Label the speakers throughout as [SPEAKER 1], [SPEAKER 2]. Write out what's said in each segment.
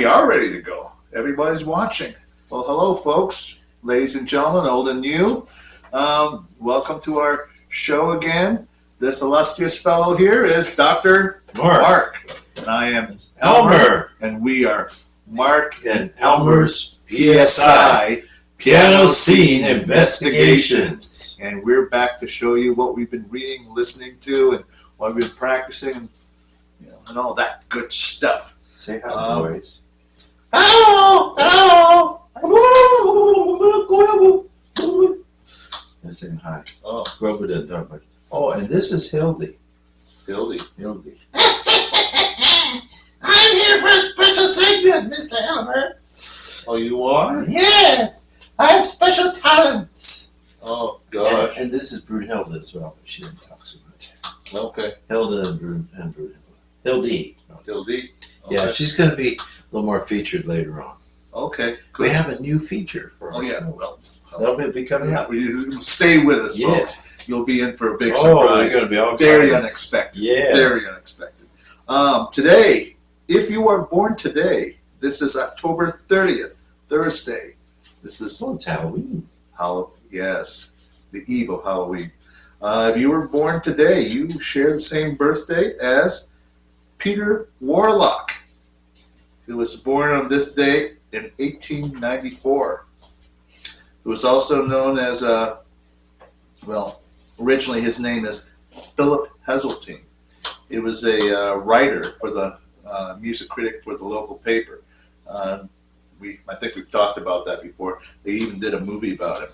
[SPEAKER 1] are ready to go. Everybody's watching. Well, hello, folks, ladies and gentlemen, old and new. Welcome to our show again. This illustrious fellow here is Dr. Marc. And I am Elmer. And we are Marc and Elmer's PSI, Piano Scene Investigations. And we're back to show you what we've been reading, listening to, and what we've been practicing, and, and all that good stuff.
[SPEAKER 2] Say hi, boys.
[SPEAKER 1] Hello! Hello!
[SPEAKER 2] They're saying hi.
[SPEAKER 1] Oh.
[SPEAKER 2] Grover didn't talk much. Oh, and this is Hildy.
[SPEAKER 1] Hildy.
[SPEAKER 3] I'm here for a special segment, Mr. Elmer.
[SPEAKER 1] Oh, you are?
[SPEAKER 3] Yes, I have special talents.
[SPEAKER 1] Oh, gosh.
[SPEAKER 2] And this is Brunhilde as well, but she didn't talk so much.
[SPEAKER 1] Okay.
[SPEAKER 2] Hilda and Brunhilde. Hildy.
[SPEAKER 1] Hildy? Okay.
[SPEAKER 2] Yeah, she's going to be a little more featured later on.
[SPEAKER 1] Okay. Good.
[SPEAKER 2] We have a new feature for us.
[SPEAKER 1] Oh, yeah. Well,
[SPEAKER 2] that'll be coming up.
[SPEAKER 1] Stay with us, folks. You'll be in for a big surprise.
[SPEAKER 2] We're going to be all excited.
[SPEAKER 1] Very unexpected. Yeah. Very unexpected. Today, if you are born today, this is October 30th, Thursday. This is
[SPEAKER 2] it's Halloween.
[SPEAKER 1] Yes, the eve of Halloween. If you were born today, you share the same birth date as Peter Warlock, who was born on this date in 1894. Who was also known as, originally his name is Philip Heseltine. He was a writer for the music critic for the local paper. I think we've talked about that before. They even did a movie about him.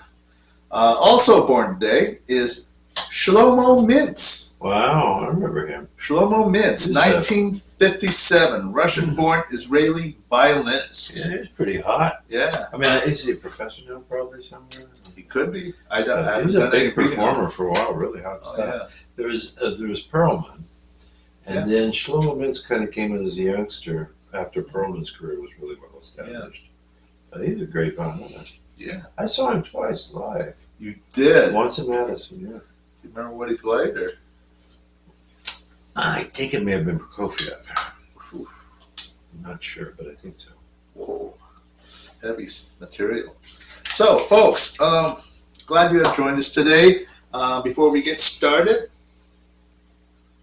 [SPEAKER 1] Also born today is Shlomo Mintz.
[SPEAKER 2] Wow, I remember him.
[SPEAKER 1] Shlomo Mintz, 1957, Russian-born Israeli violinist.
[SPEAKER 2] Yeah, he's pretty hot.
[SPEAKER 1] Yeah.
[SPEAKER 2] I mean, is he a professor now, probably somewhere?
[SPEAKER 1] He could be.
[SPEAKER 2] He was a big performer for a while, really hot stuff.
[SPEAKER 1] Yeah.
[SPEAKER 2] There was Perlman, and then Shlomo Mintz kind of came in as a youngster after Perlman's career was really well established. Yeah. He was a great violinist.
[SPEAKER 1] Yeah.
[SPEAKER 2] I saw him twice live.
[SPEAKER 1] You did?
[SPEAKER 2] Once in Madison, yeah.
[SPEAKER 1] Do you remember what he played? Or?
[SPEAKER 2] I think it may have been Prokofiev. I'm not sure, but I think so.
[SPEAKER 1] Whoa. Heavy material. So, folks, glad you have joined us today. Before we get started.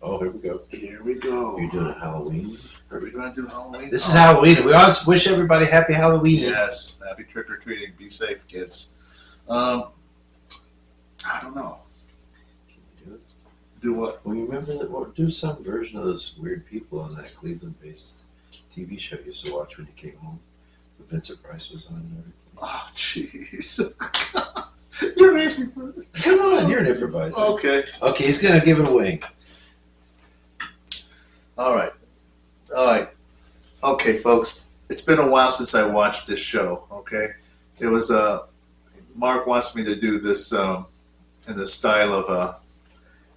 [SPEAKER 2] Oh, here we go.
[SPEAKER 1] Here we go.
[SPEAKER 2] You're doing a Halloween?
[SPEAKER 1] Are we going to do Halloween?
[SPEAKER 2] This is Halloween. We all wish everybody happy Halloween.
[SPEAKER 1] Yes. Happy trick-or-treating. Be safe, kids. I don't know.
[SPEAKER 2] Can you do it?
[SPEAKER 1] Do what?
[SPEAKER 2] Well, you remember that? Well, do some version of those weird people on that Cleveland-based TV show you used to watch when you came home. Vincent Price was on and everything.
[SPEAKER 1] Oh, jeez. You're amazing.
[SPEAKER 2] Come on, you're an improviser.
[SPEAKER 1] Okay.
[SPEAKER 2] Okay, he's going to give it a wing.
[SPEAKER 1] All right. Okay, folks. It's been a while since I watched this show, okay? It was, Marc wants me to do this in the style of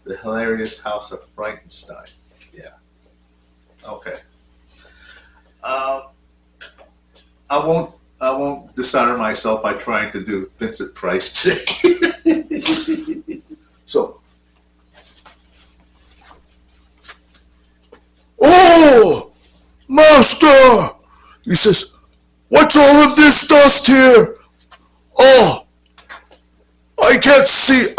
[SPEAKER 1] The Hilarious House of Frankenstein.
[SPEAKER 2] Yeah.
[SPEAKER 1] Okay. I won't dishonor myself by trying to do Vincent Price today. So. Oh, Master! He says, what's all of this dust here? Oh, I can't see.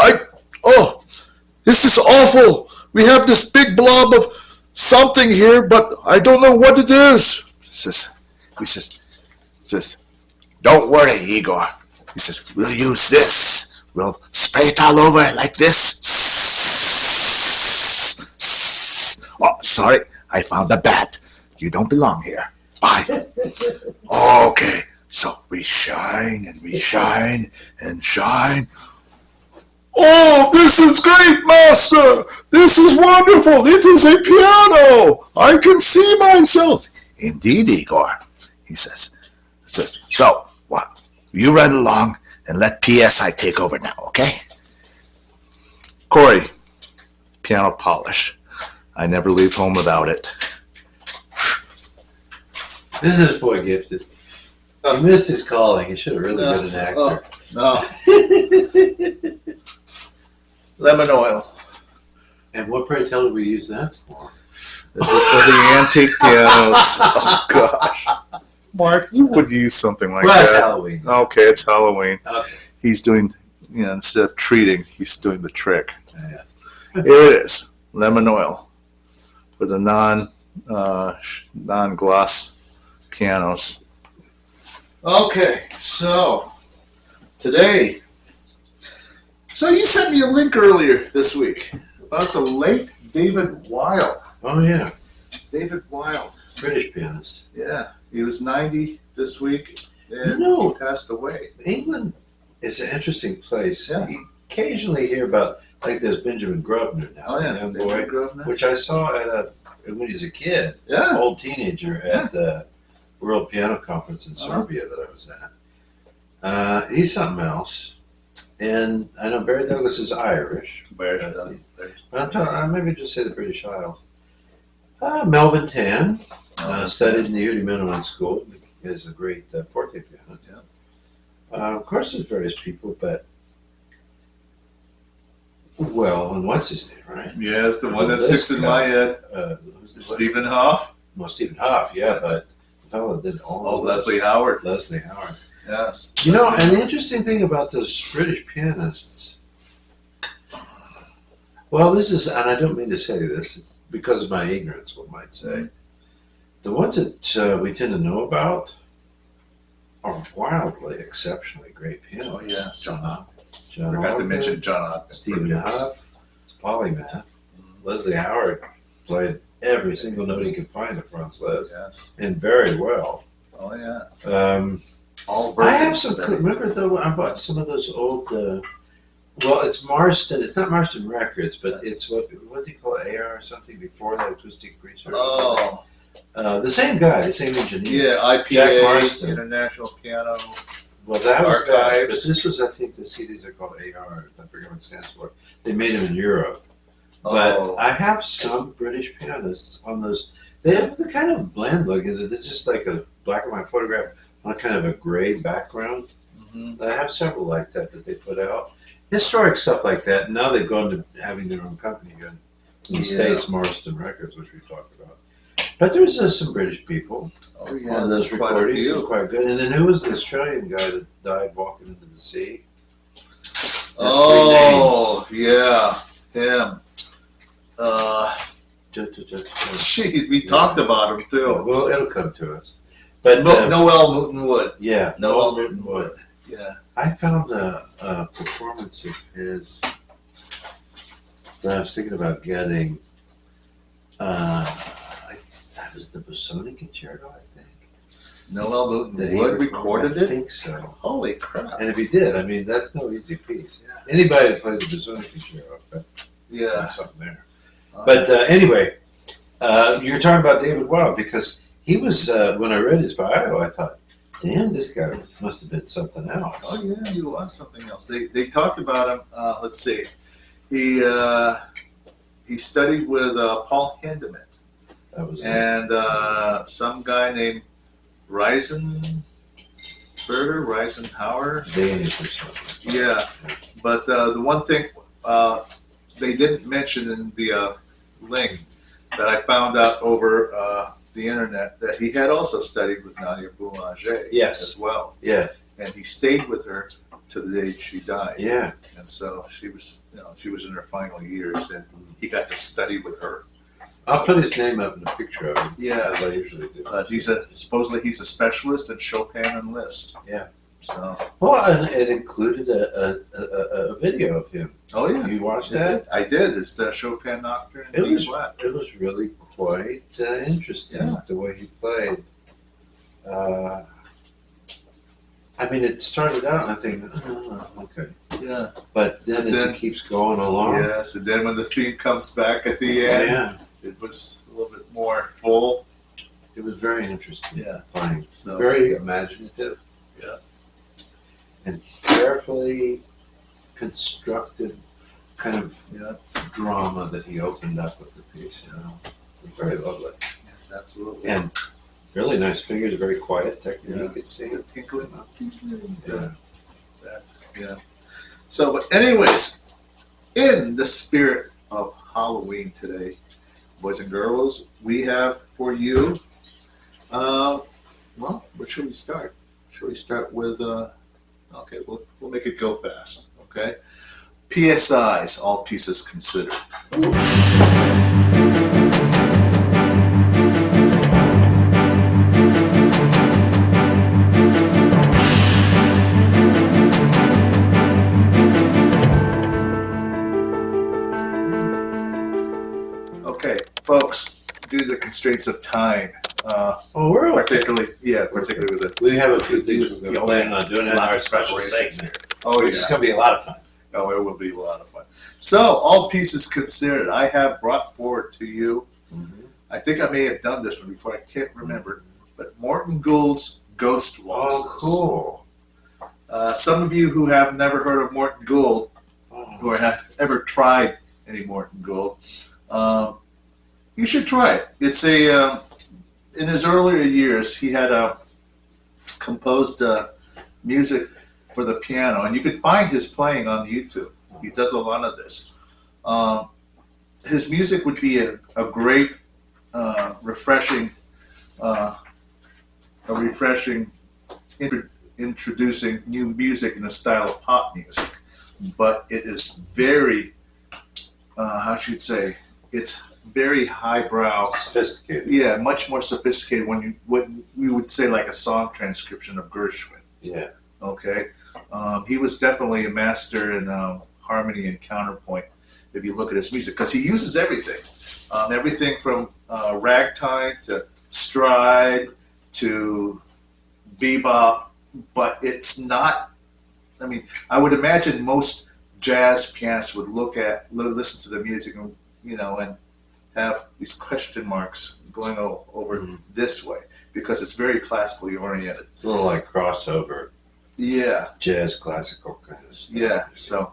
[SPEAKER 1] This is awful. We have this big blob of something here, but I don't know what it is. He says, don't worry, Igor. He says, we'll use this. We'll spray it all over like this. Oh, sorry. I found a bat. You don't belong here. Bye. Okay. So we shine and we shine and shine. Oh, this is great, Master. This is wonderful. It is a piano. I can see myself. Indeed, Igor. He says, so, you run along and let PSI take over now, okay? Corey, piano polish. I never leave home without it.
[SPEAKER 2] This is boy gifted. He missed his calling. He should have really been an actor.
[SPEAKER 1] No. Lemon oil.
[SPEAKER 2] And what, pray tell, do we use that for?
[SPEAKER 1] This is for the antique pianos. Oh, gosh. Mark, you would use something like
[SPEAKER 2] Well, it's
[SPEAKER 1] that.
[SPEAKER 2] Halloween.
[SPEAKER 1] Okay, it's Halloween.
[SPEAKER 2] Okay.
[SPEAKER 1] He's doing, instead of treating, he's doing the trick.
[SPEAKER 2] Yeah.
[SPEAKER 1] Here it is, lemon oil for the non-gloss pianos. Okay, so today, so you sent me a link earlier this week about the late David Wilde.
[SPEAKER 2] Oh, yeah.
[SPEAKER 1] David Wilde.
[SPEAKER 2] British pianist.
[SPEAKER 1] Yeah, he was 90 this week, and
[SPEAKER 2] You know,
[SPEAKER 1] he passed away.
[SPEAKER 2] England is an interesting place.
[SPEAKER 1] Yeah.
[SPEAKER 2] You occasionally hear about, like, there's Benjamin Grosvenor now,
[SPEAKER 1] Oh yeah,
[SPEAKER 2] a young
[SPEAKER 1] David
[SPEAKER 2] boy,
[SPEAKER 1] Grosvenor.
[SPEAKER 2] which I saw when he was a kid,
[SPEAKER 1] Yeah,
[SPEAKER 2] old teenager, at the World Piano Conference in Serbia that I was at. He's something else. And I know Barry Douglas is Irish.
[SPEAKER 1] Bears
[SPEAKER 2] but
[SPEAKER 1] done.
[SPEAKER 2] I'm talking, maybe just say the British Isles. Melvin Tan studied in the Udimenoan School. He is a great forte pianist.
[SPEAKER 1] Yeah.
[SPEAKER 2] Of course, there's various people, but well, and what's his name, right?
[SPEAKER 1] Yeah, it's the one that sticks in my head.
[SPEAKER 2] Who's
[SPEAKER 1] Stephen Hoff.
[SPEAKER 2] Well, Stephen Hoff, yeah, but the fellow did all.
[SPEAKER 1] Oh,
[SPEAKER 2] of
[SPEAKER 1] Leslie
[SPEAKER 2] this.
[SPEAKER 1] Howard.
[SPEAKER 2] Leslie Howard.
[SPEAKER 1] Yes.
[SPEAKER 2] You know, and the interesting thing about those British pianists. Well, this is, and I don't mean to say this because of my ignorance, one might say. The ones that we tend to know about are wildly, exceptionally great pianists.
[SPEAKER 1] Oh yeah, John Ott.
[SPEAKER 2] John
[SPEAKER 1] Forgot to
[SPEAKER 2] Ogden,
[SPEAKER 1] mention John Ott.
[SPEAKER 2] Stephen Huff, polymath. Leslie Howard played every single note he could find at Franz Liszt,
[SPEAKER 1] Yes.
[SPEAKER 2] and very well.
[SPEAKER 1] Oh yeah.
[SPEAKER 2] I
[SPEAKER 1] All
[SPEAKER 2] have
[SPEAKER 1] versions
[SPEAKER 2] some.
[SPEAKER 1] of that.
[SPEAKER 2] Remember though, I bought some of those old. Well, it's Marston. It's not Marston Records, but it's what do you call it, AR or something before the acoustic research.
[SPEAKER 1] Oh.
[SPEAKER 2] The same guy, the same engineer.
[SPEAKER 1] Yeah, IPA,
[SPEAKER 2] Jack Marston.
[SPEAKER 1] International Piano.
[SPEAKER 2] Well, that was that. But
[SPEAKER 1] Archives.
[SPEAKER 2] this was, I think, the CDs are called AR. I forget what it stands for. They made them in Europe. But
[SPEAKER 1] Oh.
[SPEAKER 2] I have some British pianists on those. They have the kind of bland look. They're just like a black and white photograph on a kind of a gray background.
[SPEAKER 1] Mm-hmm.
[SPEAKER 2] I have several like that they put out. Historic stuff like that. Now they've gone to having their own company here in the States, Marston Records, which we talked about. But there's some British people
[SPEAKER 1] Oh yeah,
[SPEAKER 2] on those
[SPEAKER 1] there's quite a
[SPEAKER 2] recordings.
[SPEAKER 1] few.
[SPEAKER 2] They're quite good. And then who was the Australian guy that died walking into the sea? There's
[SPEAKER 1] Oh yeah, him.
[SPEAKER 2] three names.
[SPEAKER 1] Geez, we talked about him too.
[SPEAKER 2] Well, it'll come to us. But
[SPEAKER 1] Noel Newton Wood.
[SPEAKER 2] yeah,
[SPEAKER 1] Noel
[SPEAKER 2] Newton Wood.
[SPEAKER 1] Yeah.
[SPEAKER 2] I found a performance of his that I was thinking about getting. That was the Busoni Concerto, I think.
[SPEAKER 1] Noel Newton
[SPEAKER 2] That he
[SPEAKER 1] Wood recorded
[SPEAKER 2] I
[SPEAKER 1] it.
[SPEAKER 2] think so.
[SPEAKER 1] Holy crap!
[SPEAKER 2] And if he did, I mean, that's no easy piece. Anybody that plays a Busoni Concerto,
[SPEAKER 1] Yeah.
[SPEAKER 2] there's something there. But anyway, you were talking about David Wilde because he was, when I read his bio, I thought, damn, this guy must have been something else.
[SPEAKER 1] Oh yeah, he was something else. They talked about him. Let's see. He studied with Paul Hindemith
[SPEAKER 2] That was
[SPEAKER 1] and some guy named Reisenhauer.
[SPEAKER 2] Danish or something.
[SPEAKER 1] Yeah, but the one thing they didn't mention in the link that I found out over the internet that he had also studied with Nadia Boulanger
[SPEAKER 2] Yes.
[SPEAKER 1] as well,
[SPEAKER 2] Yeah,
[SPEAKER 1] and he stayed with her to the day she died.
[SPEAKER 2] yeah.
[SPEAKER 1] And so she was in her final years, and he got to study with her.
[SPEAKER 2] I'll put his name up in a picture of him.
[SPEAKER 1] Yeah.
[SPEAKER 2] As I usually do.
[SPEAKER 1] Supposedly he's a specialist in Chopin and Liszt.
[SPEAKER 2] Yeah.
[SPEAKER 1] So.
[SPEAKER 2] Well, and it included a video of him.
[SPEAKER 1] Oh yeah.
[SPEAKER 2] You watched that?
[SPEAKER 1] I did. It's the Chopin Nocturne in D flat.
[SPEAKER 2] It was really quite interesting the way he played. I mean, it started out and I think, okay.
[SPEAKER 1] Yeah.
[SPEAKER 2] But then as it keeps going along.
[SPEAKER 1] Yes, and then when the theme comes back at the end, it was a little bit more full.
[SPEAKER 2] It was very interesting.
[SPEAKER 1] Yeah.
[SPEAKER 2] Playing.
[SPEAKER 1] So,
[SPEAKER 2] Very imaginative.
[SPEAKER 1] Yeah.
[SPEAKER 2] And carefully constructed kind of drama that he opened up with the piece, Very lovely.
[SPEAKER 1] Yes, absolutely.
[SPEAKER 2] And really nice fingers, very quiet technique.
[SPEAKER 1] Yeah.
[SPEAKER 2] You could see it.
[SPEAKER 1] Tinkling.
[SPEAKER 2] Yeah.
[SPEAKER 1] Yeah. So, but anyways, in the spirit of Halloween today, boys and girls, we have for you Well, where should we start? Should we start with, okay, we'll make it go fast, okay? PSIs, all pieces considered. Okay, folks, due to the constraints of time,
[SPEAKER 2] We're okay.
[SPEAKER 1] particularly with
[SPEAKER 2] We have a few things we're
[SPEAKER 1] Yeah,
[SPEAKER 2] going to plan on doing in our
[SPEAKER 1] lots of
[SPEAKER 2] special
[SPEAKER 1] preparations.
[SPEAKER 2] segment,
[SPEAKER 1] oh
[SPEAKER 2] which is going to be a lot of fun.
[SPEAKER 1] Oh, it will be a lot of fun. So, all pieces considered, I have brought forward to you, I think I may have done this one before, I can't remember, but Morton Gould's Ghost Waltzes.
[SPEAKER 2] Oh, cool.
[SPEAKER 1] Some of you who have never heard of Morton Gould,
[SPEAKER 2] Oh.
[SPEAKER 1] or have ever tried any Morton Gould, you should try it. It's in his earlier years, he had composed music for the piano, and you can find his playing on YouTube. He does a lot of this. His music would be a great, refreshing, introducing new music in the style of pop music. But it is very, how should you say, it's very highbrow,
[SPEAKER 2] Sophisticated.
[SPEAKER 1] yeah, much more sophisticated when we would say like a song transcription of Gershwin.
[SPEAKER 2] Yeah.
[SPEAKER 1] Okay, he was definitely a master in harmony and counterpoint. If you look at his music, because he uses everything from ragtime to stride to bebop, but it's not. I mean, I would imagine most jazz pianists would listen to the music, and and have these question marks going over this way because it's very classically oriented.
[SPEAKER 2] It's a little like crossover.
[SPEAKER 1] Yeah.
[SPEAKER 2] Jazz, classical kind of stuff.
[SPEAKER 1] Yeah. So,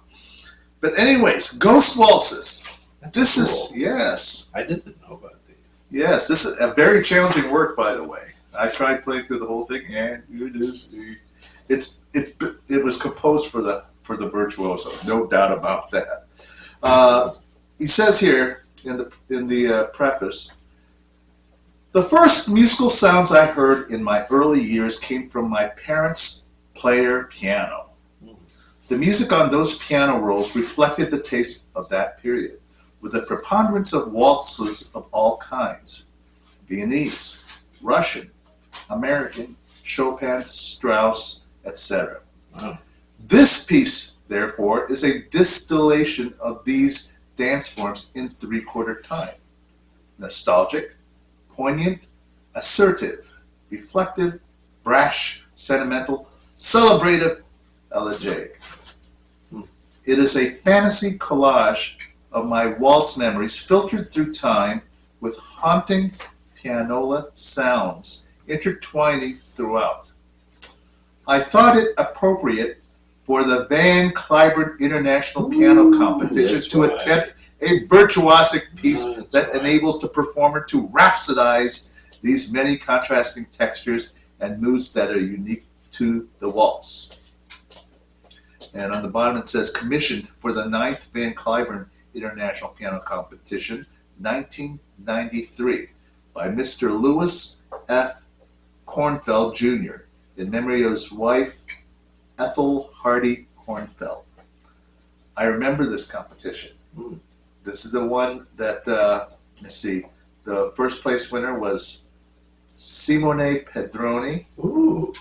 [SPEAKER 1] but anyways, Ghost Waltzes.
[SPEAKER 2] That's cool.
[SPEAKER 1] Yes.
[SPEAKER 2] I didn't know about these.
[SPEAKER 1] Yes, this is a very challenging work, by the way. I tried playing through the whole thing, and it was composed for the virtuoso, no doubt about that. He says here in the preface, the first musical sounds I heard in my early years came from my parents' player piano. The music on those piano rolls reflected the taste of that period, with a preponderance of waltzes of all kinds: Viennese, Russian, American, Chopin, Strauss, etc.
[SPEAKER 2] Wow.
[SPEAKER 1] This piece, therefore, is a distillation of these dance forms in three-quarter time: nostalgic, poignant, assertive, reflective, brash, sentimental, celebrative, elegiac. It is a fantasy collage of my waltz memories filtered through time with haunting pianola sounds intertwining throughout. I thought it appropriate for the Van Cliburn International Piano Competition to attempt a virtuosic piece that enables the performer to rhapsodize these many contrasting textures and moods that are unique to the waltz. And on the bottom it says, commissioned for the 9th Van Cliburn International Piano Competition, 1993, by Mr. Lewis F. Kornfeld Jr., in memory of his wife, Ethel Hardy Kornfeld. I remember this competition. This is the one that, let's see, the first place winner was Simone Pedroni.
[SPEAKER 2] Ooh.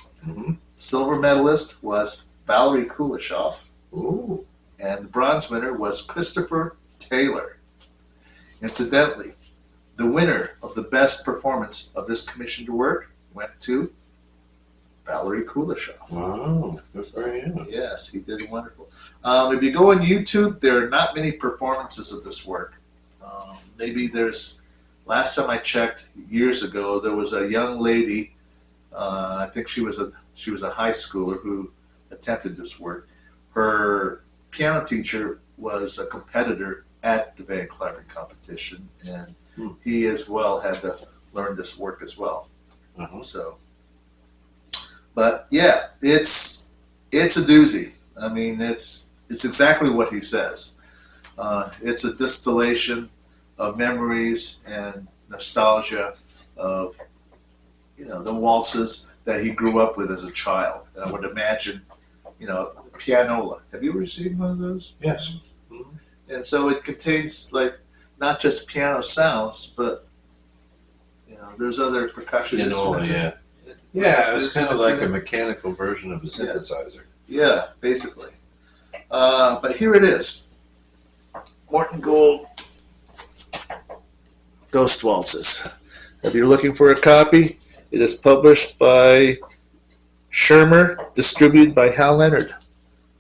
[SPEAKER 1] Silver medalist was Valerie Kuleshov.
[SPEAKER 2] Ooh.
[SPEAKER 1] And the bronze winner was Christopher Taylor. Incidentally, the winner of the best performance of this commissioned work went to Valerie Kuleshov.
[SPEAKER 2] Wow, good for him.
[SPEAKER 1] Yes, he did wonderful. If you go on YouTube, there are not many performances of this work. Maybe last time I checked years ago, there was a young lady, I think she was a high schooler who attempted this work. Her piano teacher was a competitor at the Van Cliburn competition, and he as well had to learn this work as well. So, but yeah, it's a doozy. I mean, it's exactly what he says. It's a distillation of memories and nostalgia of the waltzes that he grew up with as a child. And I would imagine, pianola. Have you ever seen one of those?
[SPEAKER 2] Yes.
[SPEAKER 1] And so it contains like not just piano sounds, but there's other percussion instruments.
[SPEAKER 2] Yeah. Yeah, it's kind of like a mechanical version of a synthesizer.
[SPEAKER 1] Yeah, basically. But here it is. Morton Gould Ghost Waltzes. If you're looking for a copy, it is published by Schirmer, distributed by Hal Leonard.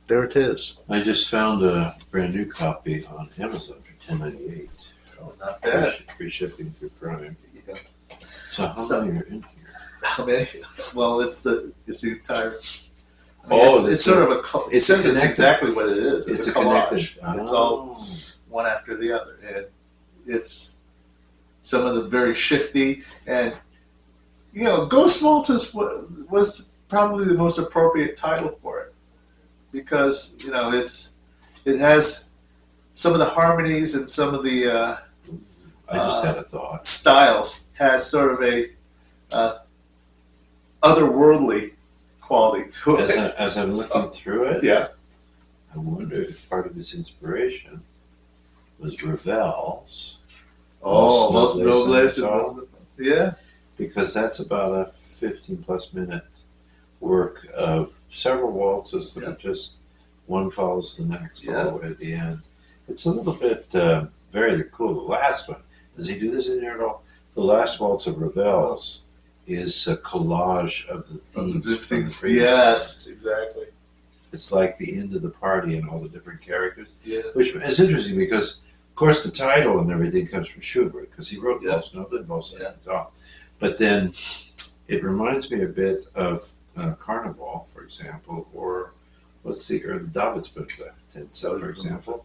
[SPEAKER 1] There it is.
[SPEAKER 2] I just found a brand new copy on Amazon for $10.98.
[SPEAKER 1] Oh, not bad.
[SPEAKER 2] Free shipping through Prime.
[SPEAKER 1] Yeah.
[SPEAKER 2] So how many are in here?
[SPEAKER 1] How many? Well, it's the entire. It's sort of a. It says it's exactly what it is. It's a collage. It's all one after the other, and it's some of the very shifty and Ghost Waltzes was probably the most appropriate title for it because it has some of the harmonies and some of the
[SPEAKER 2] I just had a thought.
[SPEAKER 1] Styles has sort of a otherworldly quality to it.
[SPEAKER 2] As I'm looking through it,
[SPEAKER 1] yeah,
[SPEAKER 2] I wonder if part of his inspiration was Ravel's.
[SPEAKER 1] Most Noblesse. Yeah.
[SPEAKER 2] Because that's about a 15-plus minute work of several waltzes that are just one follows the next all the way to the end. It's a little bit very cool. The last one, does he do this in here at all? The last waltz of Ravel's is a collage of the themes from the previous
[SPEAKER 1] Yes,
[SPEAKER 2] ones.
[SPEAKER 1] exactly.
[SPEAKER 2] It's like the end of the party and all the different characters.
[SPEAKER 1] Yeah.
[SPEAKER 2] Which is interesting because, of course, the title and everything comes from Schubert because he wrote Waltz Noble and Waltz Noble. But then it reminds me a bit of Carnival, for example, or the Davidsbündler, for example,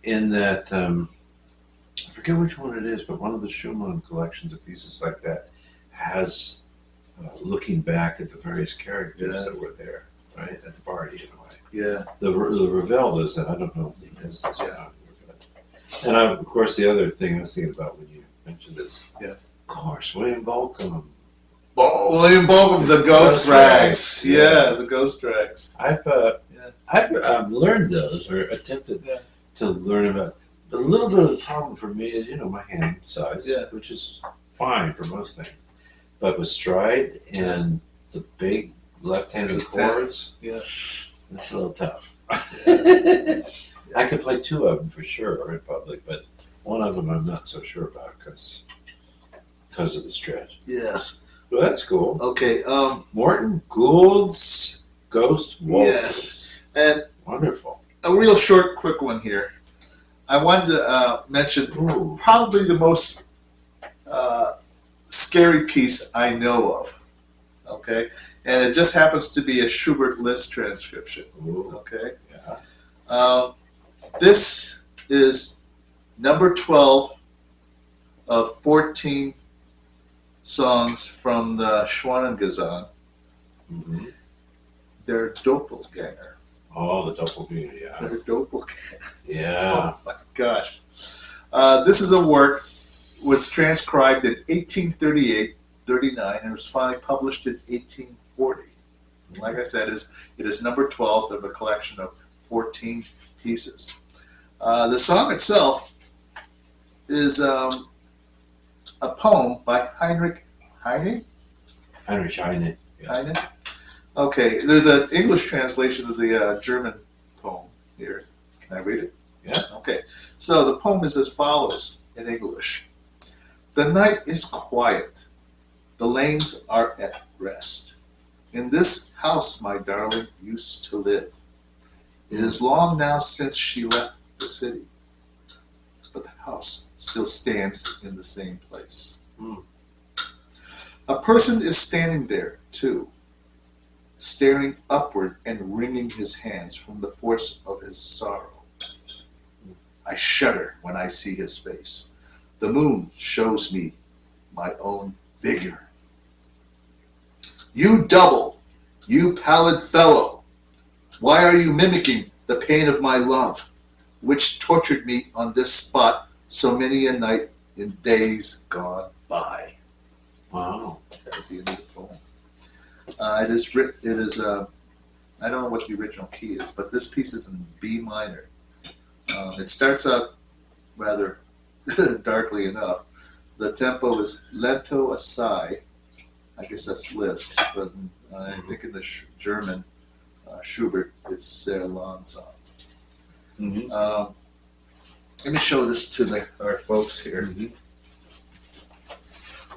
[SPEAKER 2] in that, I forget which one it is, but one of the Schumann collections of pieces like that has looking back at the various characters that were there, right, at the party in a way. Yeah. The Ravel does that. I don't know if he does this or not. And of course, the other thing I was thinking about when you mentioned this, of course, William Bolcom.
[SPEAKER 1] William Bolcom, the Ghost Rags. Yeah, the Ghost Rags.
[SPEAKER 2] I've learned those or attempted to learn about. A little bit of the problem for me is, my hand size, which is fine for most things. But with stride and the big left-handed chords, it's a little tough. I could play two of them for sure in public, but one of them I'm not so sure about because of the stretch. Yes. Well, that's cool.
[SPEAKER 1] Okay.
[SPEAKER 2] Morton Gould's Ghost Waltzes.
[SPEAKER 1] Yes. And
[SPEAKER 2] wonderful.
[SPEAKER 1] A real short, quick one here. I wanted to mention probably the most scary piece I know of. Okay. And it just happens to be a Schubert List transcription. Okay. Yeah. This is number 12 of 14 songs from the Schwanengesang.
[SPEAKER 2] Mm-hmm.
[SPEAKER 1] Their Doppelganger.
[SPEAKER 2] Oh, the Doppelganger, yeah.
[SPEAKER 1] Their Doppelganger.
[SPEAKER 2] Yeah.
[SPEAKER 1] Oh my gosh. This is a work was transcribed in 1838-39 and was finally published in 1840. And like I said, it is number 12 of a collection of 14 pieces. The song itself is a poem by Heinrich Heine.
[SPEAKER 2] Heinrich Heine. Yes.
[SPEAKER 1] Heine. Okay, there's an English translation of the German poem here. Can I read it?
[SPEAKER 2] Yeah.
[SPEAKER 1] Okay, so the poem is as follows in English. The night is quiet. The lanes are at rest. In this house my darling used to live. It is long now since she left the city, but the house still stands in the same place. A person is standing there, too, staring upward and wringing his hands from the force of his sorrow. I shudder when I see his face. The moon shows me my own figure. You double, you pallid fellow, why are you mimicking the pain of my love, which tortured me on this spot so many a night in days gone by?
[SPEAKER 2] Wow.
[SPEAKER 1] That is the end of the poem. It is. I don't know what the original key is, but this piece is in B minor. It starts out rather darkly enough. The tempo is lento assai. I guess that's Liszt, but I think in the German Schubert, it's sehr langsam.
[SPEAKER 2] Mm-hmm.
[SPEAKER 1] Let me show this to our folks here.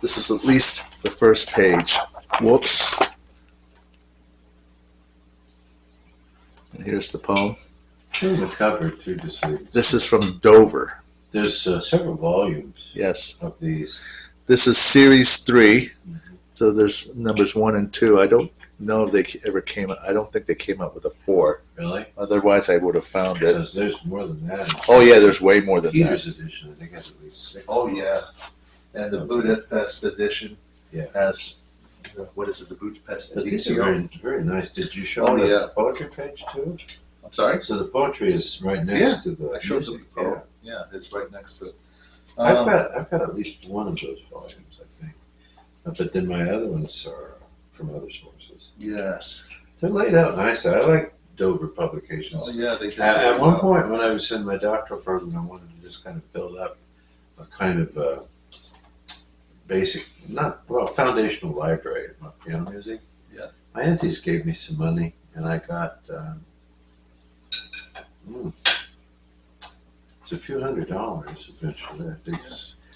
[SPEAKER 1] This is at least the first page. Whoops. And here's the poem.
[SPEAKER 2] Show the cover too, to see.
[SPEAKER 1] This is from Dover.
[SPEAKER 2] There's several volumes.
[SPEAKER 1] Yes.
[SPEAKER 2] Of these.
[SPEAKER 1] This is series 3. So there's numbers 1 and 2. I don't know if they ever came out. I don't think they came out with a 4.
[SPEAKER 2] Really?
[SPEAKER 1] Otherwise, I would have found it.
[SPEAKER 2] Because there's more than that.
[SPEAKER 1] Oh yeah, there's way more than
[SPEAKER 2] Peter's
[SPEAKER 1] that.
[SPEAKER 2] edition, I think, has at least 6.
[SPEAKER 1] Oh yeah, and the Budapest edition has what is it? The Budapest
[SPEAKER 2] But these are
[SPEAKER 1] edition.
[SPEAKER 2] very, very nice. Did you show the poetry page too?
[SPEAKER 1] I'm sorry.
[SPEAKER 2] So the poetry is right next to the.
[SPEAKER 1] I showed
[SPEAKER 2] music.
[SPEAKER 1] the poem. Yeah, it's right next to it.
[SPEAKER 2] I've got at least one of those volumes, I think. But then my other ones are from other sources.
[SPEAKER 1] Yes.
[SPEAKER 2] They're laid out nicely. I like Dover publications.
[SPEAKER 1] Oh yeah, they did.
[SPEAKER 2] At one point when I was in my doctoral program, I wanted to just kind of build up a kind of basic, foundational library of my piano music.
[SPEAKER 1] Yeah.
[SPEAKER 2] My aunties gave me some money, and I got it's a few $100s eventually. I think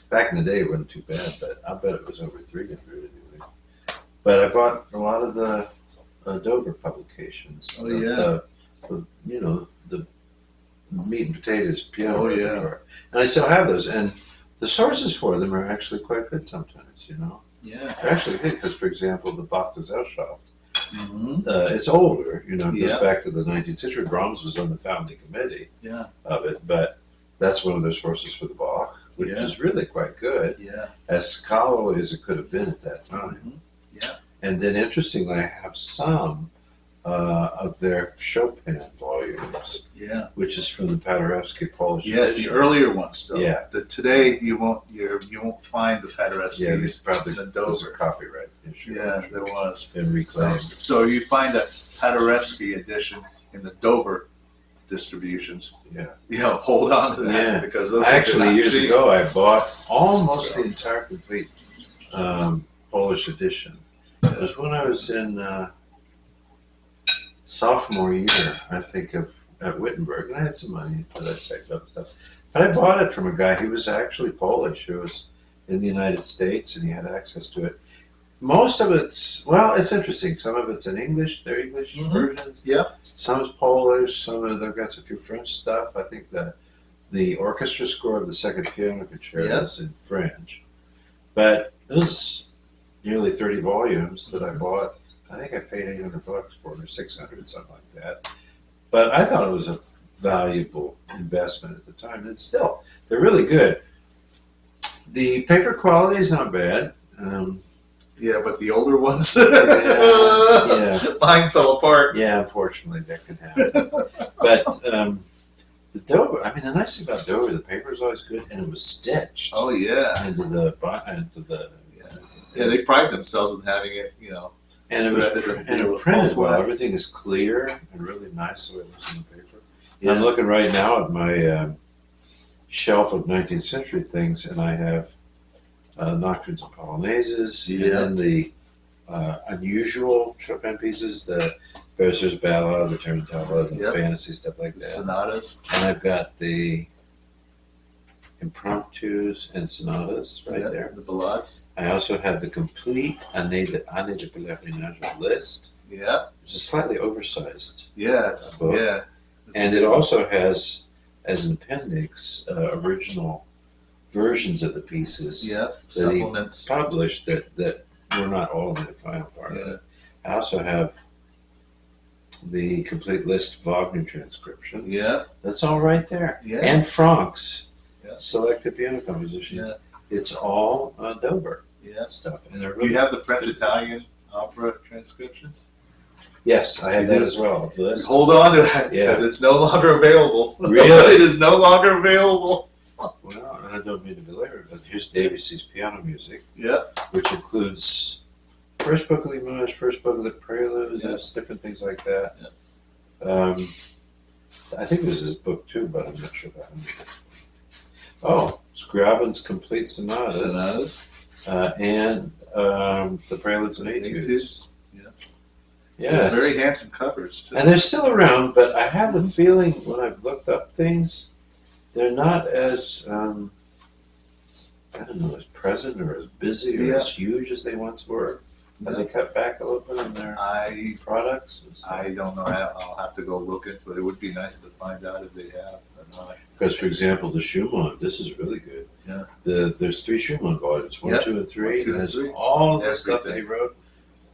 [SPEAKER 2] back in the day it wasn't too bad, but I bet it was over 300 anyway. But I bought a lot of the Dover publications.
[SPEAKER 1] Oh yeah.
[SPEAKER 2] The meat and potatoes piano.
[SPEAKER 1] Oh, yeah.
[SPEAKER 2] repertoire. And I still have those, and the sources for them are actually quite good sometimes.
[SPEAKER 1] Yeah.
[SPEAKER 2] They're actually good because, for example, the Bach Gesellschaft.
[SPEAKER 1] Mm-hmm.
[SPEAKER 2] It's older. It goes
[SPEAKER 1] Yeah.
[SPEAKER 2] back to the 19th century. Brahms was on the founding committee of it, but that's one of their sources for the Bach, which is really quite good.
[SPEAKER 1] Yeah.
[SPEAKER 2] As scholarly as it could have been at that time.
[SPEAKER 1] Mm-hmm. Yeah.
[SPEAKER 2] And then, interestingly, I have some of their Chopin volumes, which is from the Paderewski Polish.
[SPEAKER 1] Yes,
[SPEAKER 2] edition.
[SPEAKER 1] the earlier ones. Though.
[SPEAKER 2] Yeah.
[SPEAKER 1] Today you won't find the Paderewski.
[SPEAKER 2] Yeah, these probably
[SPEAKER 1] the
[SPEAKER 2] those
[SPEAKER 1] Dover.
[SPEAKER 2] are copyright issue.
[SPEAKER 1] Yeah, there was.
[SPEAKER 2] Been reclaimed.
[SPEAKER 1] So you find that Paderewski edition in the Dover distributions.
[SPEAKER 2] Yeah.
[SPEAKER 1] Hold on to that.
[SPEAKER 2] Yeah.
[SPEAKER 1] Because those
[SPEAKER 2] Actually, years
[SPEAKER 1] cheap.
[SPEAKER 2] ago, I bought almost the entire complete Polish edition. It was when I was in sophomore year, I think, at Wittenberg, and I had some money that I saved up and stuff. But I bought it from a guy who was actually Polish, who was in the United States, and he had access to it. Most of it's interesting. Some of it's in English, their English versions.
[SPEAKER 1] Yeah.
[SPEAKER 2] Some is Polish. Some of they've got a few French stuff. I think the orchestra score of the second piano concerto is in French. But it was nearly 30 volumes that I bought. I think I paid $800 for it, or $600, something like that. But I thought it was a valuable investment at the time, and still, they're really good. The paper quality is not bad.
[SPEAKER 1] Yeah, but the older ones,
[SPEAKER 2] yeah.
[SPEAKER 1] mine fell apart.
[SPEAKER 2] Yeah, unfortunately, that can happen. But the Dover, the nice thing about Dover, the paper is always good, and it was stitched.
[SPEAKER 1] Oh yeah.
[SPEAKER 2] Into the
[SPEAKER 1] Yeah, they pride themselves in having it,
[SPEAKER 2] And it was printed well. Everything is clear and really nice the way it looks in the paper. Yeah. I'm looking right now at my shelf of 19th century things, and I have Nocturnes and Polonaises, and then the unusual Chopin pieces, the Berser's Ballade, the Tarantella, the fantasy, stuff like that.
[SPEAKER 1] Sonatas.
[SPEAKER 2] And I've got the impromptus and sonatas right there.
[SPEAKER 1] The ballades.
[SPEAKER 2] I also have the complete Année de Pèlerinage list.
[SPEAKER 1] Yeah.
[SPEAKER 2] Which is slightly oversized.
[SPEAKER 1] Yeah.
[SPEAKER 2] Book. And it also has, as an appendix, original versions of the pieces that
[SPEAKER 1] supplements
[SPEAKER 2] he published that were not all in the final part of it. I also have the complete list of Wagner transcriptions.
[SPEAKER 1] Yeah.
[SPEAKER 2] That's all right there.
[SPEAKER 1] Yeah.
[SPEAKER 2] And Franck's selected piano compositions. Yeah. It's all Dover stuff. And
[SPEAKER 1] do you have the French-Italian opera transcriptions?
[SPEAKER 2] Yes, I have that as well.
[SPEAKER 1] Hold on to that because it's no longer available.
[SPEAKER 2] Really?
[SPEAKER 1] It is no longer available.
[SPEAKER 2] Well, and I don't mean to belabor it, but here's Debussy's piano music.
[SPEAKER 1] Yeah.
[SPEAKER 2] which includes first book of the Image, first book of the Prelude, different things like that. Yeah. I think this is his book too, but I'm not sure about him. Oh, Scriabin's Complete Sonatas. And the Preludes and Etudes. Yeah.
[SPEAKER 1] Very handsome covers too.
[SPEAKER 2] And they're still around, but I have the feeling when I've looked up things, they're not as, I don't know, as present or as busy or as huge as they once were. Have they cut back a little bit on their products?
[SPEAKER 1] I don't know. I'll have to go look into it. It would be nice to find out if they have or not.
[SPEAKER 2] Because, for example, the Schumann, this is really good.
[SPEAKER 1] Yeah.
[SPEAKER 2] There's 3 Schumann volumes, 1, 2, and 3. And there's all the stuff that he wrote,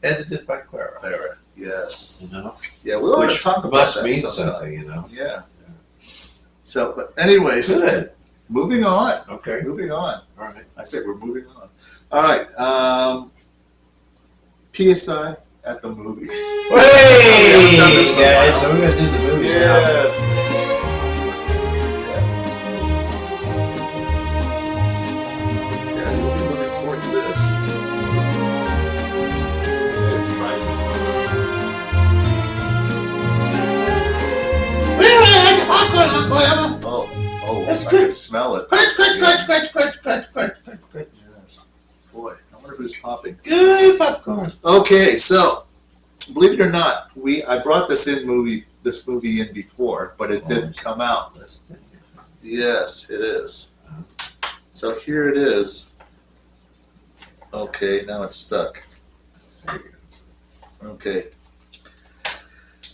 [SPEAKER 2] edited by Clara.
[SPEAKER 1] Clara, yes.
[SPEAKER 2] You know?
[SPEAKER 1] Yeah, we ought to talk about
[SPEAKER 2] must
[SPEAKER 1] that
[SPEAKER 2] mean
[SPEAKER 1] sometime.
[SPEAKER 2] something, you know?
[SPEAKER 1] Yeah. So, but anyways.
[SPEAKER 2] Good.
[SPEAKER 1] Moving on.
[SPEAKER 2] Okay.
[SPEAKER 1] Moving on.
[SPEAKER 2] All right.
[SPEAKER 1] I said we're moving on. All right. PSI at the movies.
[SPEAKER 2] Hey, guys! So we're gonna do the movies now.
[SPEAKER 1] Yes. Yeah, you'll be looking forward to this. Try this.
[SPEAKER 3] Really like the popcorn, Uncle Emma.
[SPEAKER 1] Oh,
[SPEAKER 3] That's
[SPEAKER 1] I
[SPEAKER 3] good.
[SPEAKER 1] can smell it.
[SPEAKER 3] Good.
[SPEAKER 1] Yes. Boy, I wonder who's popping.
[SPEAKER 3] Good popcorn.
[SPEAKER 1] Okay, so believe it or not, I brought this movie in before, but it didn't come out. Yes, it is. So here it is. Okay, now it's stuck. Okay.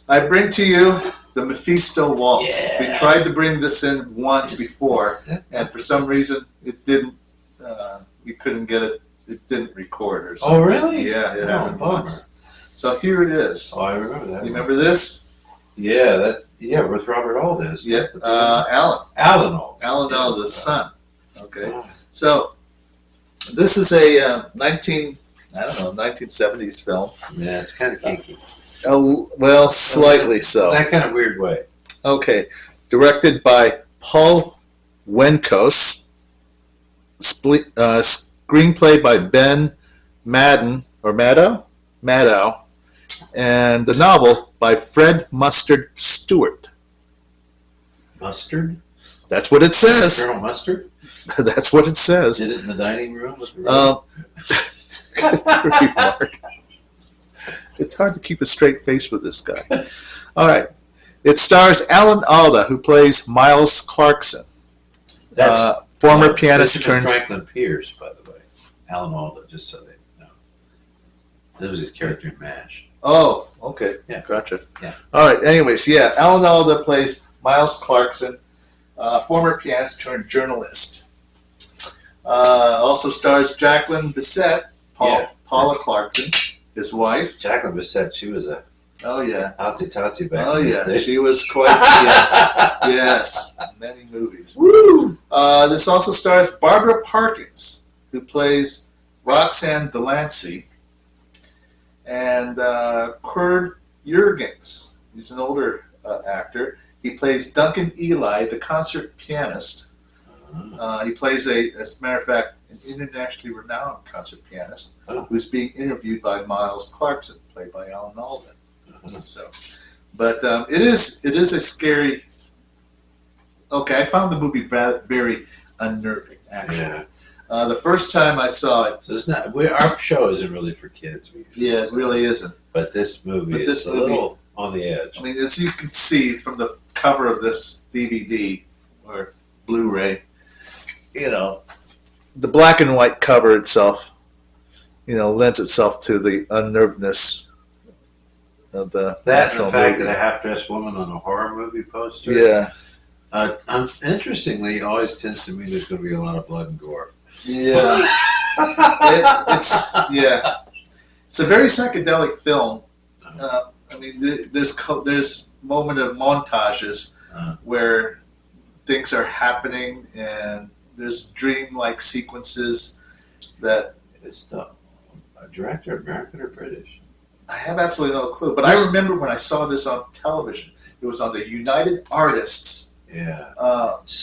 [SPEAKER 1] I bring to you the Mephisto Waltz.
[SPEAKER 2] Yeah.
[SPEAKER 1] We tried to bring this in once before, and for some reason it didn't. We couldn't get it. It didn't record or something.
[SPEAKER 2] Oh, really?
[SPEAKER 1] Yeah, it happened
[SPEAKER 2] bummer.
[SPEAKER 1] once. So here it is.
[SPEAKER 2] Oh, I remember that.
[SPEAKER 1] You remember this?
[SPEAKER 2] Yeah, with Robert Aldous.
[SPEAKER 1] Yep. Alan.
[SPEAKER 2] Alan Aldous.
[SPEAKER 1] Alan Alda's son. Okay.
[SPEAKER 2] Oh.
[SPEAKER 1] So this is a 1970s film.
[SPEAKER 2] Yeah, it's kind of kinky.
[SPEAKER 1] Well, slightly so.
[SPEAKER 2] That kind of weird way.
[SPEAKER 1] Okay. Directed by Paul Wenkos. Screenplay by Ben Maddow. And the novel by Fred Mustard Stewart.
[SPEAKER 2] Mustard?
[SPEAKER 1] That's what it says.
[SPEAKER 2] Colonel Mustard?
[SPEAKER 1] That's what it says.
[SPEAKER 2] Did it in the dining room with the
[SPEAKER 1] Mark. It's hard to keep a straight face with this guy. All right. It stars Alan Alda, who plays Miles Clarkson.
[SPEAKER 2] That's
[SPEAKER 1] former pianist
[SPEAKER 2] turned
[SPEAKER 1] turned...
[SPEAKER 2] Franklin Pierce, by the way. Alan Alda, just so they know. This was his character in MASH.
[SPEAKER 1] Oh, okay.
[SPEAKER 2] Yeah.
[SPEAKER 1] Gotcha.
[SPEAKER 2] Yeah.
[SPEAKER 1] All right. Anyways, yeah. Alan Alda plays Miles Clarkson, former pianist turned journalist. Also stars Jacqueline Bisset, Paula Clarkson, his wife.
[SPEAKER 2] Jacqueline Bisset, she was a hotsy-totsy back
[SPEAKER 1] Oh
[SPEAKER 2] in
[SPEAKER 1] yeah,
[SPEAKER 2] this day.
[SPEAKER 1] she was quite. Yes, many movies.
[SPEAKER 2] Woo!
[SPEAKER 1] This also stars Barbara Parkins, who plays Roxanne Delancey, and Kurt Jürgens. He's an older actor. He plays Duncan Eli, the concert pianist. He plays as a matter of fact, an internationally renowned concert pianist who's being interviewed by Miles Clarkson, played by Alan Alda. So, but it is a scary. Okay, I found the movie very unnerving. Actually, the first time I saw it,
[SPEAKER 2] so it's not. Our show isn't really for kids.
[SPEAKER 1] It really isn't.
[SPEAKER 2] But this movie is a little on the edge.
[SPEAKER 1] I mean, as you can see from the cover of this DVD or Blu-ray, the black and white cover itself, lends itself to the unnervedness of the
[SPEAKER 2] that and the fact that a half-dressed woman on a horror movie poster.
[SPEAKER 1] Yeah.
[SPEAKER 2] Interestingly, always tends to mean there's going to be a lot of blood and gore.
[SPEAKER 1] Yeah. It's a very psychedelic film. I mean, there's moment of montages where things are happening and there's dream-like sequences that.
[SPEAKER 2] It's a director, American or British?
[SPEAKER 1] I have absolutely no clue, but I remember when I saw this on television. It was on the United Artists.
[SPEAKER 2] Yeah.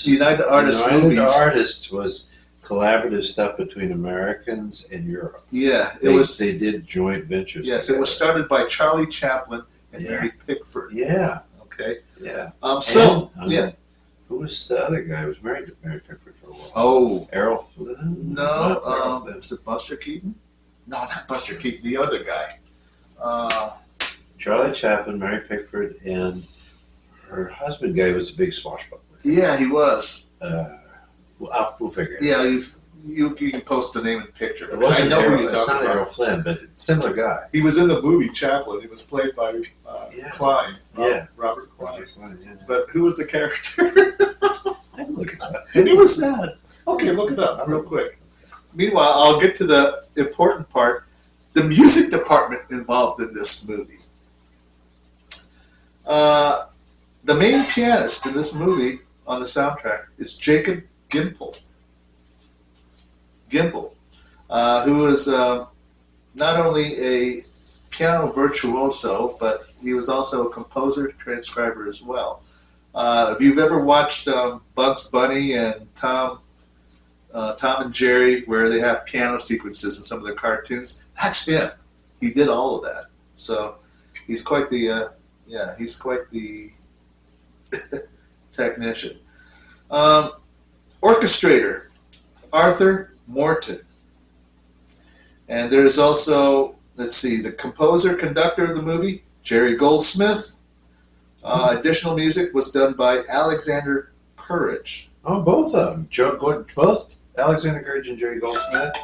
[SPEAKER 1] United Artists movies.
[SPEAKER 2] United Artists was collaborative stuff between Americans and Europe.
[SPEAKER 1] Yeah,
[SPEAKER 2] They did joint ventures.
[SPEAKER 1] Yes,
[SPEAKER 2] together.
[SPEAKER 1] it was started by Charlie Chaplin and Mary Pickford.
[SPEAKER 2] Yeah.
[SPEAKER 1] Okay.
[SPEAKER 2] Yeah.
[SPEAKER 1] Yeah.
[SPEAKER 2] Who was the other guy who was married to Mary Pickford for a while?
[SPEAKER 1] Oh.
[SPEAKER 2] Errol Flynn?
[SPEAKER 1] No, was it Buster Keaton? No, not Buster Keaton, the other guy.
[SPEAKER 2] Charlie Chaplin, Mary Pickford, and her husband guy was a big swashbuckler.
[SPEAKER 1] Yeah, he was.
[SPEAKER 2] We'll figure it out.
[SPEAKER 1] Yeah, you can post the name and picture.
[SPEAKER 2] It wasn't
[SPEAKER 1] I know who
[SPEAKER 2] Errol,
[SPEAKER 1] you're
[SPEAKER 2] it's
[SPEAKER 1] talking
[SPEAKER 2] not
[SPEAKER 1] about.
[SPEAKER 2] Errol Flynn, but similar guy.
[SPEAKER 1] He was in the movie Chaplin. He was played by Klein. Robert Klein.
[SPEAKER 2] Yeah.
[SPEAKER 1] But who was the character?
[SPEAKER 2] I can look at that.
[SPEAKER 1] And he was sad. Okay, look it up real quick. Meanwhile, I'll get to the important part. The music department involved in this movie. The main pianist in this movie on the soundtrack is Jacob Gimple, who is not only a piano virtuoso, but he was also a composer, transcriber as well. If you've ever watched Bugs Bunny and Tom and Jerry, where they have piano sequences in some of their cartoons, that's him. He did all of that. So he's quite the technician. Orchestrator, Arthur Morton. And there's also, the composer, conductor of the movie, Jerry Goldsmith. Additional music was done by Alexander Courage.
[SPEAKER 2] Oh, both of them. Both Alexander Courage and Jerry Goldsmith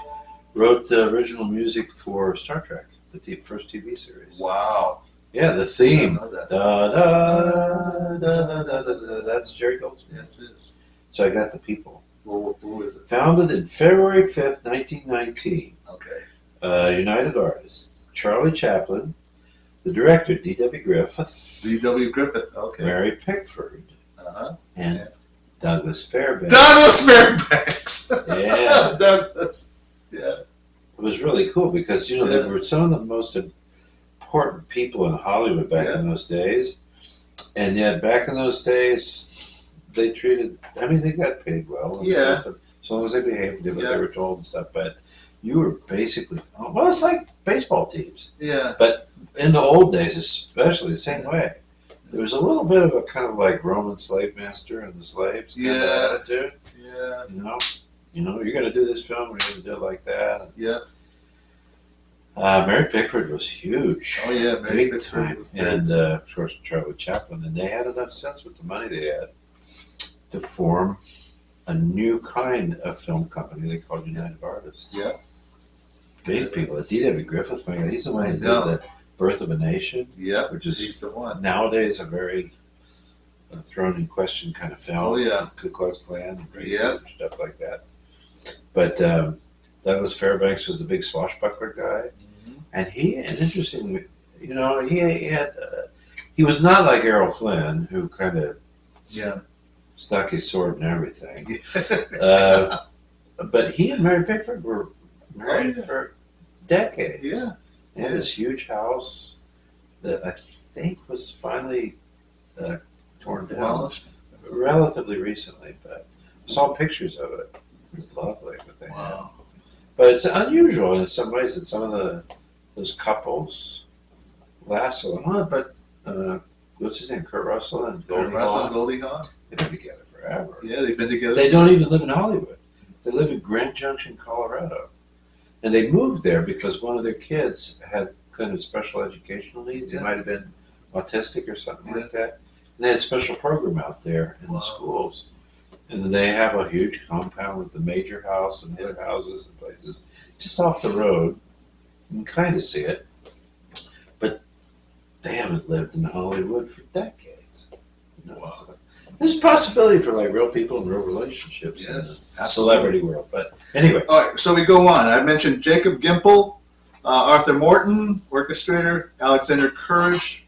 [SPEAKER 2] wrote the original music for Star Trek, the first TV series.
[SPEAKER 1] Wow.
[SPEAKER 2] Yeah, the theme.
[SPEAKER 1] I know that.
[SPEAKER 2] Da, da, da, da, da, da, that's Jerry Goldsmith.
[SPEAKER 1] Yes, it is.
[SPEAKER 2] So I got the people.
[SPEAKER 1] Well, who is it?
[SPEAKER 2] Founded in February 5th, 1919.
[SPEAKER 1] Okay.
[SPEAKER 2] United Artists. Charlie Chaplin. The director, D.W. Griffith.
[SPEAKER 1] D.W. Griffith. Okay.
[SPEAKER 2] Mary Pickford.
[SPEAKER 1] Uh-huh.
[SPEAKER 2] And
[SPEAKER 1] Yeah.
[SPEAKER 2] Douglas Fairbanks.
[SPEAKER 1] Douglas Fairbanks.
[SPEAKER 2] Yeah.
[SPEAKER 1] Douglas. Yeah.
[SPEAKER 2] It was really cool because, they were some of the most important people in Hollywood back in those days. And yet, back in those days, they got paid well.
[SPEAKER 1] Yeah.
[SPEAKER 2] As long as they behaved, did what they were told and stuff. But you were basically, it's like baseball teams.
[SPEAKER 1] Yeah.
[SPEAKER 2] But in the old days, especially the same way. There was a little bit of a kind of like Roman slave master and the slaves kind of attitude.
[SPEAKER 1] Yeah.
[SPEAKER 2] You're going to do this film, we're going to do it like that.
[SPEAKER 1] Yeah.
[SPEAKER 2] Mary Pickford was huge.
[SPEAKER 1] Oh, yeah. Mary
[SPEAKER 2] Big time. And, of course, Charlie Chaplin. And they had enough sense with the money they had to form a new kind of film company they called United Artists.
[SPEAKER 1] Yeah.
[SPEAKER 2] Big people. D.W. Griffith, my God, he's the one that did the Birth of a Nation.
[SPEAKER 1] Yeah.
[SPEAKER 2] Which is
[SPEAKER 1] he's the one.
[SPEAKER 2] Nowadays a very thrown in question kind of film.
[SPEAKER 1] Oh, yeah.
[SPEAKER 2] Ku Klux Klan and racism and stuff like that. But Douglas Fairbanks was the big swashbuckler guy. Mm-hmm. And interestingly, he was not like Errol Flynn, who kind of stuck his sword in everything. But he and Mary Pickford were married for decades.
[SPEAKER 1] Yeah.
[SPEAKER 2] They had this huge house that I think was finally torn down relatively recently, but I saw pictures of it. It was lovely what they had. But it's unusual in some ways that some of those couples last so long. But what's his name? Kurt Russell and Goldie Hawn. They've been together forever.
[SPEAKER 1] Yeah, they've been together.
[SPEAKER 2] They don't even live in Hollywood. They live in Grand Junction, Colorado. And they moved there because one of their kids had kind of special educational needs. He might have been autistic or something like that. And they had a special program out there in the schools. And they have a huge compound with the major house and other houses and places just off the road. You can kind of see it. But they haven't lived in Hollywood for decades. So there's a possibility for like real people and real relationships in the celebrity world. But anyway.
[SPEAKER 1] All right, so we go on. I mentioned Jacob Gimple, Arthur Morton, orchestrator, Alexander Courage,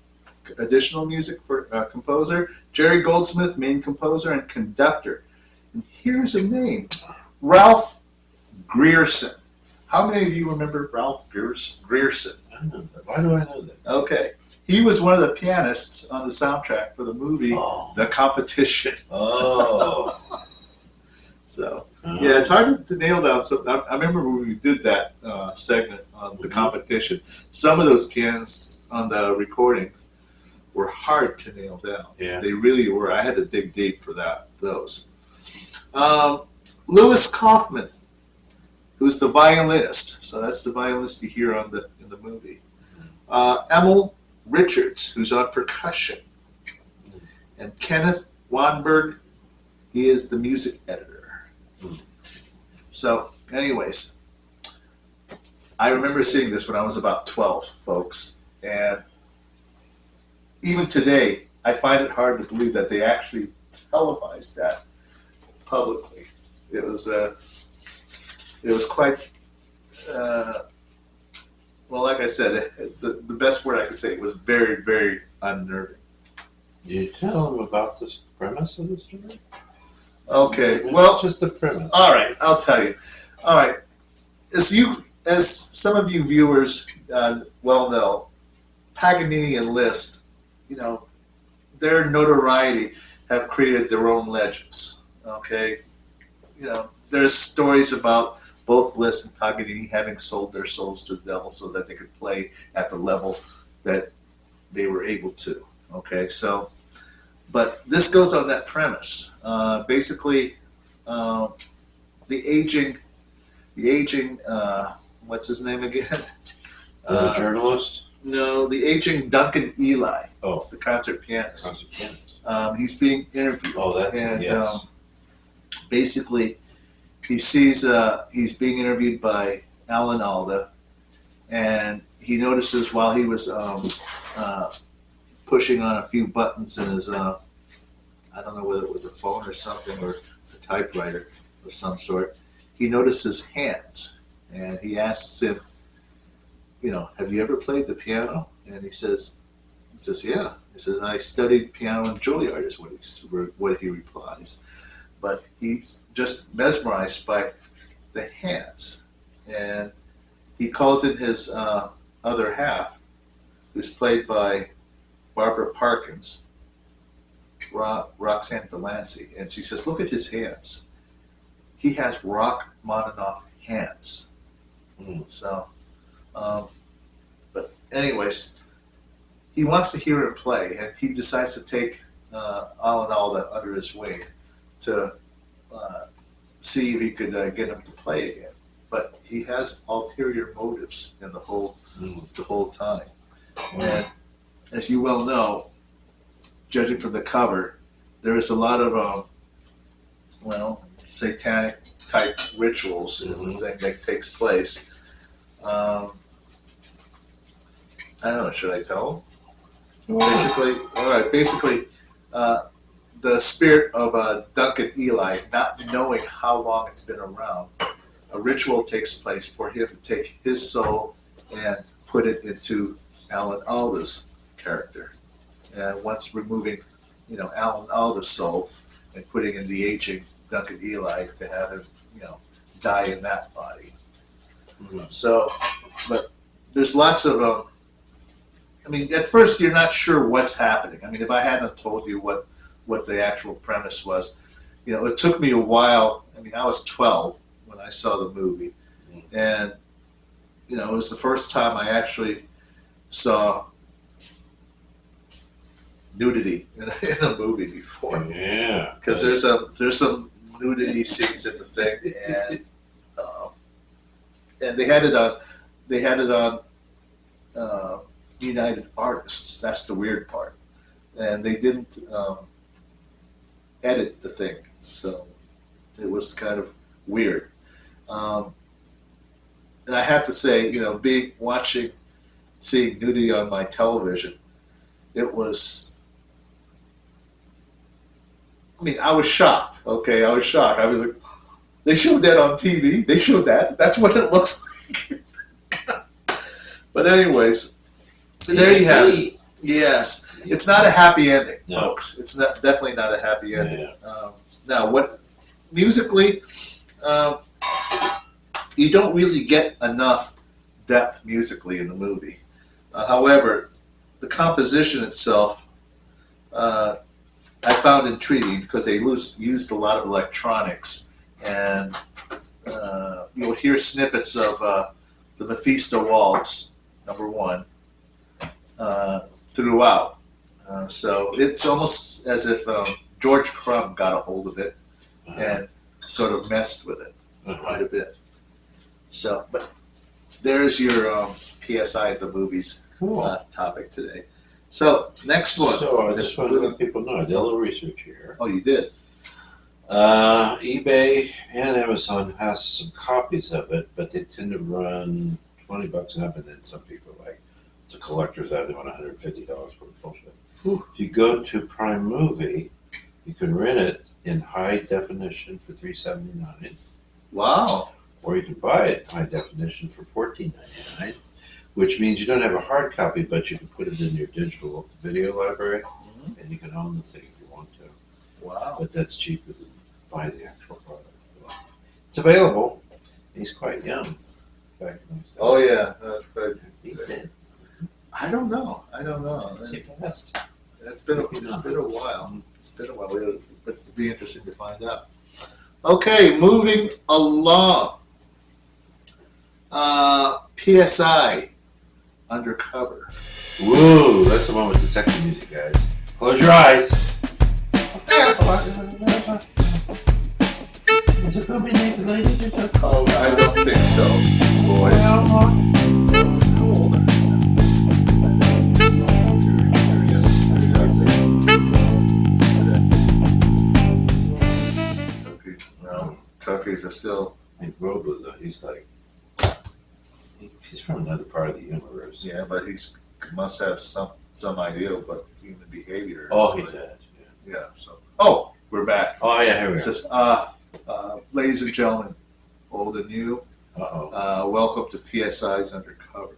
[SPEAKER 1] additional music for composer, Jerry Goldsmith, main composer and conductor. And here's a name, Ralph Grierson. How many of you remember Ralph Grierson?
[SPEAKER 2] I don't know that. Why do I know that?
[SPEAKER 1] Okay. He was one of the pianists on the soundtrack for the movie The Competition.
[SPEAKER 2] Oh.
[SPEAKER 1] So yeah, it's hard to nail down. So I remember when we did that segment on the competition. Some of those pianos on the recordings were hard to nail down.
[SPEAKER 2] Yeah.
[SPEAKER 1] They really were. I had to dig deep for those. Louis Kaufman, who's the violinist. So that's the violinist you hear in the movie. Emil Richards, who's on percussion. And Kenneth Wanberg, he is the music editor. So, anyways, I remember seeing this when I was about 12, folks. And even today, I find it hard to believe that they actually televised that publicly. It was quite, well, like I said, the best word I could say, it was very, very unnerving.
[SPEAKER 2] You tell them about the premise of the story?
[SPEAKER 1] Okay, well,
[SPEAKER 2] just the premise.
[SPEAKER 1] All right, I'll tell you. All right, as some of you viewers well know, Paganini and Liszt, their notoriety have created their own legends. Okay, there's stories about both Liszt and Paganini having sold their souls to the devil so that they could play at the level that they were able to. Okay, so, but this goes on that premise. Basically, the aging, what's his name again?
[SPEAKER 2] The journalist?
[SPEAKER 1] No, the aging Duncan Eli,
[SPEAKER 2] Oh,
[SPEAKER 1] the concert pianist.
[SPEAKER 2] concert pianist.
[SPEAKER 1] He's being interviewed.
[SPEAKER 2] Oh, that's
[SPEAKER 1] and,
[SPEAKER 2] it, yes.
[SPEAKER 1] Basically, he sees he's being interviewed by Alan Alda, and he notices while he was pushing on a few buttons in his, I don't know whether it was a phone or something, or a typewriter of some sort, he notices hands, and he asks him, have you ever played the piano? And he says, yeah. He says, I studied piano in Juilliard, is what he replies. But he's just mesmerized by the hands. And he calls in his other half, who's played by Barbara Parkins, Roxanne Delancey. And she says, look at his hands. He has Rachmaninoff hands. So, but anyways, he wants to hear him play, and he decides to take Alan Alda under his wing to see if he could get him to play again. But he has ulterior motives in the whole time. And as you well know, judging from the cover, there is a lot of satanic type rituals in the thing that takes place. I don't know, should I tell them? Basically, the spirit of Duncan Eli, not knowing how long it's been around, a ritual takes place for him to take his soul and put it into Alan Alda's character. And once removing, Alan Alda's soul and putting in the aging Duncan Eli to have him, die in that body. So, but there's lots of, at first you're not sure what's happening. If I hadn't told you what the actual premise was, it took me a while. I was 12 when I saw the movie, and it was the first time I actually saw nudity in a movie before.
[SPEAKER 2] Yeah,
[SPEAKER 1] because there's some nudity scenes in the thing, and they had it on United Artists. That's the weird part, and they didn't edit the thing, so it was kind of weird. And I have to say, seeing nudity on my television, it was. I was shocked. Okay, I was shocked. I was like, they showed that on TV. They showed that. That's what it looks like. But anyways, there you have it. Yes, it's not a happy ending, folks. It's definitely not a happy ending. Yeah. Now, what musically, you don't really get enough depth musically in the movie. However, the composition itself, I found intriguing because they used a lot of electronics and you'll hear snippets of the Mephisto Waltz, number 1, throughout. So it's almost as if George Crumb got a hold of it and sort of messed with it quite a bit. So, but there's your PSI at the movies topic today. So, next one.
[SPEAKER 2] So I just want to let people know, I did a little research here.
[SPEAKER 1] Oh, you did?
[SPEAKER 2] eBay and Amazon has some copies of it, but they tend to run $20 and up, and then some people like, it's a collector's item, they want $150 for the full show. If you go to Prime Movie, you can rent it in high definition for $3.79.
[SPEAKER 1] Wow.
[SPEAKER 2] Or you can buy it in high definition for $14.99, which means you don't have a hard copy, but you can put it in your digital video library, and you can own the thing if you want to.
[SPEAKER 1] Wow.
[SPEAKER 2] But that's cheaper than buying the actual product. It's available. He's quite young. Back in those days.
[SPEAKER 1] Oh, yeah. That's good.
[SPEAKER 2] He's dead.
[SPEAKER 1] I don't know.
[SPEAKER 2] It's fast.
[SPEAKER 1] It's been a while. It's been a while. It'd be interesting to find out. Okay, moving along. PSI, Undercover.
[SPEAKER 2] Woo! That's the one with the sexy music, guys. Close your eyes. Is it gonna be Nathan Ladies or something?
[SPEAKER 1] Oh, I don't think so, boys. How old are you? Tuckies are still.
[SPEAKER 2] And Grover, though, he's like, he's from another part of the universe.
[SPEAKER 1] Yeah, but he must have some idea about human behavior.
[SPEAKER 2] Oh, he does.
[SPEAKER 1] Yeah. So. Oh, we're back.
[SPEAKER 2] Oh yeah, here we
[SPEAKER 1] It
[SPEAKER 2] are.
[SPEAKER 1] says, ladies and gentlemen, old and new, welcome to PSI's Undercover.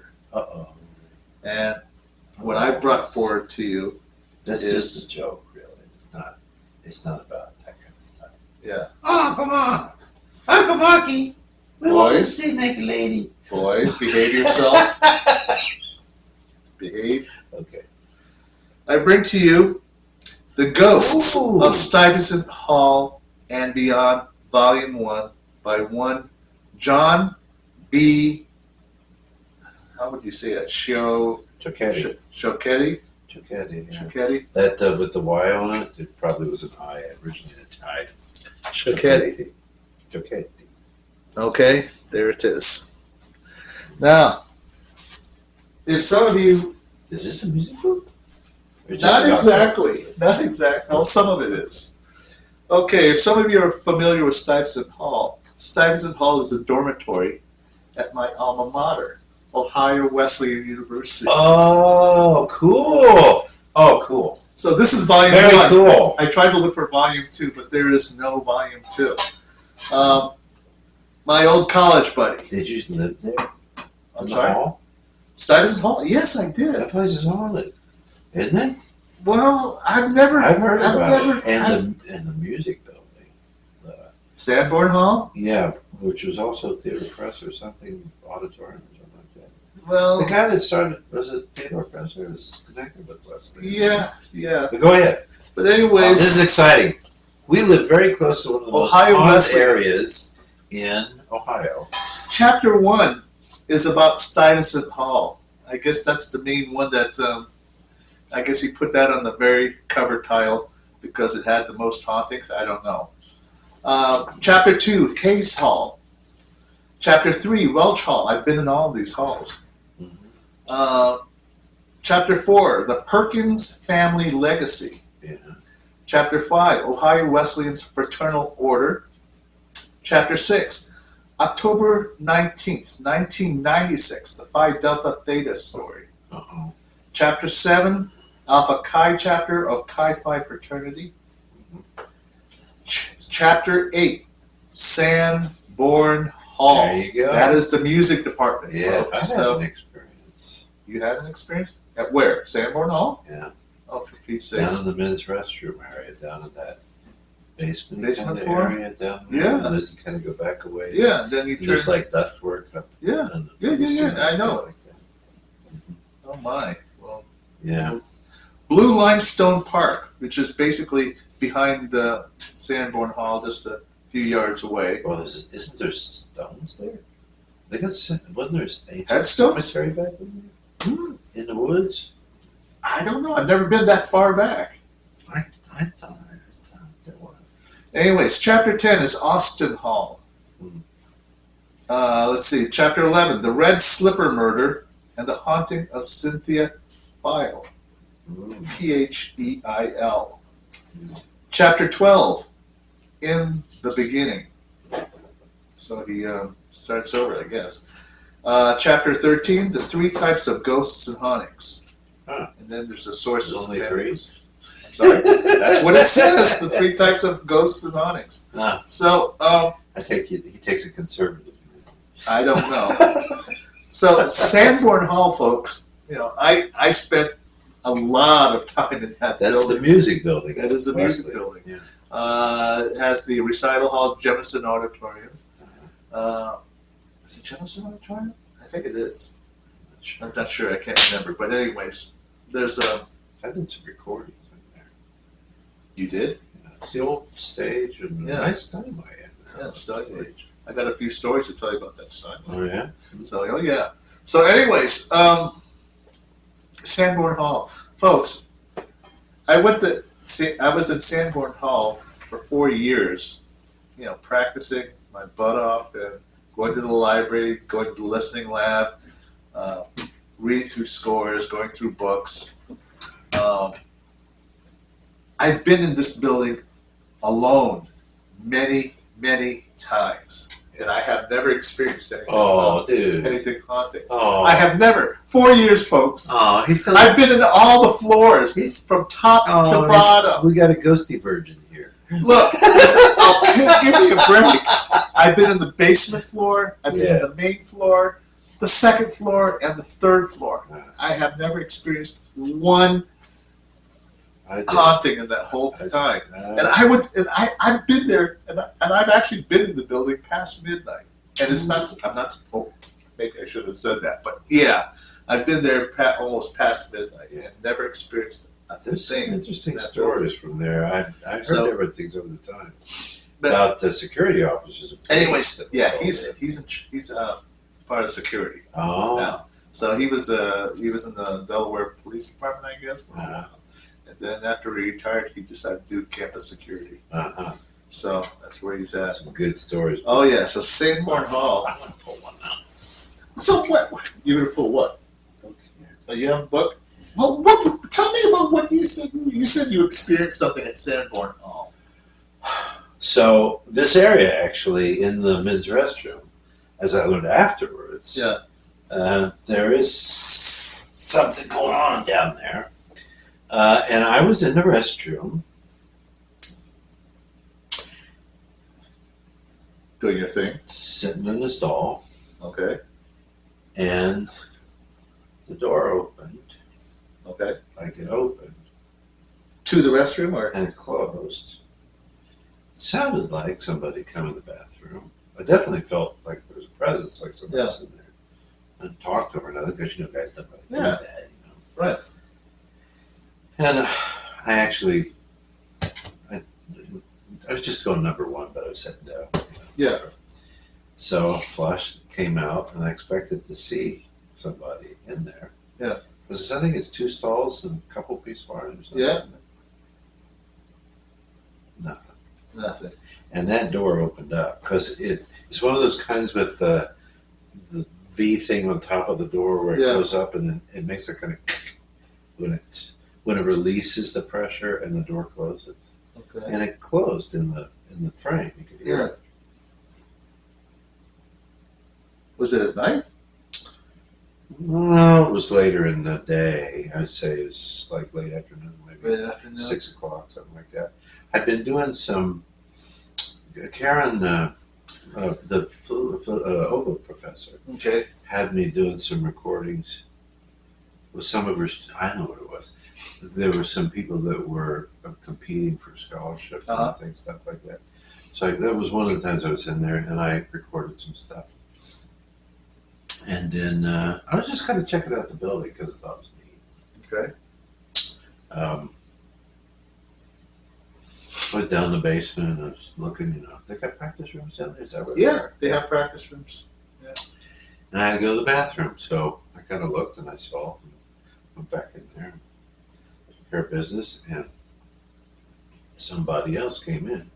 [SPEAKER 1] And what I brought forward to you
[SPEAKER 2] That's just a joke, really. It's not about that kind of stuff.
[SPEAKER 1] Yeah.
[SPEAKER 3] Oh, come on. Uncle Marky, we want to
[SPEAKER 1] Boys.
[SPEAKER 3] see naked lady.
[SPEAKER 1] Boys, behave yourself. Behave.
[SPEAKER 2] Okay.
[SPEAKER 1] I bring to you The Ghosts
[SPEAKER 2] Ooh.
[SPEAKER 1] of Stuyvesant Hall and Beyond, Volume 1, by one John B. How would you say that?
[SPEAKER 2] Choquetti.
[SPEAKER 1] Choquetti?
[SPEAKER 2] Choquetti, yeah.
[SPEAKER 1] Choquetti?
[SPEAKER 2] That with the Y on it, it probably was an I originally in Italian.
[SPEAKER 1] Choquetti.
[SPEAKER 2] Choquetti.
[SPEAKER 1] Okay, there it is. Now, if some of you,
[SPEAKER 2] Is this a music group? Or just
[SPEAKER 1] not
[SPEAKER 2] about-
[SPEAKER 1] exactly, well, some of it is. Okay, if some of you are familiar with Stuyvesant Hall is a dormitory at my alma mater, Ohio Wesleyan University.
[SPEAKER 2] Oh, cool. Oh, cool.
[SPEAKER 1] So this is volume
[SPEAKER 2] Very
[SPEAKER 1] 1.
[SPEAKER 2] cool.
[SPEAKER 1] I tried to look for volume 2, but there is no volume 2. My old college buddy.
[SPEAKER 2] Did you live there?
[SPEAKER 1] I'm
[SPEAKER 2] In the
[SPEAKER 1] sorry?
[SPEAKER 2] hall?
[SPEAKER 1] Stuyvesant Hall? Yes, I did.
[SPEAKER 2] That place is haunted, isn't it?
[SPEAKER 1] Well, I've never
[SPEAKER 2] I've heard about
[SPEAKER 1] never,
[SPEAKER 2] it. And the music building.
[SPEAKER 1] Sanborn Hall?
[SPEAKER 2] Yeah, which was also Theodore Press or something, auditorium or something like that.
[SPEAKER 1] Well,
[SPEAKER 2] The guy that started, was it Theodore Press, or was connected with Wesley?
[SPEAKER 1] yeah.
[SPEAKER 2] But go ahead.
[SPEAKER 1] But anyways,
[SPEAKER 2] This is exciting. We live very close to one of the most
[SPEAKER 1] Ohio
[SPEAKER 2] haunted
[SPEAKER 1] Wesleyan.
[SPEAKER 2] areas in Ohio.
[SPEAKER 1] chapter 1 is about Stuyvesant Hall. I guess that's the main one that, I guess he put that on the very cover title because it had the most hauntings. I don't know. Chapter 2, Case Hall. Chapter 3, Welch Hall. I've been in all of these halls. Chapter 4, The Perkins Family Legacy.
[SPEAKER 2] Yeah.
[SPEAKER 1] Chapter 5, Ohio Wesleyan's Fraternal Order. Chapter 6, October 19th, 1996, the Phi Delta Theta story. Chapter 7, Alpha Chi chapter of Chi Phi Fraternity. Chapter 8, Sanborn Hall.
[SPEAKER 2] There you go.
[SPEAKER 1] That is the music department,
[SPEAKER 2] Yeah,
[SPEAKER 1] folks.
[SPEAKER 2] I had
[SPEAKER 1] So
[SPEAKER 2] an experience.
[SPEAKER 1] you had an experience? At where? Sanborn Hall?
[SPEAKER 2] Yeah.
[SPEAKER 1] Oh, for Pete's sake.
[SPEAKER 2] Down in the men's restroom area, down in that basement
[SPEAKER 1] Basement
[SPEAKER 2] kind of
[SPEAKER 1] floor?
[SPEAKER 2] area down there.
[SPEAKER 1] Yeah.
[SPEAKER 2] And then you kind of go back a ways.
[SPEAKER 1] Yeah, then you
[SPEAKER 2] And
[SPEAKER 1] turn.
[SPEAKER 2] there's like ductwork up.
[SPEAKER 1] Yeah.
[SPEAKER 2] on the
[SPEAKER 1] Yeah,
[SPEAKER 2] ceiling
[SPEAKER 1] I
[SPEAKER 2] and
[SPEAKER 1] know.
[SPEAKER 2] stuff like that.
[SPEAKER 1] Oh my. Well,
[SPEAKER 2] Yeah.
[SPEAKER 1] Blue Limestone Park, which is basically behind the Sanborn Hall, just a few yards away.
[SPEAKER 2] Well, isn't there stones there? They got wasn't there ancient
[SPEAKER 1] Headstones?
[SPEAKER 2] cemetery back in there? In the woods?
[SPEAKER 1] I don't know. I've never been that far back.
[SPEAKER 2] I thought there was.
[SPEAKER 1] Anyways, chapter 10 is Austin Hall. Let's see. Chapter 11, the Red Slipper Murder and the Haunting of Cynthia Phile. P-H-E-I-L. Chapter 12, In the Beginning. So he starts over, I guess. Chapter 13, the 3 types of ghosts and hauntings.
[SPEAKER 2] Huh.
[SPEAKER 1] And then there's the sources.
[SPEAKER 2] Only 3?
[SPEAKER 1] Sorry, that's what it says. The 3 types of ghosts and hauntings. So
[SPEAKER 2] I take it he takes a conservative.
[SPEAKER 1] I don't know. So Sanborn Hall, folks. I spent a lot of time in that
[SPEAKER 2] That's
[SPEAKER 1] building.
[SPEAKER 2] the music building.
[SPEAKER 1] That is the music building.
[SPEAKER 2] Yeah.
[SPEAKER 1] It has the recital hall, Jemison Auditorium. Is it Jemison Auditorium? I think it is. I'm not sure. I can't remember. But anyways, there's
[SPEAKER 2] I did some recordings in there.
[SPEAKER 1] You did?
[SPEAKER 2] Yeah. It's the old stage and nice time I had there.
[SPEAKER 1] Yeah, stage. I got a few stories to tell you about that side.
[SPEAKER 2] Oh yeah.
[SPEAKER 1] So yeah. So anyways, Sanborn Hall, folks. I was in Sanborn Hall for 4 years. Practicing my butt off and going to the library, going to the listening lab, reading through scores, going through books. I've been in this building alone many, many times, and I have never experienced anything. Anything haunting.
[SPEAKER 2] Oh,
[SPEAKER 1] I have never. 4 years, folks.
[SPEAKER 2] Oh, he's still.
[SPEAKER 1] I've been in all the floors, from top to bottom.
[SPEAKER 2] We got a ghosty virgin here.
[SPEAKER 1] Look, listen, give me a break. I've been in the basement floor. I've been in the main floor, the second floor, and the third floor. I have never experienced one haunting in that whole time. And I've been there, and I've actually been in the building past midnight. And it's not. I'm not. Oh, maybe I should have said that. But yeah, I've been there almost past midnight and never experienced a
[SPEAKER 2] There's
[SPEAKER 1] thing.
[SPEAKER 2] some interesting stories from there. I've heard everything over the time about security officers.
[SPEAKER 1] Anyways, yeah, he's part of security.
[SPEAKER 2] Oh.
[SPEAKER 1] Now. So he was in the Delaware Police Department, I guess, for a while. And then after he retired, he decided to do campus security. So that's where he's at.
[SPEAKER 2] Some good stories.
[SPEAKER 1] Oh yeah, so Sanborn Hall.
[SPEAKER 2] I'm gonna pull one out.
[SPEAKER 1] So what? You're gonna pull what? Oh, you have a book? Well, tell me about what you said. You said you experienced something at Sanborn Hall.
[SPEAKER 2] So this area, actually, in the men's restroom, as I learned afterwards, there is something going on down there. And I was in the restroom.
[SPEAKER 1] Doing your thing.
[SPEAKER 2] Sitting in the stall.
[SPEAKER 1] Okay.
[SPEAKER 2] And the door opened.
[SPEAKER 1] Okay.
[SPEAKER 2] Like it opened.
[SPEAKER 1] To the restroom, or?
[SPEAKER 2] And it closed. It sounded like somebody come in the bathroom. I definitely felt like there was a presence, like somebody was in there. And talked to her, because guys don't really do that,
[SPEAKER 1] Right.
[SPEAKER 2] And I was just going number 1, but I was sitting down.
[SPEAKER 1] Yeah.
[SPEAKER 2] So a flush came out, and I expected to see somebody in there.
[SPEAKER 1] Yeah.
[SPEAKER 2] Because I think it's 2 stalls and a couple piece bars or something.
[SPEAKER 1] Yeah.
[SPEAKER 2] Nothing. And that door opened up, because it's one of those kinds with the V thing on top of the door where it goes up, and then it makes a kind of when it releases the pressure and the door closes.
[SPEAKER 1] Okay.
[SPEAKER 2] And it closed in the frame. You could hear it.
[SPEAKER 1] Was it at night?
[SPEAKER 2] No, it was later in the day. I'd say it was like late afternoon, maybe
[SPEAKER 1] Late afternoon.
[SPEAKER 2] 6 o'clock, something like that. I'd been doing some. Karen, the oboe professor, had me doing some recordings with some of her. I know what it was. There were some people that were competing for scholarships and things, stuff like that. So that was one of the times I was in there, and I recorded some stuff. And then I was just kind of checking out the building because I thought it was neat.
[SPEAKER 1] Okay.
[SPEAKER 2] I was down in the basement and I was looking, they got practice rooms down there. Is that where
[SPEAKER 1] Yeah, they have practice rooms. Yeah.
[SPEAKER 2] And I had to go to the bathroom. So I kind of looked and I saw and went back in there and took care of business. And somebody else came in.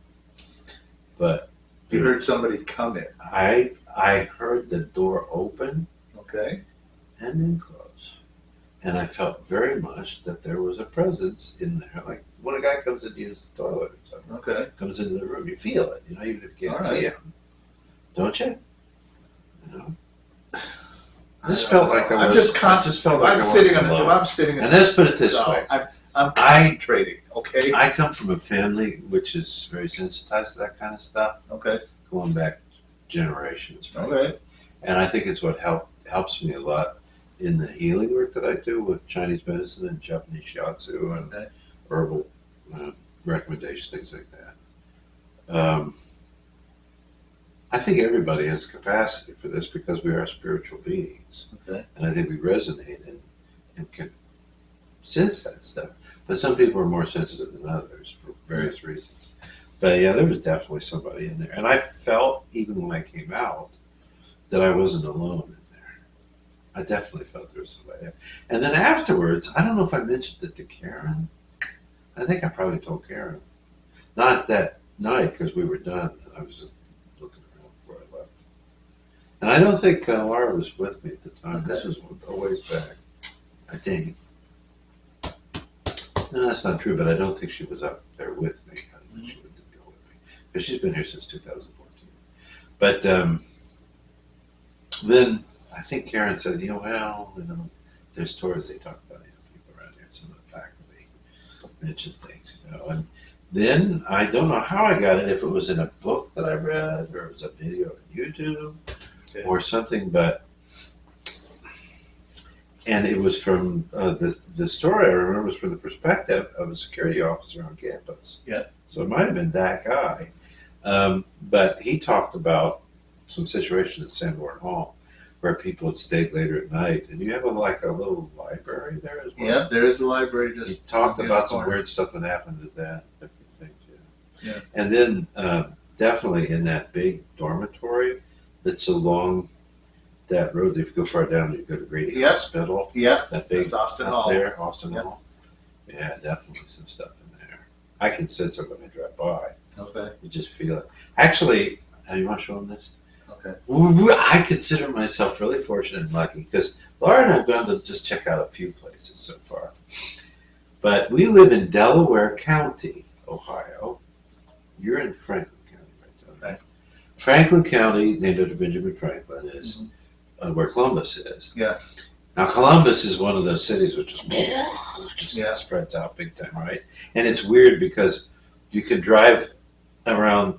[SPEAKER 2] But
[SPEAKER 1] You heard somebody come in.
[SPEAKER 2] I heard the door open
[SPEAKER 1] Okay.
[SPEAKER 2] and then close. And I felt very much that there was a presence in there. Like when a guy comes in to use the toilet or something,
[SPEAKER 1] Okay.
[SPEAKER 2] comes into the room, you feel it, even if you can't
[SPEAKER 1] All
[SPEAKER 2] see
[SPEAKER 1] right.
[SPEAKER 2] him. Don't you? I just felt like I was.
[SPEAKER 1] I'm just
[SPEAKER 2] I just felt like
[SPEAKER 1] I'm
[SPEAKER 2] I
[SPEAKER 1] sitting
[SPEAKER 2] wasn't
[SPEAKER 1] on.
[SPEAKER 2] alone.
[SPEAKER 1] I'm sitting.
[SPEAKER 2] And let's put it this
[SPEAKER 1] No,
[SPEAKER 2] way.
[SPEAKER 1] I'm concentrating. Okay.
[SPEAKER 2] I come from a family which is very sensitized to that kind of stuff,
[SPEAKER 1] Okay.
[SPEAKER 2] going back generations, right?
[SPEAKER 1] Okay.
[SPEAKER 2] And I think it's what helps me a lot in the healing work that I do with Chinese medicine and Japanese shiatsu and
[SPEAKER 1] Okay.
[SPEAKER 2] herbal recommendations, things like that. I think everybody has the capacity for this because we are spiritual beings.
[SPEAKER 1] Okay.
[SPEAKER 2] And I think we resonate and can sense that stuff. But some people are more sensitive than others for various reasons. But yeah, there was definitely somebody in there. And I felt, even when I came out, that I wasn't alone in there. I definitely felt there was somebody there. And then afterwards, I don't know if I mentioned it to Karen. I think I probably told Karen. Not that night, because we were done. I was just looking around before I left. And I don't think Laura was with me at the time.
[SPEAKER 1] Okay.
[SPEAKER 2] This was a ways back, I think. No, that's not true, but I don't think she was up there with me. I don't think she would go with me. Because she's been here since 2014. But then I think Karen said, there's tours they talk about people around here. Some of the faculty mentioned things, And then I don't know how I got it, if it was in a book that I read or it was a video on YouTube or something, and it was from the story I remember was from the perspective of a security officer on campus.
[SPEAKER 1] Yeah.
[SPEAKER 2] So it might have been that guy. But he talked about some situation at Sanborn Hall where people had stayed later at night. And you have a little library there as well.
[SPEAKER 1] Yeah, there is a library
[SPEAKER 2] He
[SPEAKER 1] just.
[SPEAKER 2] talked
[SPEAKER 1] in the
[SPEAKER 2] about some
[SPEAKER 1] corner.
[SPEAKER 2] weird stuff that happened at that different thing too.
[SPEAKER 1] Yeah.
[SPEAKER 2] And then definitely in that big dormitory that's along that road, if you go far down, you go to Grady
[SPEAKER 1] Yep.
[SPEAKER 2] Hospital.
[SPEAKER 1] Yeah,
[SPEAKER 2] That big
[SPEAKER 1] that's Austin
[SPEAKER 2] up
[SPEAKER 1] Hall.
[SPEAKER 2] there, Austin
[SPEAKER 1] Yep.
[SPEAKER 2] Hall. Yeah, definitely some stuff in there. I can sense it when I drive by.
[SPEAKER 1] Okay.
[SPEAKER 2] You just feel it. Actually, you want to show them this?
[SPEAKER 1] Okay.
[SPEAKER 2] I consider myself really fortunate and lucky because Laura and I have gone to just check out a few places so far. But we live in Delaware County, Ohio. You're in Franklin County, right?
[SPEAKER 1] Okay.
[SPEAKER 2] Franklin County, named after Benjamin Franklin, is where Columbus is.
[SPEAKER 1] Yeah.
[SPEAKER 2] Now, Columbus is one of those cities which just
[SPEAKER 1] Yeah.
[SPEAKER 2] spreads out big time, right? And it's weird because you can drive around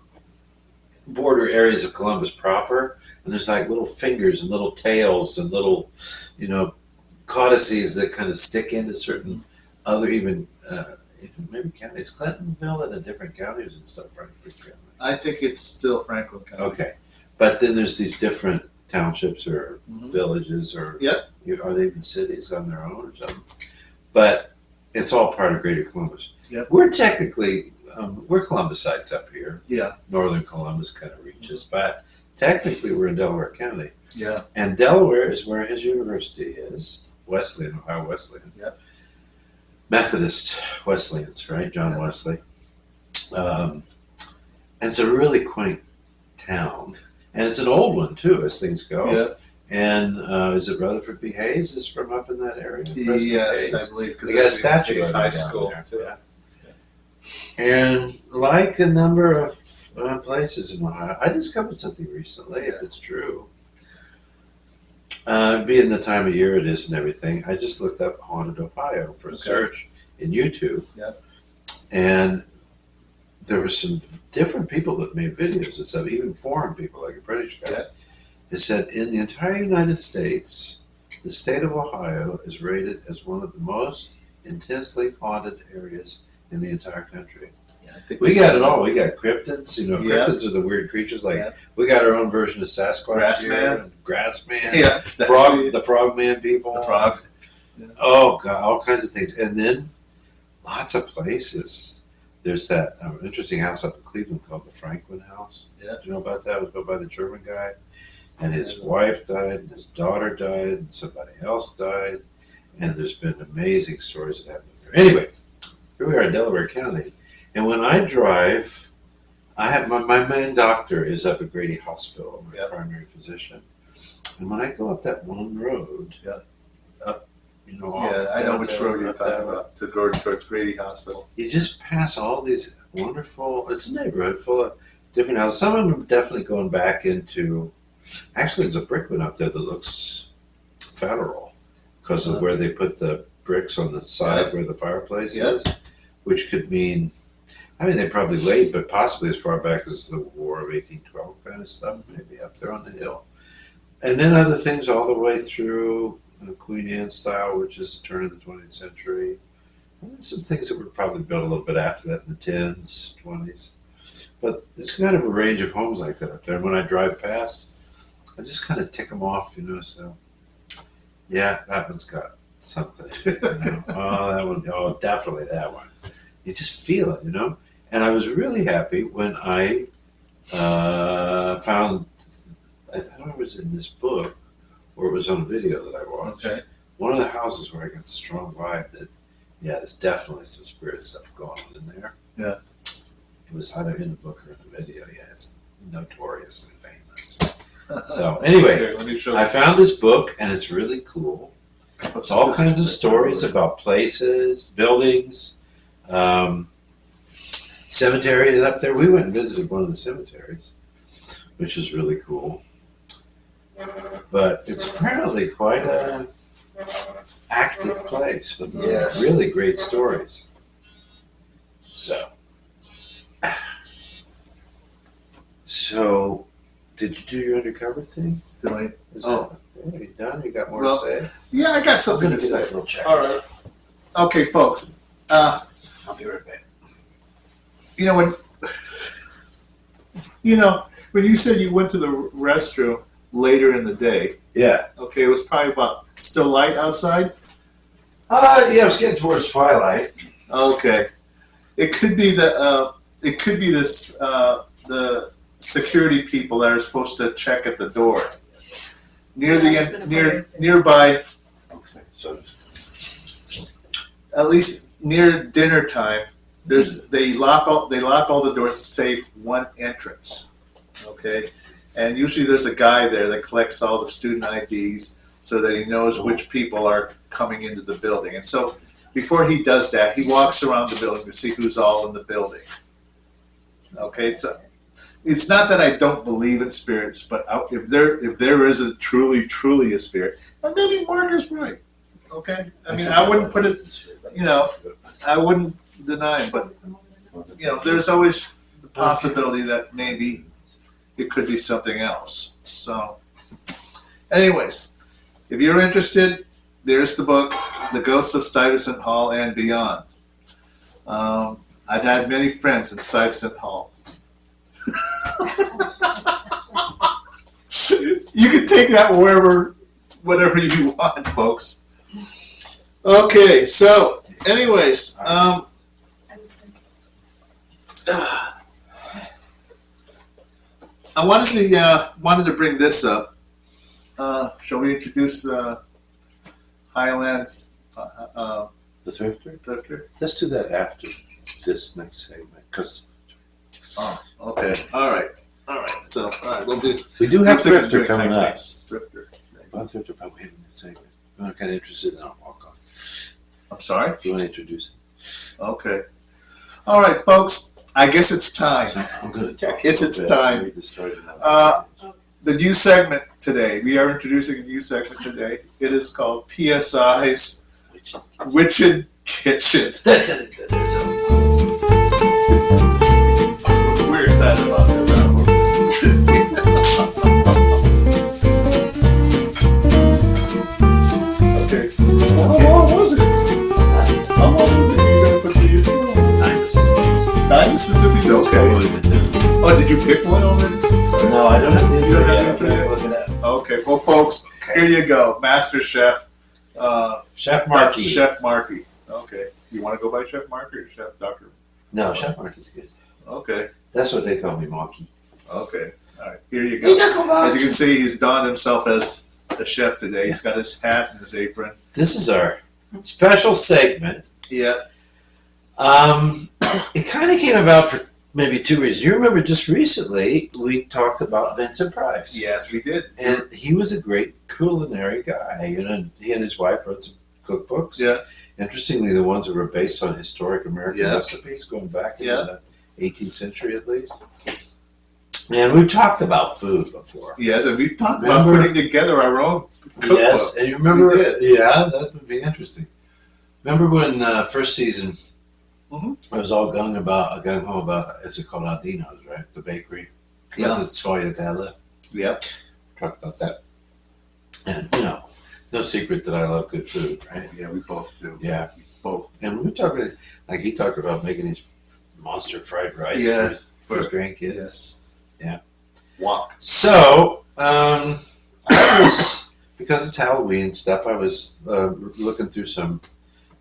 [SPEAKER 2] border areas of Columbus proper, and there's like little fingers and little tails and little, codices that kind of stick into certain other even maybe counties. Clintonville and the different counties and stuff, Franklin County.
[SPEAKER 1] I think it's still Franklin County.
[SPEAKER 2] Okay, but then there's these different townships or villages or
[SPEAKER 1] Yep.
[SPEAKER 2] Are they even cities on their own or something? But it's all part of Greater Columbus.
[SPEAKER 1] Yep.
[SPEAKER 2] We're technically we're Columbus-ites up here.
[SPEAKER 1] Yeah.
[SPEAKER 2] Northern Columbus kind of reaches, but technically we're in Delaware County.
[SPEAKER 1] Yeah.
[SPEAKER 2] And Delaware is where his university is, Wesleyan, Ohio Wesleyan.
[SPEAKER 1] Yep.
[SPEAKER 2] Methodist Wesleyans, right? John Wesley. And it's a really quaint town. And it's an old one, too, as things go.
[SPEAKER 1] Yeah.
[SPEAKER 2] And is it Rutherford B. Hayes is from up in that area? President
[SPEAKER 1] Yes,
[SPEAKER 2] Hayes?
[SPEAKER 1] I believe.
[SPEAKER 2] They got a statue
[SPEAKER 1] Hayes
[SPEAKER 2] of him
[SPEAKER 1] High
[SPEAKER 2] down
[SPEAKER 1] School
[SPEAKER 2] there.
[SPEAKER 1] too.
[SPEAKER 2] Yeah. And like a number of places in Ohio, I discovered something recently, if it's true. Being the time of year it is and everything, I just looked up Haunted Ohio for a search in YouTube.
[SPEAKER 1] Yep.
[SPEAKER 2] And there were some different people that made videos and stuff, even foreign people, like a British guy.
[SPEAKER 1] Yep.
[SPEAKER 2] It said, in the entire United States, the state of Ohio is rated as one of the most intensely haunted areas in the entire country.
[SPEAKER 1] Yeah, I think
[SPEAKER 2] We got it all. We got cryptids. Cryptids are the weird creatures. We got our own version of Sasquatch.
[SPEAKER 1] Grassman.
[SPEAKER 2] Grassman.
[SPEAKER 1] Yeah.
[SPEAKER 2] The frogman people.
[SPEAKER 1] The frog.
[SPEAKER 2] Oh, God, all kinds of things. And then lots of places there's that interesting house up in Cleveland called the Franklin House.
[SPEAKER 1] Yeah.
[SPEAKER 2] Do you know about that? It was built by the German guy. And his wife died, and his daughter died, and somebody else died. And there's been amazing stories that happen there. Anyway, here we are in Delaware County. And when I drive, I have my main doctor is up at Grady Hospital, my primary physician. And when I go up that one road, up,
[SPEAKER 1] I know which road you're talking about, to go towards Grady Hospital.
[SPEAKER 2] You just pass all these wonderful, it's a neighborhood full of different houses. Some of them definitely going back into, actually there's a brick one up there that looks federal because of where they put the bricks on the side where the fireplace is, which could mean, they probably late, but possibly as far back as the War of 1812 kind of stuff, maybe up there on the hill. And then other things all the way through Queen Anne style, which is the turn of the 20th century. And then some things that were probably built a little bit after that in the 10s, 20s. But there's kind of a range of homes like that up there. And when I drive past, I just kind of tick them off, so yeah, that one's got something. Oh, that one, definitely that one. You just feel it, And I was really happy when I found, I thought it was in this book, or it was on a video that I watched. Okay. One of the houses where I got a strong vibe that, there's definitely some spirit stuff going on in there. Yeah. It was either in the book or in the video. Yeah, it's notoriously famous. So anyway, here, let me show I found this book, and it's really cool. It's all kinds of stories about places, buildings, cemeteries up there. We went and visited one of the cemeteries, which is really cool. But it's apparently quite a active place with really great stories. So, did you do your undercover thing?
[SPEAKER 1] Did I?
[SPEAKER 2] Are you done? You got more to say?
[SPEAKER 1] Yeah, I got something to say. All right. Okay, folks.
[SPEAKER 2] I'll be right back.
[SPEAKER 1] When you said you went to the restroom later in the day.
[SPEAKER 2] Yeah.
[SPEAKER 1] Okay, it was probably about still light outside.
[SPEAKER 2] It was getting towards twilight.
[SPEAKER 1] Okay, it could be the security people that are supposed to check at the door nearby.
[SPEAKER 2] Okay, so
[SPEAKER 1] at least near dinner time, they lock all the doors to save one entrance. Okay, and usually there's a guy there that collects all the student IDs so that he knows which people are coming into the building. And so before he does that, he walks around the building to see who's all in the building. Okay, it's not that I don't believe in spirits, but if there isn't truly a spirit, then maybe Marc is right. Okay, I wouldn't put it, I wouldn't deny it, but there's always the possibility that maybe it could be something else. So, anyways, if you're interested, there's the book, The Ghosts of Stuyvesant Hall and Beyond. I've had many friends in Stuyvesant Hall. You can take that whatever you want, folks. Okay, so, anyways, I wanted to bring this up. Shall we introduce Highlands?
[SPEAKER 2] The thrifter?
[SPEAKER 1] Thrifter?
[SPEAKER 2] Let's do that after this next segment, because.
[SPEAKER 1] Oh, okay. All right. So, we'll do.
[SPEAKER 2] We do have thrifter coming up.
[SPEAKER 1] Thrifter.
[SPEAKER 2] Thrifter, but we haven't been segment. I'm kind of interested, and I'll walk on.
[SPEAKER 1] I'm sorry.
[SPEAKER 2] You want to introduce it?
[SPEAKER 1] Okay. All right, folks. I guess it's time.
[SPEAKER 2] I'm going to talk.
[SPEAKER 1] I guess it's time. The new segment today. We are introducing a new segment today. It is called PSI's Kitch'n. We're excited about this. Okay. Well, how long was it? How long was it? You gonna put the 9 Mississippi? Okay. Oh, did you pick one already?
[SPEAKER 2] No, I don't have the
[SPEAKER 1] You don't have the
[SPEAKER 2] info yet.
[SPEAKER 1] Okay. Well, folks, here you go. Master Chef.
[SPEAKER 2] Chef Marky.
[SPEAKER 1] Chef Marky. Okay. You want to go by Chef Marky or Chef Dr.
[SPEAKER 2] No, Chef Mark is good.
[SPEAKER 1] Okay.
[SPEAKER 2] That's what they call me, Marky.
[SPEAKER 1] Okay. All right. Here you
[SPEAKER 3] He
[SPEAKER 1] go.
[SPEAKER 3] got come
[SPEAKER 1] As you
[SPEAKER 3] out.
[SPEAKER 1] can see, he's donned himself as a chef today. He's got his hat and his apron.
[SPEAKER 2] This is our special segment.
[SPEAKER 1] Yeah.
[SPEAKER 2] It kind of came about for maybe two reasons. You remember just recently we talked about Vincent Price.
[SPEAKER 1] Yes, we did.
[SPEAKER 2] And he was a great culinary guy. You know, he and his wife wrote some cookbooks.
[SPEAKER 1] Yeah.
[SPEAKER 2] Interestingly, the ones that were based on historic American
[SPEAKER 1] Yeah.
[SPEAKER 2] recipes going back into
[SPEAKER 1] Yeah.
[SPEAKER 2] the 18th century at least. And we've talked about food before.
[SPEAKER 1] Yes, and we talked about
[SPEAKER 2] Remember-
[SPEAKER 1] putting together our own cookbook.
[SPEAKER 2] Yes, and you remember?
[SPEAKER 1] We did.
[SPEAKER 2] Yeah, that would be interesting. Remember when first season
[SPEAKER 1] Mhm.
[SPEAKER 2] I was all gung ho about, is it called Aldino's, right? The bakery.
[SPEAKER 1] Yeah.
[SPEAKER 2] The Sfogliatella.
[SPEAKER 1] Yep.
[SPEAKER 2] Talked about that. And, you know, no secret that I love good food, right?
[SPEAKER 1] Yeah, we both do.
[SPEAKER 2] Yeah.
[SPEAKER 1] We both.
[SPEAKER 2] And we were talking, like he talked about making these monster fried rice
[SPEAKER 1] Yeah.
[SPEAKER 2] for his grandkids.
[SPEAKER 1] Yes.
[SPEAKER 2] Yeah.
[SPEAKER 1] Wok.
[SPEAKER 2] So, I was, because it's Halloween stuff, I was looking through some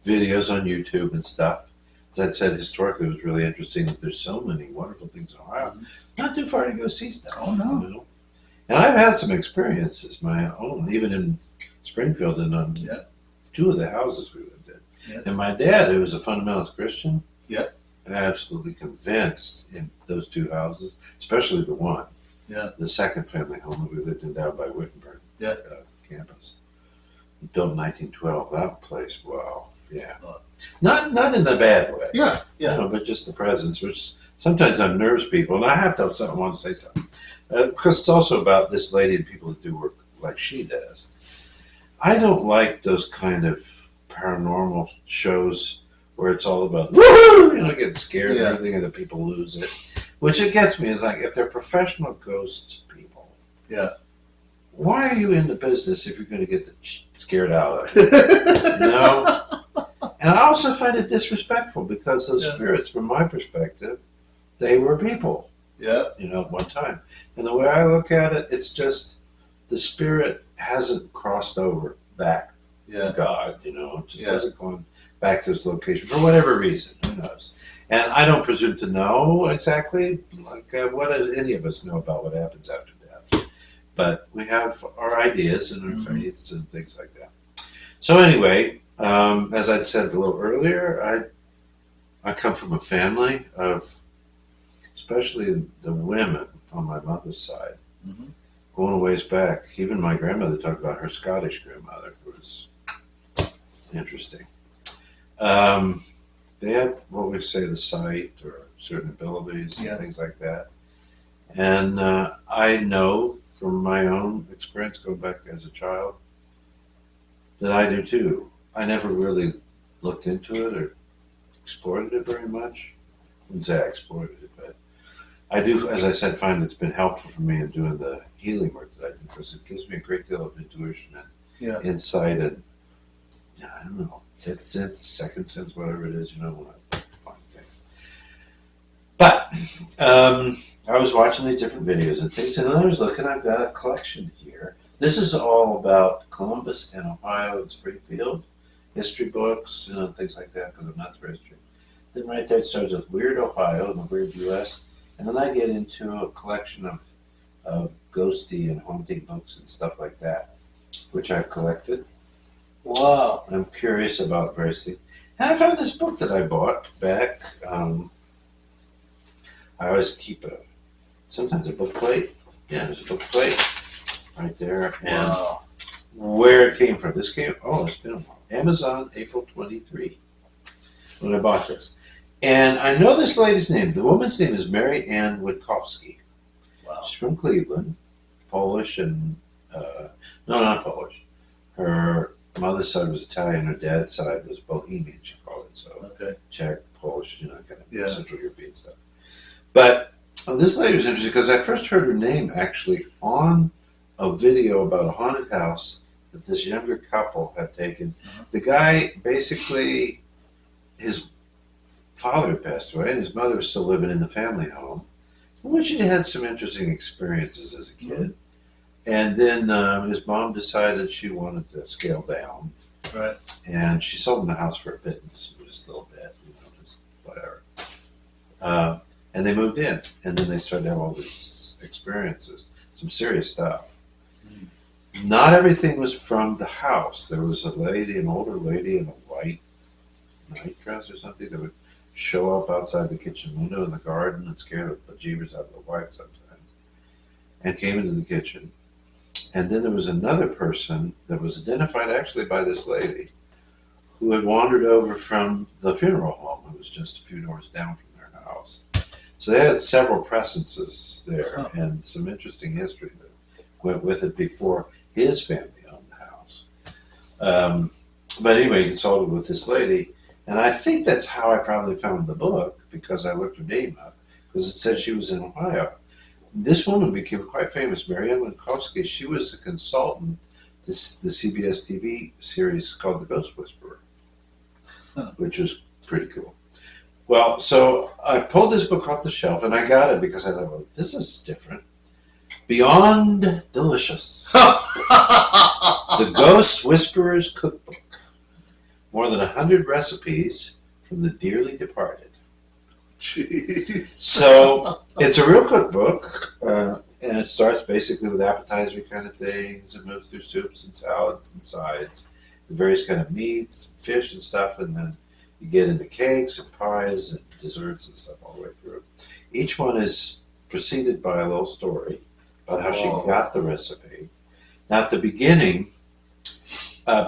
[SPEAKER 2] videos on YouTube and stuff. As I said, historically, it was really interesting that there's so many wonderful things in Ohio. Not too far to go see stuff.
[SPEAKER 1] Oh, no.
[SPEAKER 2] You know? And I've had some experiences, my own, even in Springfield and on
[SPEAKER 1] Yeah.
[SPEAKER 2] two of the houses we lived in.
[SPEAKER 1] Yes.
[SPEAKER 2] And my dad, who was a fundamentalist Christian,
[SPEAKER 1] Yeah.
[SPEAKER 2] absolutely convinced in those two houses, especially the one,
[SPEAKER 1] Yeah.
[SPEAKER 2] the second family home that we lived in down by Wittenberg
[SPEAKER 1] Yeah.
[SPEAKER 2] campus, built in 1912. That place, wow, yeah,
[SPEAKER 1] Oh.
[SPEAKER 2] not in a bad way,
[SPEAKER 1] Yeah.
[SPEAKER 2] you
[SPEAKER 1] Yeah.
[SPEAKER 2] know, but just the presence, which sometimes unnerves people. And I have to have something, I want to say something, because it's also about this lady and people that do work like she does. I don't like those kind of paranormal shows where it's all about woohoo, you know, getting scared
[SPEAKER 1] Yeah.
[SPEAKER 2] and everything, and the people lose it. Which it gets me is like, if they're professional ghost people,
[SPEAKER 1] Yeah.
[SPEAKER 2] why are you in the business if you're going to get scared out of it? You know? And I also find it disrespectful because those
[SPEAKER 1] Yeah.
[SPEAKER 2] spirits, from my perspective, they were people,
[SPEAKER 1] Yeah.
[SPEAKER 2] you know, at one time. And the way I look at it, it's just the spirit hasn't crossed over back
[SPEAKER 1] Yeah.
[SPEAKER 2] to God, you know, it just
[SPEAKER 1] Yeah.
[SPEAKER 2] hasn't gone back to his location for whatever reason. Who knows? And I don't presume to know exactly, like what does any of us know about what happens after death. But we have our ideas and our faiths and things like that. So anyway, as I'd said a little earlier, I come from a family of, especially the women on my mother's side,
[SPEAKER 1] Mhm.
[SPEAKER 2] going a ways back. Even my grandmother talked about her Scottish grandmother, who was interesting. They had what we say the sight or certain abilities
[SPEAKER 1] Yeah.
[SPEAKER 2] and things like that. And I know from my own experience going back as a child that I do too. I never really looked into it or explored it very much. I wouldn't say I explored it, but I do, as I said, find it's been helpful for me in doing the healing work that I do because it gives me a great deal of intuition and
[SPEAKER 1] Yeah.
[SPEAKER 2] insight and, yeah, I don't know, fifth sense, second sense, whatever it is, you know, when I find things. But I was watching these different videos and things, and then I was looking, I've got a collection here. This is all about Columbus and Ohio and Springfield, history books, you know, things like that, because I'm not for history. Then right there it starts with Weird Ohio and the Weird U.S., and then I get into a collection of ghosty and haunting books and stuff like that, which I've collected.
[SPEAKER 1] Wow.
[SPEAKER 2] I'm curious about various things. And I found this book that I bought back. I always keep sometimes a book plate. Yeah, there's a book plate right there. And
[SPEAKER 1] Wow.
[SPEAKER 2] where it came from. It's been a while. Amazon, April 23, when I bought this. And I know this lady's name. The woman's name is Mary Ann Witkowski.
[SPEAKER 1] Wow.
[SPEAKER 2] She's from Cleveland, Polish, and no, not Polish. Her mother's side was Italian. Her dad's side was Bohemian, she called it. So
[SPEAKER 1] Okay.
[SPEAKER 2] Czech, Polish, you know, kind of
[SPEAKER 1] Yeah.
[SPEAKER 2] Central European stuff. But this lady was interesting because I first heard her name actually on a video about a haunted house that this younger couple had taken. The guy, basically, his father had passed away and his mother was still living in the family home, in which he had some interesting experiences as a kid. And then his mom decided she wanted to scale down.
[SPEAKER 1] Right.
[SPEAKER 2] And she sold him the house for a pittance, just a little bit, you know, just whatever. And they moved in, and then they started to have all these experiences, some serious stuff. Not everything was from the house. There was a lady, an older lady in a white nightdress or something that would show up outside the kitchen window in the garden and scare the bejeebers out of the wife sometimes, and came into the kitchen. And then there was another person that was identified actually by this lady who had wandered over from the funeral home. It was just a few doors down from their house. So they had several presences there and some interesting history that went with it before his family owned the house. But anyway, he consulted with this lady, and I think that's how I probably found the book, because I looked her name up, because it said she was in Ohio. This woman became quite famous, Marianne Minkowski. She was a consultant to the CBS TV series called The Ghost Whisperer, which was pretty cool. Well, so I pulled this book off the shelf, and I got it because I thought, well, this is different. Beyond Delicious. The Ghost Whisperer's Cookbook. More than 100 recipes from the dearly departed.
[SPEAKER 1] Jeez.
[SPEAKER 2] So it's a real cookbook, and it starts basically with appetizer kind of things, and moves through soups and salads and sides, and various kind of meats, fish and stuff, and then you get into cakes and pies and desserts and stuff all the way through. Each one is preceded by a little story about how she got the recipe. Now at the beginning,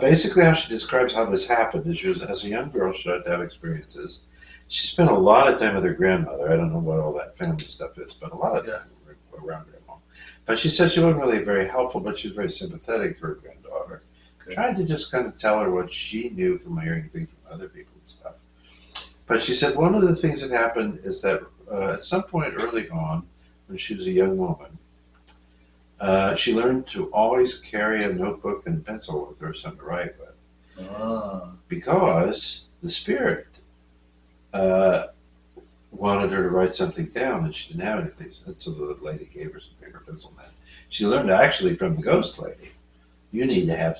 [SPEAKER 2] basically how she describes how this happened is she was, as a young girl, she started to have experiences. She spent a lot of time with her grandmother. I don't know what all that family stuff is, but a lot of time around grandma. But she said she wasn't really very helpful, but she was very sympathetic to her granddaughter. Okay. Tried to just kind of tell her what she knew from hearing things from other people and stuff. But she said one of the things that happened is that at some point early on, when she was a young woman, she learned to always carry a notebook and a pencil with her, something to write with. Because the spirit wanted her to write something down, and she didn't have anything. So the lady gave her some paper, pencil, and that. She learned actually from the ghost lady, you need to have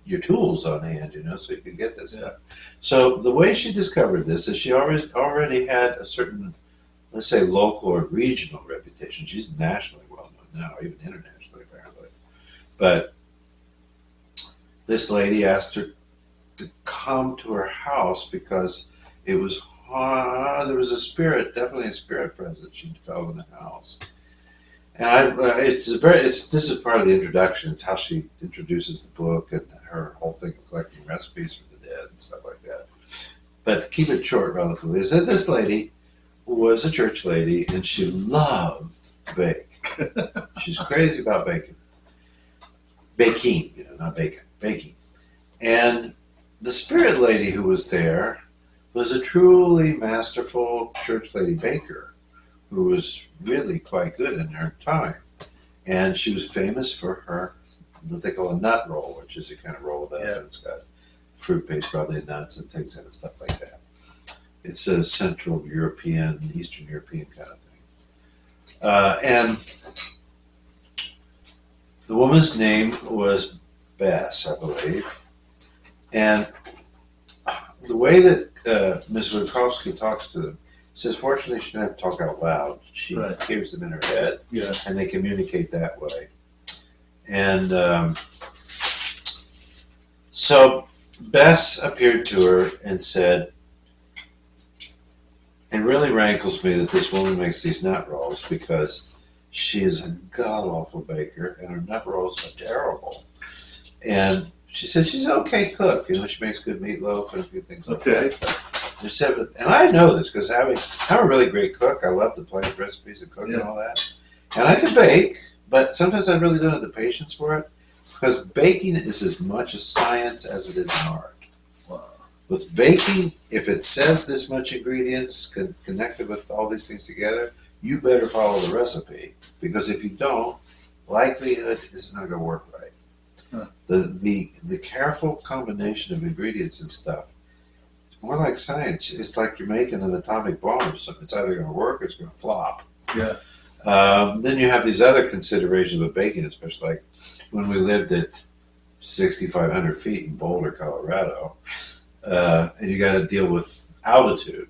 [SPEAKER 2] your tools on hand, so you can get this stuff. So the way she discovered this is she already had a certain, let's say, local or regional reputation. She's nationally well known now, even internationally apparently. But this lady asked her to come to her house because it was there was a spirit, definitely a spirit presence she felt in the house. And this is part of the introduction. It's how she introduces the book and her whole thing of collecting recipes from the dead and stuff like that. But to keep it short relatively, is that this lady was a church lady, and she loved to bake. She's crazy about baking. Baking, not bacon, baking. And the spirit lady who was there was a truly masterful church lady baker who was really quite good in her time. And she was famous for her, what they call a nut roll, which is you kind of roll it up and it's got fruit paste, probably nuts and things and stuff like that. It's a Central European, Eastern European kind of thing. And the woman's name was Bess, I believe. And the way that Ms. Witkowski talks to them, says fortunately she didn't have to talk out loud. She hears them in her head, and they communicate that way. And so Bess appeared to her and said, it really rankles me that this woman makes these nut rolls because she is a god-awful baker, and her nut rolls are terrible. And she said she's an okay cook. She makes good meatloaf and a few things like that. She said, and I know this because I'm a really great cook. I love to play with recipes and cook and all that. And I can bake, but sometimes I really don't have the patience for it because baking is as much a science as it is an art. Wow. With baking, if it says this much ingredients connected with all these things together, you better follow the recipe because if you don't, likelihood it's not going to work right. The careful combination of ingredients and stuff, it's more like science. It's like you're making an atomic bomb. So it's either going to work or it's going to flop. Then you have these other considerations with baking, especially like when we lived at 6,500 feet in Boulder, Colorado, and you got to deal with altitude.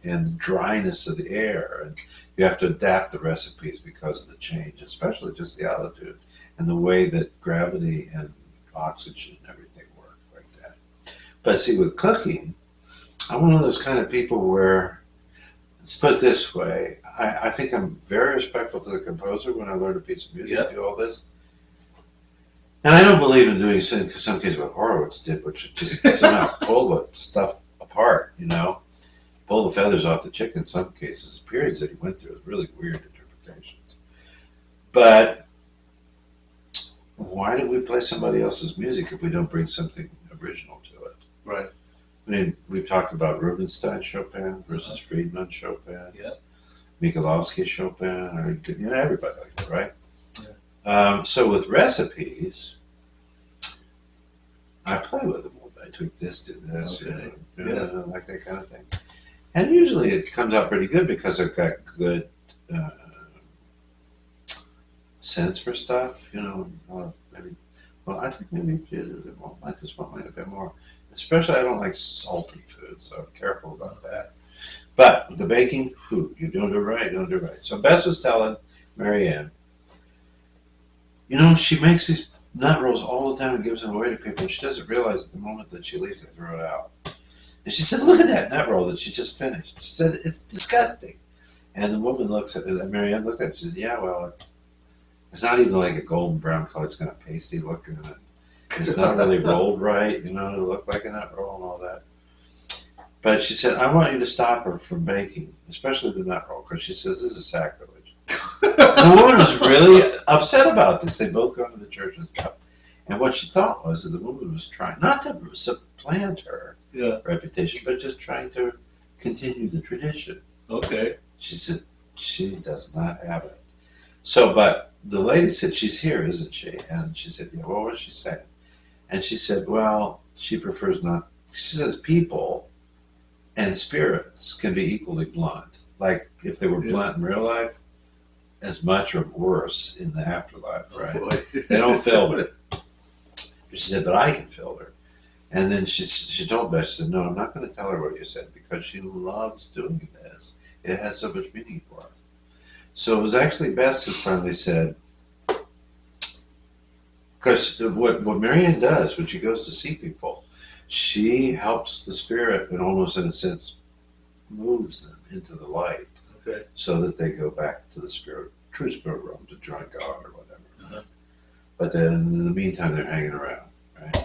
[SPEAKER 2] and the dryness of the air, and you have to adapt the recipes because of the change, especially just the altitude and the way that gravity and oxygen and everything work like that. But see, with cooking, I'm one of those kind of people where, let's put it this way, I think I'm very respectful to the composer when I learn a piece of music, do all this. And I don't believe in doing some cases what Horowitz did, which is just somehow pull the stuff apart, pull the feathers off the chicken in some cases. The periods that he went through was really weird interpretations. But why do we play somebody else's music if we don't bring something original to it?
[SPEAKER 1] Right.
[SPEAKER 2] I mean, we've talked about Rubinstein Chopin versus Friedman Chopin, Mikulovsky Chopin, or everybody like that, right? So with recipes, I play with them. I tweak this, do this, like that kind of thing. And usually it comes out pretty good because I've got good sense for stuff. I think maybe I just want a bit more. Especially, I don't like salty food, so I'm careful about that. But with the baking, you're doing it right, So Bess was telling Marianne, she makes these nut rolls all the time and gives them away to people, and she doesn't realize at the moment that she leaves, they throw it out. And she said, look at that nut roll that she just finished. She said, it's disgusting. And the woman looks at it, and Marianne looked at it, she said, yeah, well, it's not even like a golden brown color, it's kind of pasty looking, and it's not really rolled right, to look like a nut roll and all that. But she said, I want you to stop her from baking, especially the nut roll, because she says this is sacrilege. The woman was really upset about this. They both go to the church and stuff. And what she thought was that the woman was trying, not to supplant her reputation, but just trying to continue the tradition.
[SPEAKER 1] Okay.
[SPEAKER 2] She said she does not have it. So, but the lady said, she's here, isn't she? And she said, yeah, what was she saying? And she said, well, she prefers not, she says people and spirits can be equally blunt. Like if they were blunt in real life, as much or worse in the afterlife, right? They don't filter. She said, but I can filter. And then she told Beth, she said, no, I'm not going to tell her what you said because she loves doing this. It has so much meaning for her. So it was actually Beth who finally said, because what Marianne does when she goes to see people, she helps the spirit and almost in a sense moves them into the light so that they go back to the true spirit realm to join God or whatever. But then in the meantime, they're hanging around, right?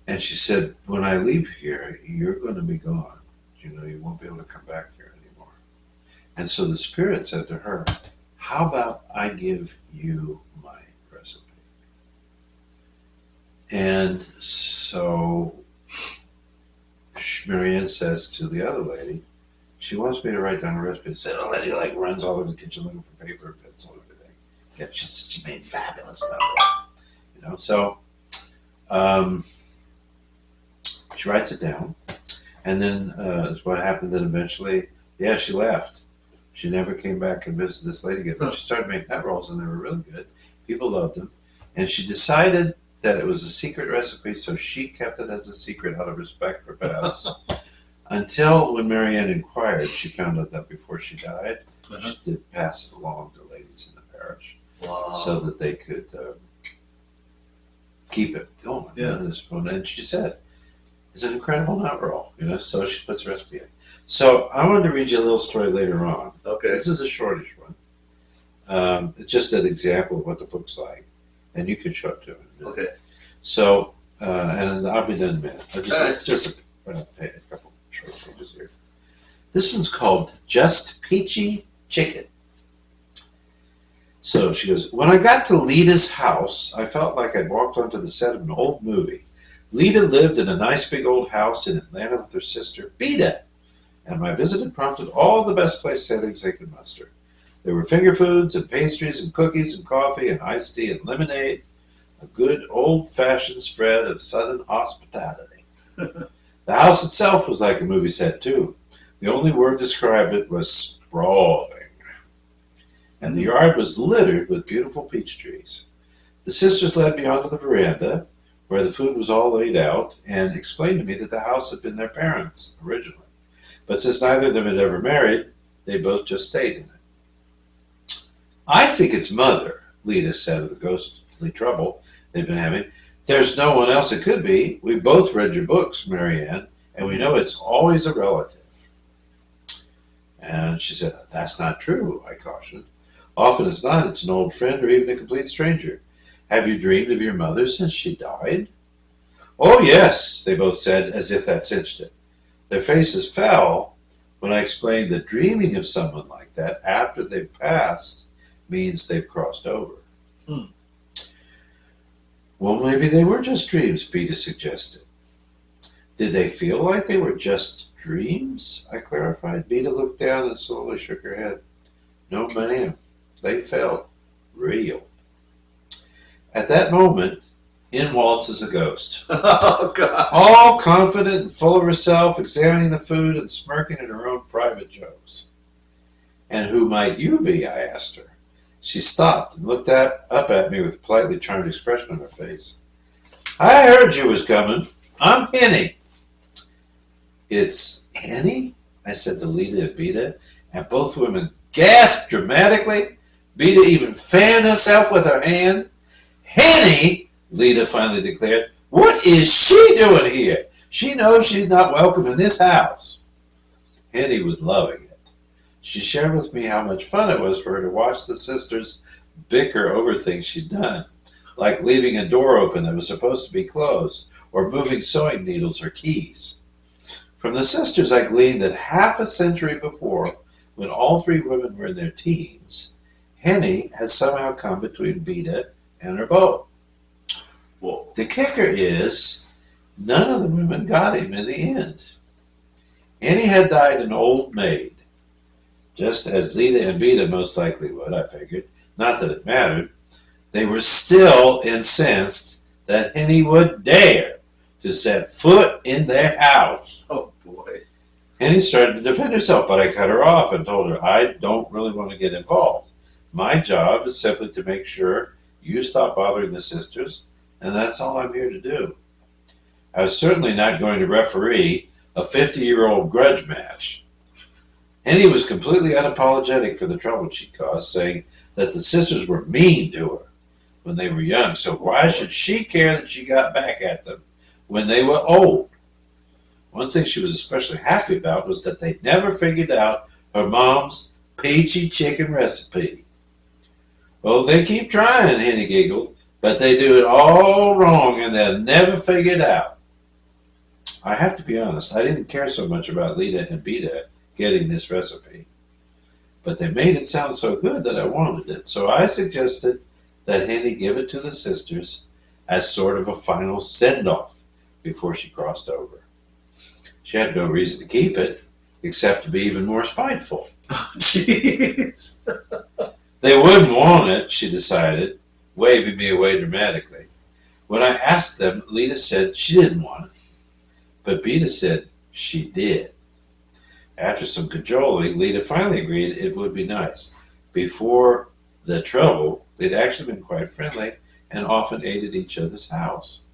[SPEAKER 2] And she said, when I leave here, you're going to be gone. You won't be able to come back here anymore. And so the spirit said to her, how about I give you my recipe? And so Marianne says to the other lady, she wants me to write down a recipe. So the lady runs all over the kitchen looking for paper and pencil and everything. Yeah, she said she made fabulous stuff. So she writes it down. And then what happened then eventually, she left. She never came back and visited this lady again. But she started making nut rolls and they were really good. People loved them. And she decided that it was a secret recipe, so she kept it as a secret out of respect for Bess. Until when Marianne inquired, she found out that before she died, she did pass it along to ladies in the parish so that they could keep it going. And she said, it's an incredible nut roll, so she puts the recipe in. So I wanted to read you a little story later on. Okay. This is a shortish one. It's just an example of what the book's like. And you can show it to him. Okay. So, and I'll be done in a minute. Just a couple short pages here. This one's called Just Peachy Chicken. So she goes, when I got to Lita's house, I felt like I'd walked onto the set of an old movie. Lita lived in a nice big old house in Atlanta with her sister, Beta. And my visit had prompted all the best place settings they could muster. There were finger foods and pastries and cookies and coffee and iced tea and lemonade. A good old-fashioned spread of Southern hospitality. The house itself was like a movie set, too. The only word to describe it was sprawling. And the yard was littered with beautiful peach trees. The sisters led me onto the veranda, where the food was all laid out, and explained to me that the house had been their parents' originally. But since neither of them had ever married, they both just stayed in it. I think it's Mother, Lita said of the ghostly trouble they'd been having. There's no one else it could be. We both read your books, Marianne, and we know it's always a relative. And she said, that's not true, I cautioned. Often as not, it's an old friend or even a complete stranger. Have you dreamed of your mother since she died? Oh, yes, they both said, as if that cinched it. Their faces fell when I explained that dreaming of someone like that after they've passed means they've crossed over. Well, maybe they were just dreams, Beta suggested. Did they feel like they were just dreams? I clarified. Beta looked down and slowly shook her head. No, ma'am. They felt real. At that moment, in waltzes a ghost.
[SPEAKER 1] Oh, God.
[SPEAKER 2] All confident and full of herself, examining the food and smirking at her own private jokes. And who might you be? I asked her. She stopped and looked up at me with a politely charmed expression on her face. I heard you was coming. I'm Henny. It's Henny? I said to Lita and Beta, and both women gasped dramatically. Beta even fanned herself with her hand. Henny, Lita finally declared, what is she doing here? She knows she's not welcome in this house. Henny was loving it. She shared with me how much fun it was for her to watch the sisters bicker over things she'd done, like leaving a door open that was supposed to be closed, or moving sewing needles or keys. From the sisters, I gleaned that half a century before, when all three women were in their teens, Henny had somehow come between Beta and her beau.
[SPEAKER 1] Whoa.
[SPEAKER 2] The kicker is, none of the women got him in the end. Henny had died an old maid, just as Lita and Beta most likely would, I figured. Not that it mattered. They were still incensed that Henny would dare to set foot in their house.
[SPEAKER 1] Oh, boy.
[SPEAKER 2] Henny started to defend herself, but I cut her off and told her I don't really want to get involved. My job is simply to make sure you stop bothering the sisters, and that's all I'm here to do. I was certainly not going to referee a 50-year-old grudge match. Henny was completely unapologetic for the trouble she caused, saying that the sisters were mean to her when they were young, so why should she care that she got back at them when they were old? One thing she was especially happy about was that they never figured out her mom's peachy chicken recipe. Well, they keep trying, Henny giggled, but they do it all wrong and they'll never figure it out. I have to be honest, I didn't care so much about Lita and Beta getting this recipe, but they made it sound so good that I wanted it, so I suggested that Henny give it to the sisters as sort of a final send-off before she crossed over. She had no reason to keep it, except to be even more spiteful.
[SPEAKER 1] Jeez.
[SPEAKER 2] They wouldn't want it, she decided, waving me away dramatically. When I asked them, Lita said she didn't want it, but Beta said she did. After some cajoling, Lita finally agreed it would be nice. Before the trouble, they'd actually been quite friendly and often ate at each other's house.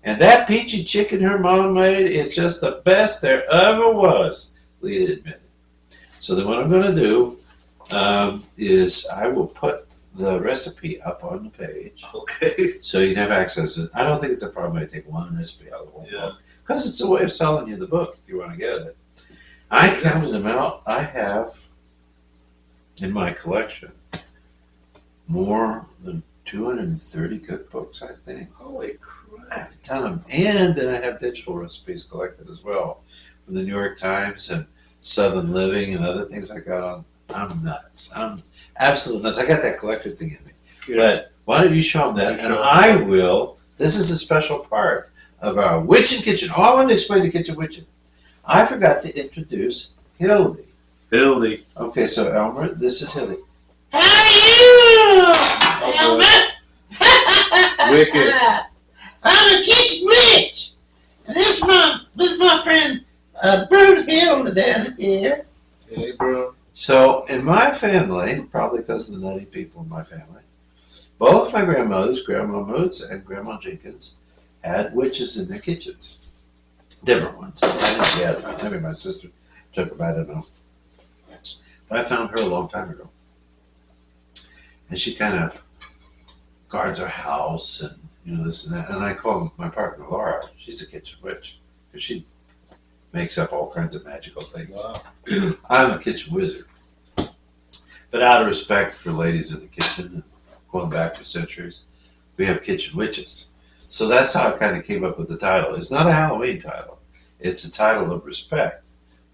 [SPEAKER 2] And that peachy chicken her mom made is just the best there ever was, Lita admitted. So then what I'm going to do is I will put the recipe up on the page.
[SPEAKER 1] Okay.
[SPEAKER 2] So you can have access to it. I don't think it's a problem. I take one recipe out of the whole book. Because it's a way of selling you the book if you want to get it. I counted them out. I have in my collection more than 230 cookbooks, I think.
[SPEAKER 1] Holy crap.
[SPEAKER 2] I have a ton of them. And then I have digital recipes collected as well from the New York Times and Southern Living and other things I got on. I'm nuts. I'm absolutely nuts. I got that collector thing in me.
[SPEAKER 1] Yeah.
[SPEAKER 2] But why don't you show them that? And I will. This is a special part of our Witchin' Kitchen. Oh, I want to explain the Kitchen Witchin'. I forgot to introduce Hildy.
[SPEAKER 1] Hildy.
[SPEAKER 2] Okay, so Elmer, this is Hildy.
[SPEAKER 3] How are you, Elmer?
[SPEAKER 1] Wicked.
[SPEAKER 3] I'm a kitchen witch. And this is my friend, Brunhilde down here.
[SPEAKER 1] Hey, bro.
[SPEAKER 2] So, in my family, probably because of the nutty people in my family, both my grandmothers, Grandma Moots and Grandma Jenkins, had witches in their kitchens. Different ones. I didn't get them. Maybe my sister took her, I don't know. But I found her a long time ago. And she kind of guards our house and, this and that. And I call my partner Laura, she's a kitchen witch. Because she makes up all kinds of magical things.
[SPEAKER 1] Wow.
[SPEAKER 2] I'm a kitchen wizard. But out of respect for ladies in the kitchen, and going back for centuries, we have kitchen witches. So that's how I kind of came up with the title. It's not a Halloween title. It's a title of respect.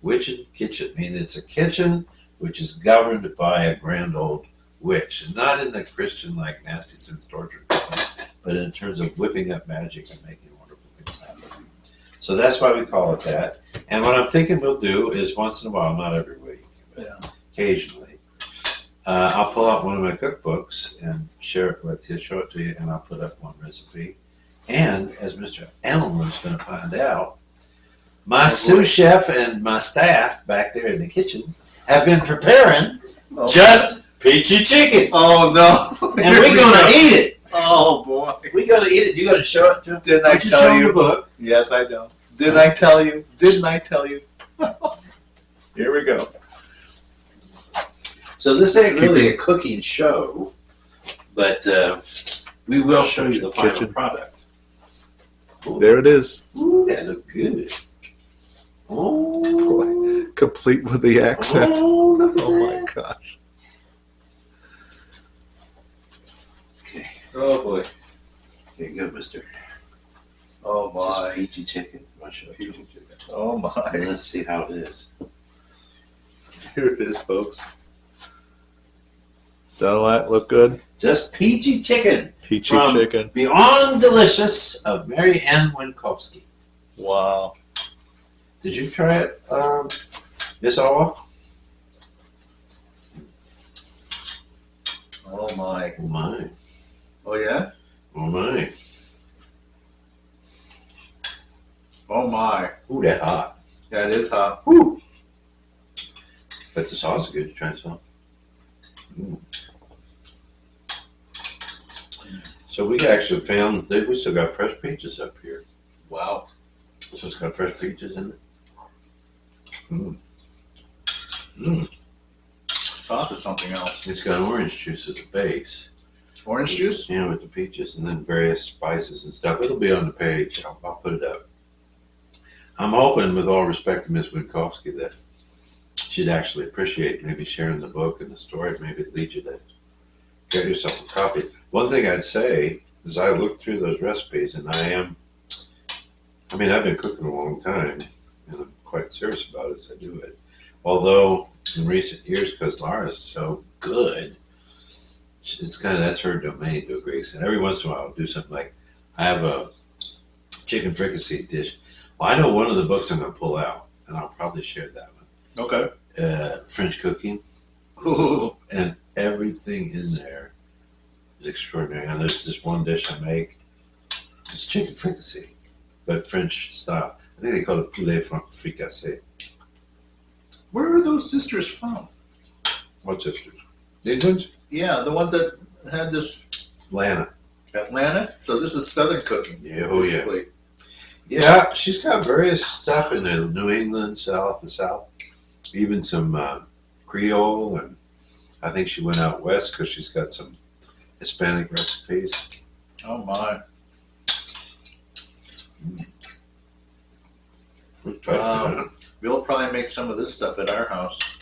[SPEAKER 2] Witch and kitchen. I mean, it's a kitchen which is governed by a grand old witch. And not in the Christian, like, nasty sense torture, but in terms of whipping up magic and making wonderful things happen. So that's why we call it that. And what I'm thinking we'll do is once in a while, not every week, but occasionally, I'll pull out one of my cookbooks and share it with you, show it to you, and I'll put up one recipe. And as Mr. Elmer's going to find out, my sous chef and my staff back there in the kitchen have been preparing just peachy chicken.
[SPEAKER 1] Oh no!
[SPEAKER 2] And we're going to eat it.
[SPEAKER 1] Oh boy!
[SPEAKER 2] We're going to eat it. You got to show it to him.
[SPEAKER 1] Didn't I tell you?
[SPEAKER 2] The book.
[SPEAKER 1] Yes, I know. Didn't I tell you? Didn't I tell you? Here we go.
[SPEAKER 2] So this ain't really a cooking show, but we will show you the final
[SPEAKER 1] Kitchen.
[SPEAKER 2] product. Ooh.
[SPEAKER 1] There it is.
[SPEAKER 2] Ooh, that look good. Oh,
[SPEAKER 1] Boy, complete with the accent.
[SPEAKER 2] oh, look at
[SPEAKER 1] Oh
[SPEAKER 2] that.
[SPEAKER 1] my gosh.
[SPEAKER 2] Okay,
[SPEAKER 1] Oh boy.
[SPEAKER 2] here you go, mister.
[SPEAKER 1] Oh
[SPEAKER 2] Just
[SPEAKER 1] my.
[SPEAKER 2] peachy chicken. I'll show it to you.
[SPEAKER 1] Oh my.
[SPEAKER 2] And let's see how it is.
[SPEAKER 1] Here it is, folks. Doesn't that look good?
[SPEAKER 2] Just peachy chicken.
[SPEAKER 1] Peachy
[SPEAKER 2] From
[SPEAKER 1] chicken.
[SPEAKER 2] Beyond Delicious of Mary Ann Winkowski.
[SPEAKER 1] Wow.
[SPEAKER 2] Did you try it, Miss Owa?
[SPEAKER 1] Oh my.
[SPEAKER 2] Oh my.
[SPEAKER 1] Oh yeah?
[SPEAKER 2] Oh my.
[SPEAKER 1] Oh my.
[SPEAKER 2] Ooh, that hot.
[SPEAKER 1] Yeah, it is hot.
[SPEAKER 2] Woo! But the sauce is good. You try some. Mm. So we actually found that we still got fresh peaches up here.
[SPEAKER 1] Wow.
[SPEAKER 2] So it's got fresh peaches in it. Mm. Mm.
[SPEAKER 1] Sauce is something else.
[SPEAKER 2] It's got orange juice as a base.
[SPEAKER 1] Orange juice?
[SPEAKER 2] Yeah, with the peaches and then various spices and stuff. It'll be on the page. I'll put it up. I'm hoping, with all respect to Miss Winkowski, that she'd actually appreciate maybe sharing the book and the story. Maybe it leads you to get yourself a copy. One thing I'd say is I looked through those recipes, and I've been cooking a long time, and I'm quite serious about it as I do it. Although in recent years, because Laura's so good, it's kind of, that's her domain to a great extent. Every once in a while I'll do something like, I have a chicken fricassee dish. Well, I know one of the books I'm going to pull out, and I'll probably share that one.
[SPEAKER 1] Okay.
[SPEAKER 2] French cooking.
[SPEAKER 1] Ooh.
[SPEAKER 2] And everything in there is extraordinary. And there's this one dish I make. It's chicken fricassee, but French style. I think they call it poulet fricassee.
[SPEAKER 1] Where are those sisters from?
[SPEAKER 2] What sisters? These ones?
[SPEAKER 1] Yeah, the ones that had this
[SPEAKER 2] Atlanta.
[SPEAKER 1] Atlanta. So this is Southern cooking.
[SPEAKER 2] Yeah, oh yeah.
[SPEAKER 1] basically.
[SPEAKER 2] Yeah, she's got various stuff in there. New England, the South. Even some Creole, and I think she went out west because she's got some Hispanic recipes.
[SPEAKER 1] Oh my. We'll probably make some of this stuff at our house.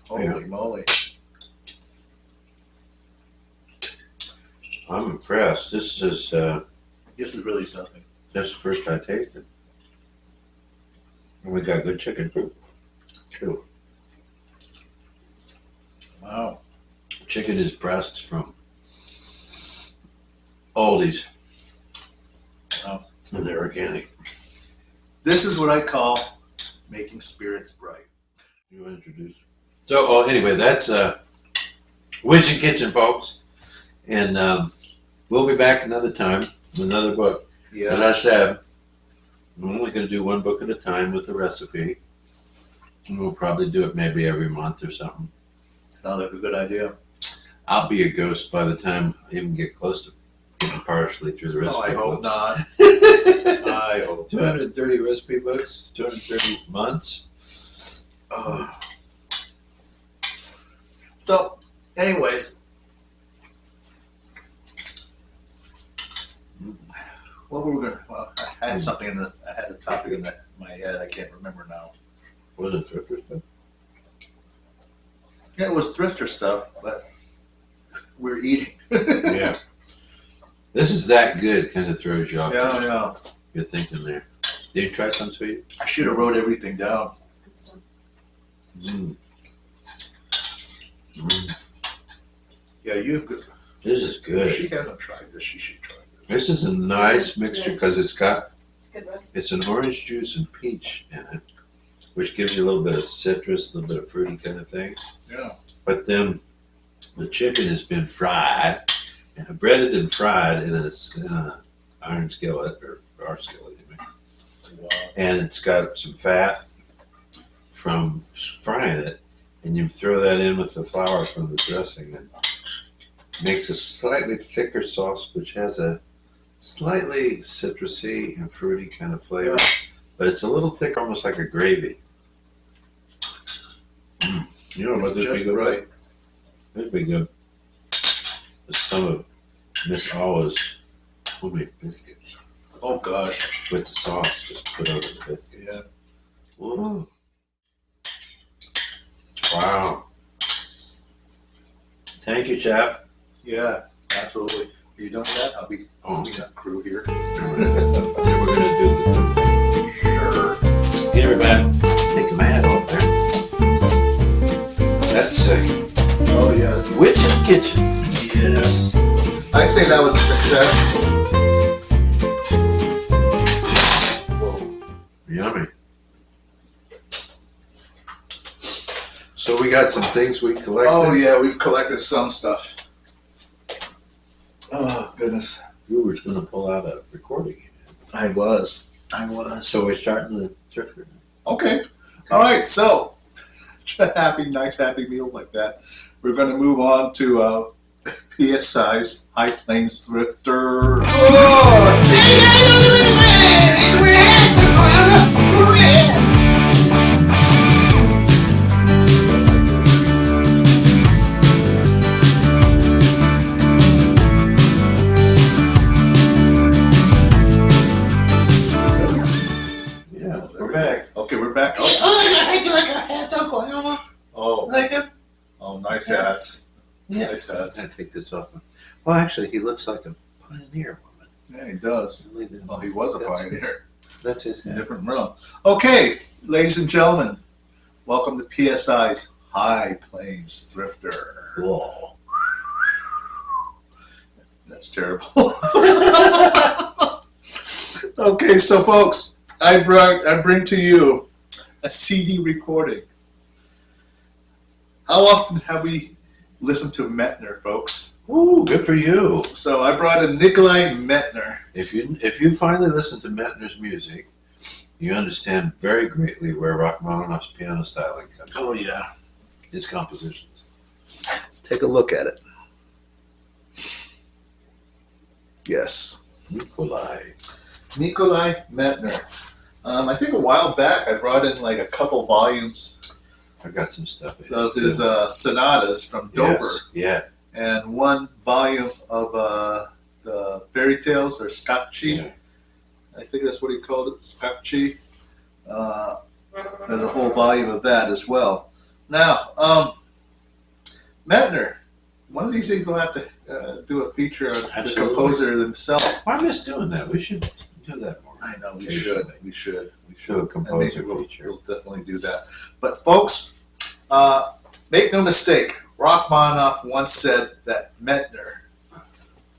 [SPEAKER 1] Holy moly.
[SPEAKER 2] I'm impressed. This is
[SPEAKER 1] really something.
[SPEAKER 2] that's the first I tasted. And we got good chicken too.
[SPEAKER 1] Wow.
[SPEAKER 2] Chicken is breasts from Aldi's.
[SPEAKER 1] Wow.
[SPEAKER 2] And they're organic.
[SPEAKER 1] This is what I call making spirits bright.
[SPEAKER 2] You want to introduce? So, anyway, that's Witch and Kitchen, folks. And we'll be back another time with another book.
[SPEAKER 1] Yeah.
[SPEAKER 2] As I said, I'm only going to do one book at a time with the recipe. And we'll probably do it maybe every month or something.
[SPEAKER 1] Sounds like a good idea.
[SPEAKER 2] I'll be a ghost by the time I even get close to getting partially through the recipe
[SPEAKER 1] I hope
[SPEAKER 2] books.
[SPEAKER 1] not. I hope not.
[SPEAKER 2] 230 recipe books, 230 months.
[SPEAKER 1] So, anyways, what were we gonna? Well, I had something I had a topic in my head. I can't remember now.
[SPEAKER 2] Was it Thrifter stuff?
[SPEAKER 1] Yeah, it was thrifter stuff, but we're eating.
[SPEAKER 2] Yeah. This is that good, kind of throws you off.
[SPEAKER 1] Yeah.
[SPEAKER 2] You're thinking there. Did you try some sweet?
[SPEAKER 1] I should have wrote everything down.
[SPEAKER 2] Mm.
[SPEAKER 1] Yeah, you've got.
[SPEAKER 2] This is good.
[SPEAKER 1] If she hasn't tried this, she should try this.
[SPEAKER 2] This is a nice mixture because it's
[SPEAKER 4] Good recipe.
[SPEAKER 2] it's an orange juice and peach in it, which gives you a little bit of citrus, a little bit of fruity kind of thing.
[SPEAKER 1] Yeah.
[SPEAKER 2] But then the chicken has been fried, breaded and fried in a iron skillet or our skillet, anyway.
[SPEAKER 1] Wow.
[SPEAKER 2] And it's got some fat from frying it, and you throw that in with the flour from the dressing, and makes a slightly thicker sauce, which has a slightly citrusy and fruity kind of flavor, but it's a little thick, almost like a gravy. You know what
[SPEAKER 1] It's
[SPEAKER 2] this
[SPEAKER 1] just
[SPEAKER 2] be good?
[SPEAKER 1] right.
[SPEAKER 2] It'd be good. With some of Miss Alla's homemade biscuits
[SPEAKER 1] Oh gosh.
[SPEAKER 2] with the sauce just put over the biscuits.
[SPEAKER 1] Yeah.
[SPEAKER 2] Whoa. Wow. Thank you, Chef.
[SPEAKER 1] Yeah. Absolutely. Are you done with that? I'll be that crew here.
[SPEAKER 2] Then we're gonna do
[SPEAKER 1] Sure.
[SPEAKER 2] Get everybody, take my hat off there. That's
[SPEAKER 1] Oh yes.
[SPEAKER 2] Kitch'n Kitchen.
[SPEAKER 1] Yes. I'd say that was a success.
[SPEAKER 2] Whoa, yummy. So we got some things we collected.
[SPEAKER 1] Oh yeah, we've collected some stuff. Oh goodness.
[SPEAKER 2] You were going to pull out a recording.
[SPEAKER 1] I was.
[SPEAKER 2] So we're starting the thrifter.
[SPEAKER 1] Okay. All right. So, nice happy meal like that. We're going to move on to PSI's High Plains Thrifter.
[SPEAKER 2] Yeah, we're back.
[SPEAKER 1] Okay, we're back.
[SPEAKER 3] Oh, I like a hat, Uncle Elmer.
[SPEAKER 1] Oh,
[SPEAKER 3] Like him?
[SPEAKER 1] oh, nice hats.
[SPEAKER 3] Yeah.
[SPEAKER 1] Nice hats.
[SPEAKER 2] I'll take this off. Well, actually, he looks like a pioneer woman.
[SPEAKER 1] Yeah, he does.
[SPEAKER 2] Really did.
[SPEAKER 1] Well, he was a
[SPEAKER 2] That's
[SPEAKER 1] pioneer.
[SPEAKER 2] That's his
[SPEAKER 1] In a
[SPEAKER 2] hat.
[SPEAKER 1] different realm. Okay, ladies and gentlemen, welcome to PSI's High Plains Thrifter.
[SPEAKER 2] Whoa.
[SPEAKER 1] That's terrible. Okay, so folks, I bring to you a CD recording. How often have we listened to Metner, folks?
[SPEAKER 2] Ooh, good for you.
[SPEAKER 1] So I brought in Nikolai Metner.
[SPEAKER 2] If you finally listen to Metner's music, you understand very greatly where Rachmaninoff's piano styling comes from.
[SPEAKER 1] Oh yeah.
[SPEAKER 2] His compositions.
[SPEAKER 1] Take a look at it. Yes. Nikolai Metner. I think a while back I brought in like a couple volumes
[SPEAKER 2] I got some stuff.
[SPEAKER 1] of his sonatas from Dover,
[SPEAKER 2] Yes. Yeah.
[SPEAKER 1] and one volume of the fairy tales or Scotchi.
[SPEAKER 2] Yeah.
[SPEAKER 1] I think that's what he called it, Scotchi. And a whole volume of that as well. Now, Metner, one of these days we'll have to do a feature on the
[SPEAKER 2] Absolutely.
[SPEAKER 1] composer himself.
[SPEAKER 2] I miss doing that. We should do that more.
[SPEAKER 1] I know we
[SPEAKER 2] Occasionally.
[SPEAKER 1] should. We should.
[SPEAKER 2] Do a
[SPEAKER 1] And
[SPEAKER 2] composer
[SPEAKER 1] maybe
[SPEAKER 2] feature.
[SPEAKER 1] we'll definitely do that. But folks, make no mistake, Rachmaninoff once said that Metner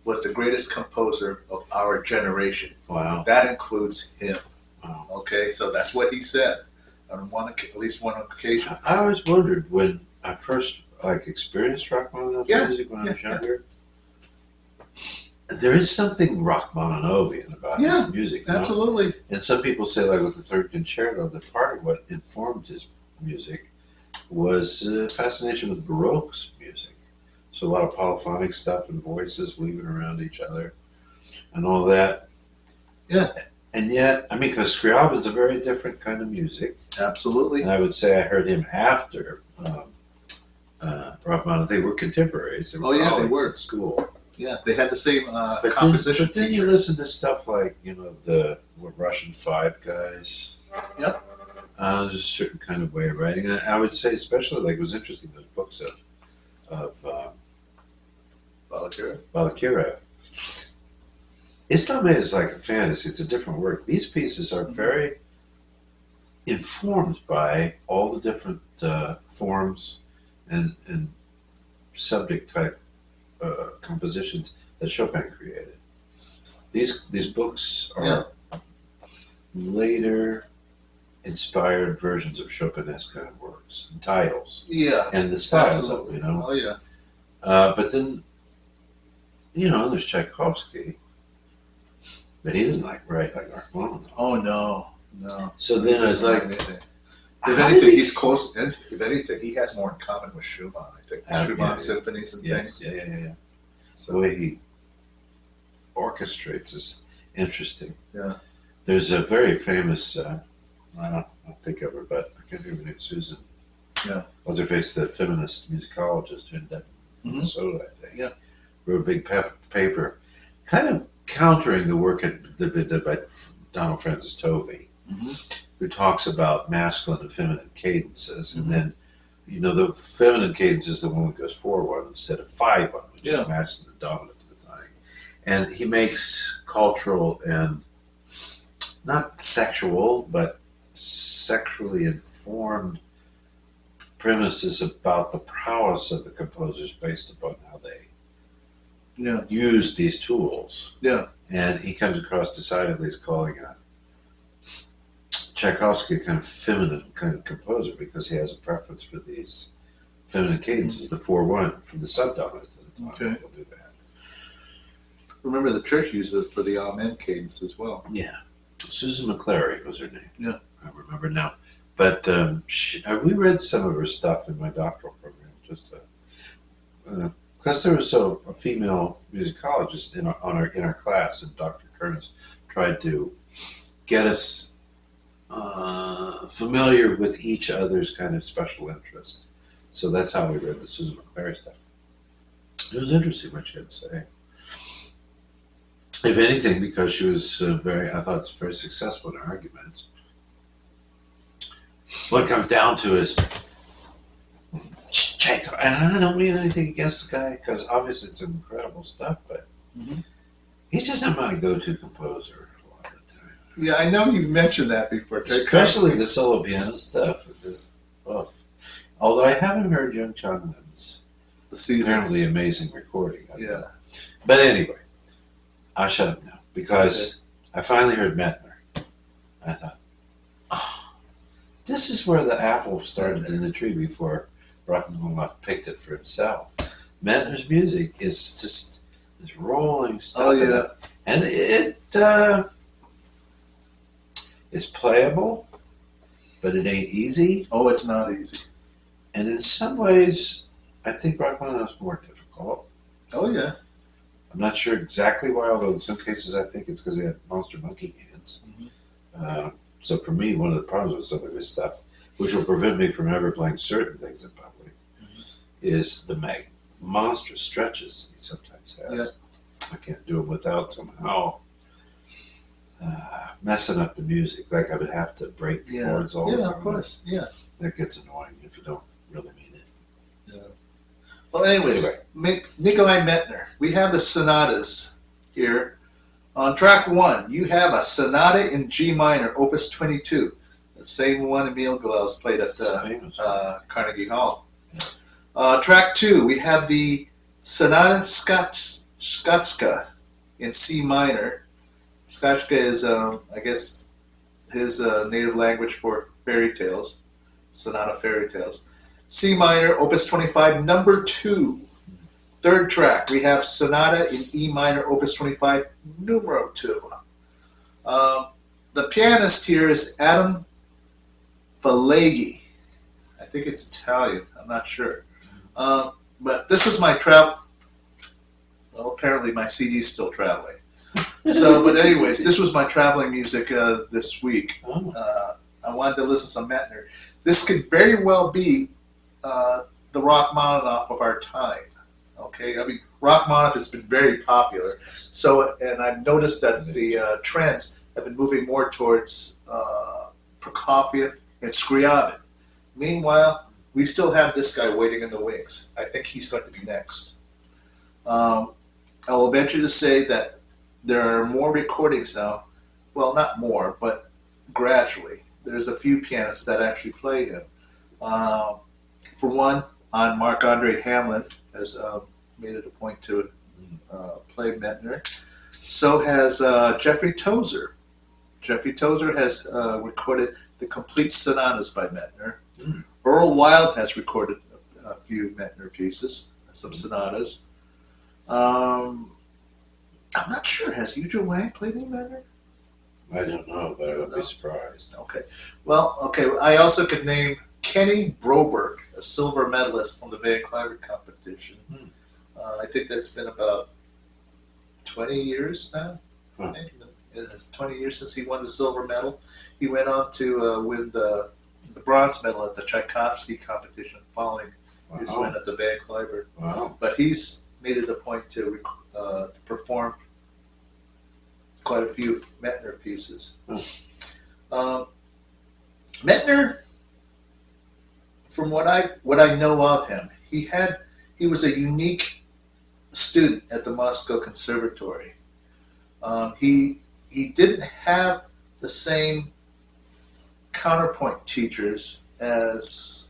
[SPEAKER 1] was the greatest composer of our generation.
[SPEAKER 2] Wow.
[SPEAKER 1] That includes him.
[SPEAKER 2] Wow.
[SPEAKER 1] Okay, so that's what he said on at least one occasion.
[SPEAKER 2] I always wondered when I first experienced Rachmaninoff's
[SPEAKER 1] Yeah,
[SPEAKER 2] music when I was
[SPEAKER 1] yeah.
[SPEAKER 2] younger. There is something Rachmaninovian about
[SPEAKER 1] Yeah,
[SPEAKER 2] his music. You know?
[SPEAKER 1] Absolutely.
[SPEAKER 2] And some people say, like with the third concerto, that part of what informed his music was fascination with Baroque's music. So a lot of polyphonic stuff and voices weaving around each other and all that.
[SPEAKER 1] Yeah.
[SPEAKER 2] And yet, I mean, because Scriabin's a very different kind of music.
[SPEAKER 1] Absolutely.
[SPEAKER 2] And I would say I heard him after Rachmaninoff. They were contemporaries. They were
[SPEAKER 1] They
[SPEAKER 2] colleagues
[SPEAKER 1] were
[SPEAKER 2] at school.
[SPEAKER 1] Yeah, they had the same
[SPEAKER 2] But
[SPEAKER 1] composition
[SPEAKER 2] then you
[SPEAKER 1] teacher.
[SPEAKER 2] listen to stuff like, the Russian Five guys.
[SPEAKER 1] Yep.
[SPEAKER 2] There's a certain kind of way of writing. And I would say, especially, like, it was interesting, those books of Balakirev. It's not made as like a fantasy, it's a different work. These pieces are very informed by all the different forms and subject type compositions that Chopin created. These books are later inspired versions of Chopin-esque kind of works and titles.
[SPEAKER 1] Yeah.
[SPEAKER 2] And the styles
[SPEAKER 1] Absolutely.
[SPEAKER 2] of them,
[SPEAKER 1] Oh yeah.
[SPEAKER 2] But then, there's Tchaikovsky. But he didn't write like Rachmaninoff.
[SPEAKER 1] Oh no.
[SPEAKER 2] So then I was like,
[SPEAKER 1] if anything, he's close. If anything, he has more in common with Schumann. I think Schumann symphonies and things.
[SPEAKER 2] Yeah. So the way he orchestrates is interesting.
[SPEAKER 1] Yeah.
[SPEAKER 2] There's a very famous, I'll think of her, but I can't remember her name, Susan.
[SPEAKER 1] Yeah.
[SPEAKER 2] What's her face, the feminist musicologist who ended up in Minnesota, I think.
[SPEAKER 1] Yeah.
[SPEAKER 2] Wrote a big paper, kind of countering the work that had been done by Donald Francis Tovey, who talks about masculine and feminine cadences, and then, the feminine cadence is the one that goes 4/1 instead of 5/1, which is masculine and dominant at the time. And he makes cultural and not sexual, but sexually informed premises about the prowess of the composers based upon how they used these tools.
[SPEAKER 1] Yeah.
[SPEAKER 2] And he comes across decidedly as calling Tchaikovsky a kind of feminine kind of composer because he has a preference for these feminine cadences, the 4/1 from the subdominant at the time.
[SPEAKER 1] Okay.
[SPEAKER 2] He'll do that.
[SPEAKER 1] Remember, the church used it for the Amen cadence as well.
[SPEAKER 2] Yeah. Susan McClary was her name.
[SPEAKER 1] Yeah.
[SPEAKER 2] I remember now. But we read some of her stuff in my doctoral program, just because there was a female musicologist in our class, and Dr. Kernes tried to get us familiar with each other's kind of special interest. So that's how we read the Susan McClary stuff. It was interesting what she had to say. If anything, because she was I thought very successful in her arguments. What it comes down to is, and I don't mean anything against the guy, because obviously it's some incredible stuff, but he's just not my go-to composer a lot of the time.
[SPEAKER 1] Yeah, I know you've mentioned that before.
[SPEAKER 2] Especially the solo piano stuff. Just, although I haven't heard Young Changlin's apparently amazing recording of it. But anyway, I'll shut up now, because I finally heard Mettner. I thought, this is where the apple started in the tree before Rachmaninoff picked it for himself. Mettner's music is just this rolling stuff. And it's playable, but it ain't easy.
[SPEAKER 1] Oh, it's not easy.
[SPEAKER 2] And in some ways, I think Rachmaninoff's more difficult.
[SPEAKER 1] Oh, yeah.
[SPEAKER 2] I'm not sure exactly why, although in some cases I think it's because he had monster monkey hands. So for me, one of the problems with some of his stuff, which will prevent me from ever playing certain things in public, is the monstrous stretches he sometimes has. I can't do them without somehow messing up the music. Like I would have to break the chords all the time.
[SPEAKER 1] Yeah, of course. Yeah.
[SPEAKER 2] That gets annoying if you don't really mean it.
[SPEAKER 1] Yeah. Well, anyways, Nikolai Mettner. We have the sonatas here. On track 1, you have a sonata in G minor, Opus 22. The same one Emil Gilels played at Carnegie Hall. Track 2, we have the Sonata Skotska in C minor. Skotska is, I guess, his native language for fairy tales. Sonata fairy tales. C minor, Opus 25, number 2. Third track, we have Sonata in E minor, Opus 25, numero 2. The pianist here is Adam Falleghi. I think it's Italian. I'm not sure. But this is my travel. Well, apparently my CD is still traveling. So, but anyways, this was my traveling music this week.
[SPEAKER 2] Oh.
[SPEAKER 1] I wanted to listen to some Mettner. This could very well be the Rachmaninoff of our time. Okay, I mean Rachmaninoff has been very popular. So, and I've noticed that the trends have been moving more towards Prokofiev and Scriabin. Meanwhile, we still have this guy waiting in the wings. I think he's going to be next. I will venture to say that there are more recordings now. Well, not more, but gradually. There's a few pianists that actually play him. For one, on Marc-Andre Hamelin has made it a point to play Mettner. So has Jeffrey Tozer. Jeffrey Tozer has recorded the complete sonatas by Mettner. Mm. Earl Wild has recorded a few Mettner pieces, some sonatas. I'm not sure. Has Yuja Wang played any Mettner?
[SPEAKER 2] I don't know, but I would be surprised.
[SPEAKER 1] Okay. Well, okay. I also could name Kenny Broberg, a silver medalist from the Van Cliburn competition. Hmm. I think that's been about 20 years now. Huh. I think it's 20 years since he won the silver medal. He went on to win the bronze medal at the Tchaikovsky competition following his win at the Van Cliburn.
[SPEAKER 2] Wow.
[SPEAKER 1] But he's made it a point to perform quite a few Mettner pieces. Mettner, from what I know of him, he was a unique student at the Moscow Conservatory. He didn't have the same counterpoint teachers as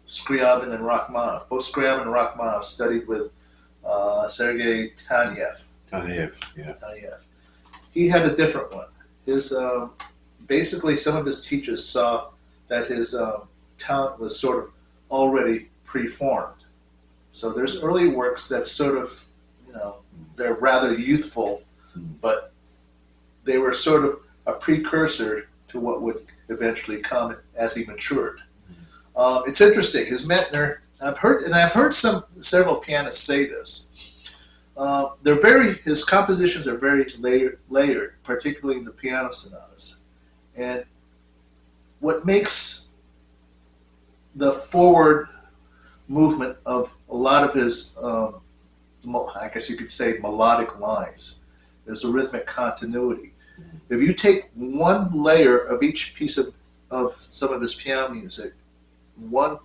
[SPEAKER 1] Scriabin and Rachmaninoff. Both Scriabin and Rachmaninoff studied with Sergei Taneyev. Taneyev. He had a different one. His basically some of his teachers saw that his talent was sort of already preformed. So there's early works that sort of, they're rather youthful, but they were sort of a precursor to what would eventually come as he matured. It's interesting. His Mettner, I've heard several pianists say this. His compositions are very layered, particularly in the piano sonatas. And what makes the forward movement of a lot of his, I guess you could say, melodic lines is the rhythmic continuity. If you take one layer of each piece of some of his piano music, one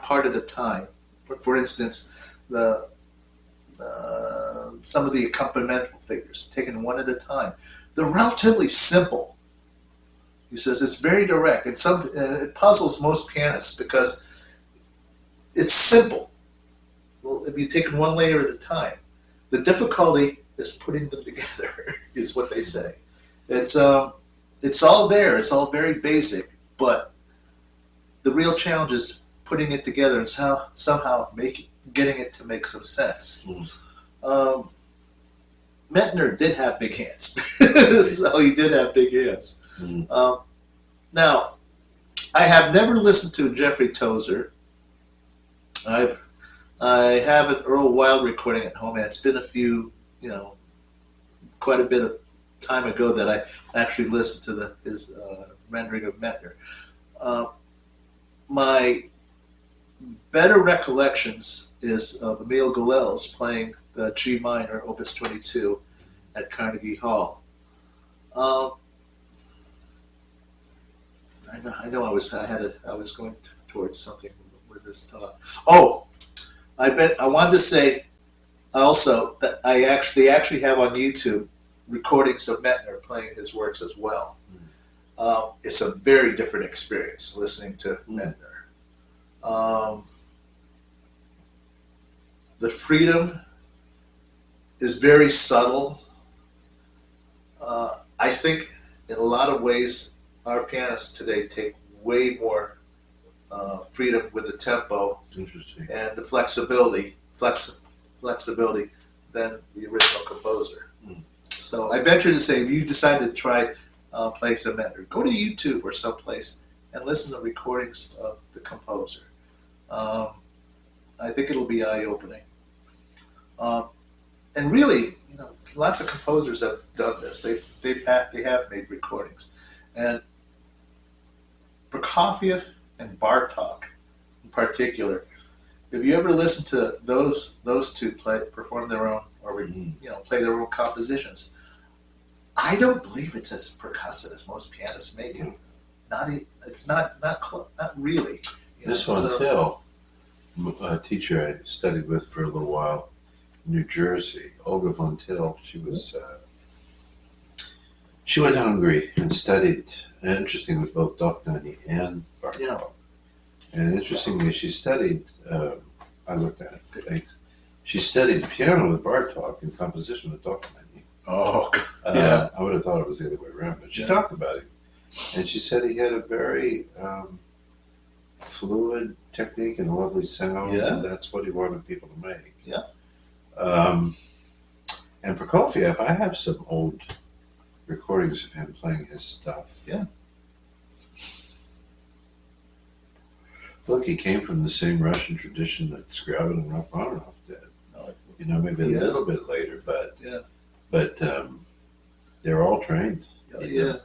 [SPEAKER 1] part at a time, for instance, some of the accompanimental figures, taken one at a time, they're relatively simple. He says it's very direct, and it puzzles most pianists because it's simple. Well, if you take it one layer at a time, the difficulty is putting them together, is what they say. It's all there. It's all very basic, but the real challenge is putting it together and somehow getting it to make some sense. Mettner did have big hands, so he did have big hands. Now, I have never listened to Jeffrey Tozer. I have an Earl Wild recording at home, and it's been quite a bit of time ago that I actually listened to his rendering of Mettner. My better recollections is of Emil Galel's playing the G minor, Opus 22, at Carnegie Hall. I know. I was going towards something with this talk. Oh, I wanted to say also that they actually have on YouTube recordings of Mettner playing his works as well. It's a very different experience listening to Mettner. The freedom is very subtle. I think in a lot of ways our pianists today take way more freedom with the tempo and the flexibility than the original composer. So I venture to say, if you decide to try playing some Mettner, go to YouTube or someplace and listen to recordings of the composer. I think it'll be eye-opening. and really, lots of composers have done this. They have made recordings, and Prokofiev and Bartok, in particular. Have you ever listened to those two perform their own, or play their own compositions? I don't believe it's as percussive as most pianists make it. It's not really.
[SPEAKER 2] This one, Phil, a teacher I studied with for a little while, in New Jersey, Olga von Till. She went to Hungary and studied. Interestingly, both Dochnani and Bartok.
[SPEAKER 1] Yeah.
[SPEAKER 2] And interestingly, she studied. I looked at it. Thanks. She studied piano with Bartok and composition with Dochnani.
[SPEAKER 1] Oh, yeah.
[SPEAKER 2] I would have thought it was the other way around, but she talked about it, and she said he had a very fluid technique and a lovely sound, and that's what he wanted people to make.
[SPEAKER 1] Yeah.
[SPEAKER 2] And Prokofiev, I have some old recordings of him playing his stuff.
[SPEAKER 1] Yeah.
[SPEAKER 2] Look, he came from the same Russian tradition that Scriabin and Rachmaninoff did. Maybe a little bit later, but they're all trained in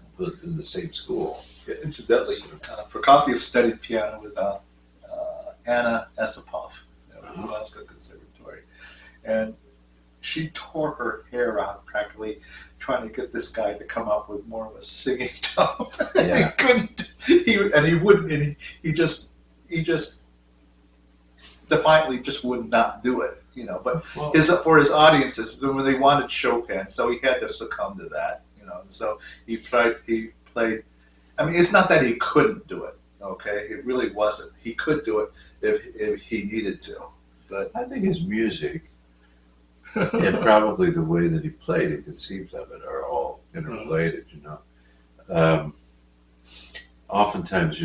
[SPEAKER 2] the same school.
[SPEAKER 1] Yeah, incidentally, Prokofiev studied piano with Anna Esipov at the Moscow Conservatory, and she tore her hair out practically trying to get this guy to come up with more of a singing tone.
[SPEAKER 2] Yeah.
[SPEAKER 1] He couldn't. He wouldn't. And he just defiantly just would not do it. But for his audiences, when they wanted Chopin, so he had to succumb to that. And so he played. I mean, it's not that he couldn't do it. Okay, it really wasn't. He could do it if he needed to. But
[SPEAKER 2] I think his music and probably the way that he played and conceived of it are all interrelated. Oftentimes,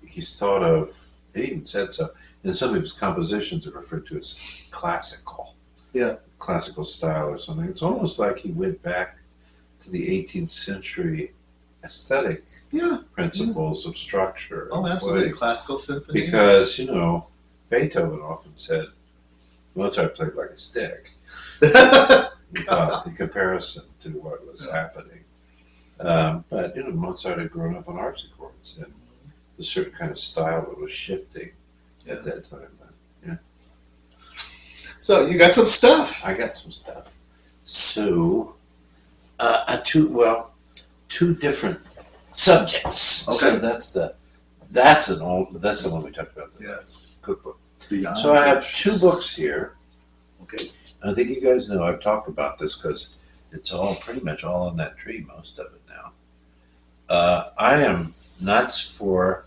[SPEAKER 2] he's thought of. He even said so. In some of his compositions are referred to as classical.
[SPEAKER 1] Yeah.
[SPEAKER 2] Classical style or something. It's almost like he went back to the 18th century aesthetic principles of structure.
[SPEAKER 1] Oh, absolutely. Classical symphony.
[SPEAKER 2] Because, Beethoven often said Mozart played like a stick. He thought, in comparison to what was happening. But, Mozart had grown up on harpsichords and a certain kind of style that was shifting at that time.
[SPEAKER 1] So you got some stuff.
[SPEAKER 2] I got some stuff. So, two different subjects.
[SPEAKER 1] Okay.
[SPEAKER 2] So that's the one we talked about. The cookbook.
[SPEAKER 1] Beyond
[SPEAKER 2] So I have two books here.
[SPEAKER 1] Okay.
[SPEAKER 2] I think you guys know I've talked about this because it's all pretty much all on that tree, most of it now. I am nuts for.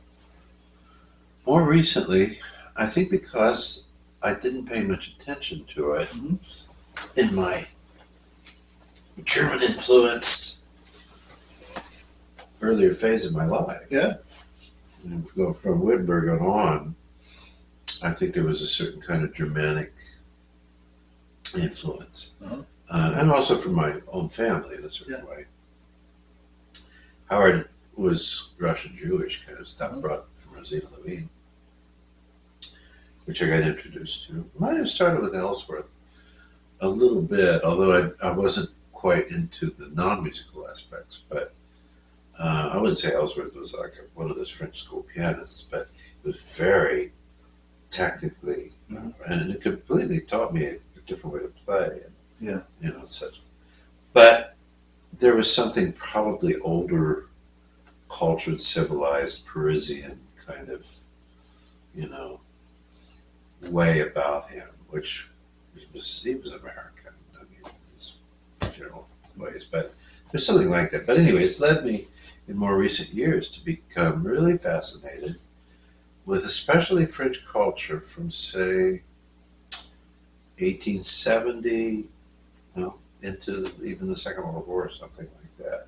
[SPEAKER 2] More recently, I think because I didn't pay much attention to it in my German-influenced earlier phase of my life.
[SPEAKER 1] Yeah.
[SPEAKER 2] And go from Wittenberg on, I think there was a certain kind of Germanic influence. And also from my own family in a certain way. Howard was Russian Jewish kind of stuff brought from Rosina Levine, which I got introduced to. Might have started with Ellsworth a little bit, although I wasn't quite into the non-musical aspects. But I wouldn't say Ellsworth was like one of those French school pianists, but it was very technically, and it completely taught me a different way to play. And, such. But there was something probably older, cultured, civilized, Parisian kind of, way about him, which he was American, I mean, in his general ways, but there's something like that. But anyway, it's led me in more recent years to become really fascinated with especially French culture from, say, 1870, into even the Second World War or something like that.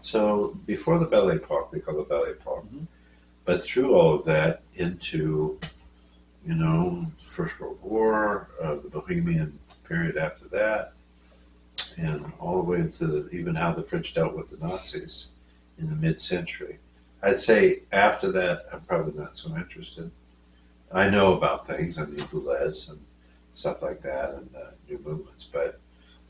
[SPEAKER 2] So before the Belle Époque, they call it Belle Époque, but through all of that into, First World War, the Bohemian period after that, and all the way into even how the French dealt with the Nazis in the mid-century. I'd say after that, I'm probably not so interested. I know about things, I mean, Boulez and stuff like that, and new movements, but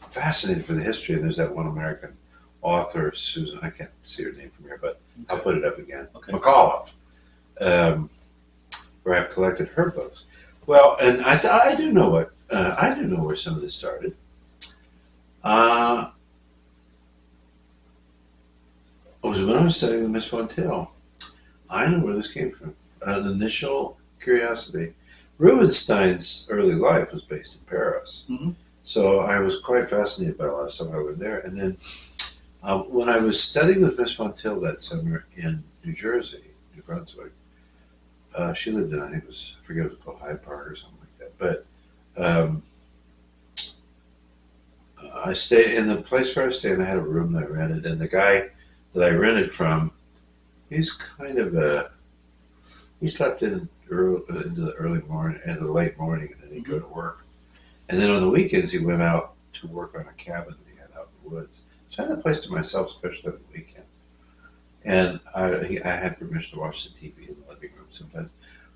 [SPEAKER 2] fascinated for the history. And there's that one American author, Susan, I can't see her name from here, but I'll put it up again.
[SPEAKER 1] Okay.
[SPEAKER 2] McAuliffe, where I've collected her books. Well, and I do know where some of this started. It was when I was studying with Miss Fontaine. I know where this came from. An initial curiosity. Rubinstein's early life was based in Paris.
[SPEAKER 1] Mm-hmm.
[SPEAKER 2] So I was quite fascinated by a lot of stuff I learned there. And then when I was studying with Miss Fontaine that summer in New Jersey, New Brunswick, she lived in, I forget what it was called, Hyde Park or something like that. But I stayed in the place where I stayed, and I had a room that I rented, and the guy that I rented from, he's kind of he slept in into the early morning and the late morning, and then he'd go to work. And then on the weekends, he went out to work on a cabin that he had out in the woods. So I had a place to myself, especially on the weekend. And I had permission to watch the TV in the living room sometimes.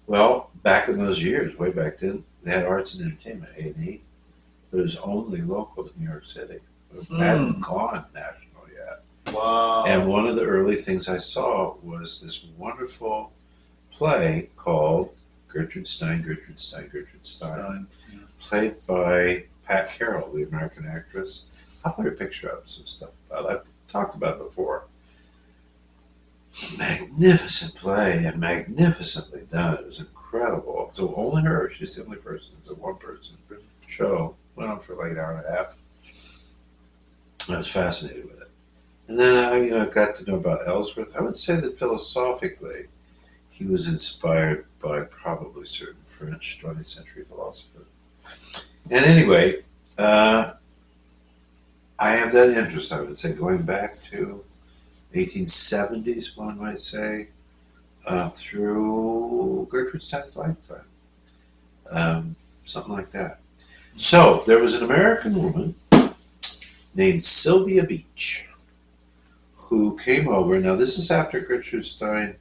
[SPEAKER 2] Well, back in those years, way back then, they had arts and entertainment, A&E, but it was only local to New York City. It hadn't gone national yet.
[SPEAKER 1] Wow.
[SPEAKER 2] And one of the early things I saw was this wonderful play called Gertrude Stein, played by Pat Carroll, the American actress. I'll put a picture up, some stuff about it. I've talked about it before. Magnificent play and magnificently done. It was incredible. So only her, she's the only person. It's a one-person show. Went on for like an hour and a half. I was fascinated with it. And then I got to know about Ellsworth. I would say that philosophically, he was inspired by probably certain French 20th century philosophers. And anyway, I have that interest, I would say, going back to 1870s, one might say, through Gertrude Stein's lifetime. Something like that. So, there was an American woman named Sylvia Beach who came over. Now, this is after Gertrude Stein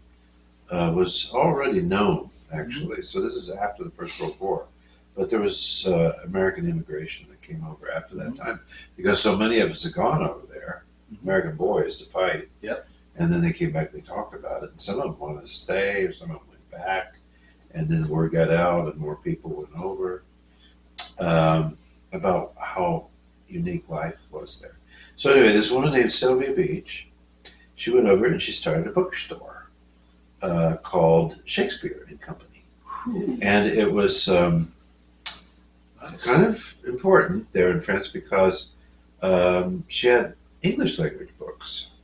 [SPEAKER 2] was already known, actually. So this is after the First World War. But there was American immigration that came over after that time because so many of us had gone over there, American boys, to fight.
[SPEAKER 1] Yep.
[SPEAKER 2] And then they came back, they talked about it. And some of them wanted to stay, or some of them went back. And then word got out, and more people went over about how unique life was there. So anyway, this woman named Sylvia Beach, she went over and she started a bookstore called Shakespeare and Company. And it was kind of important there in France because she had English language books,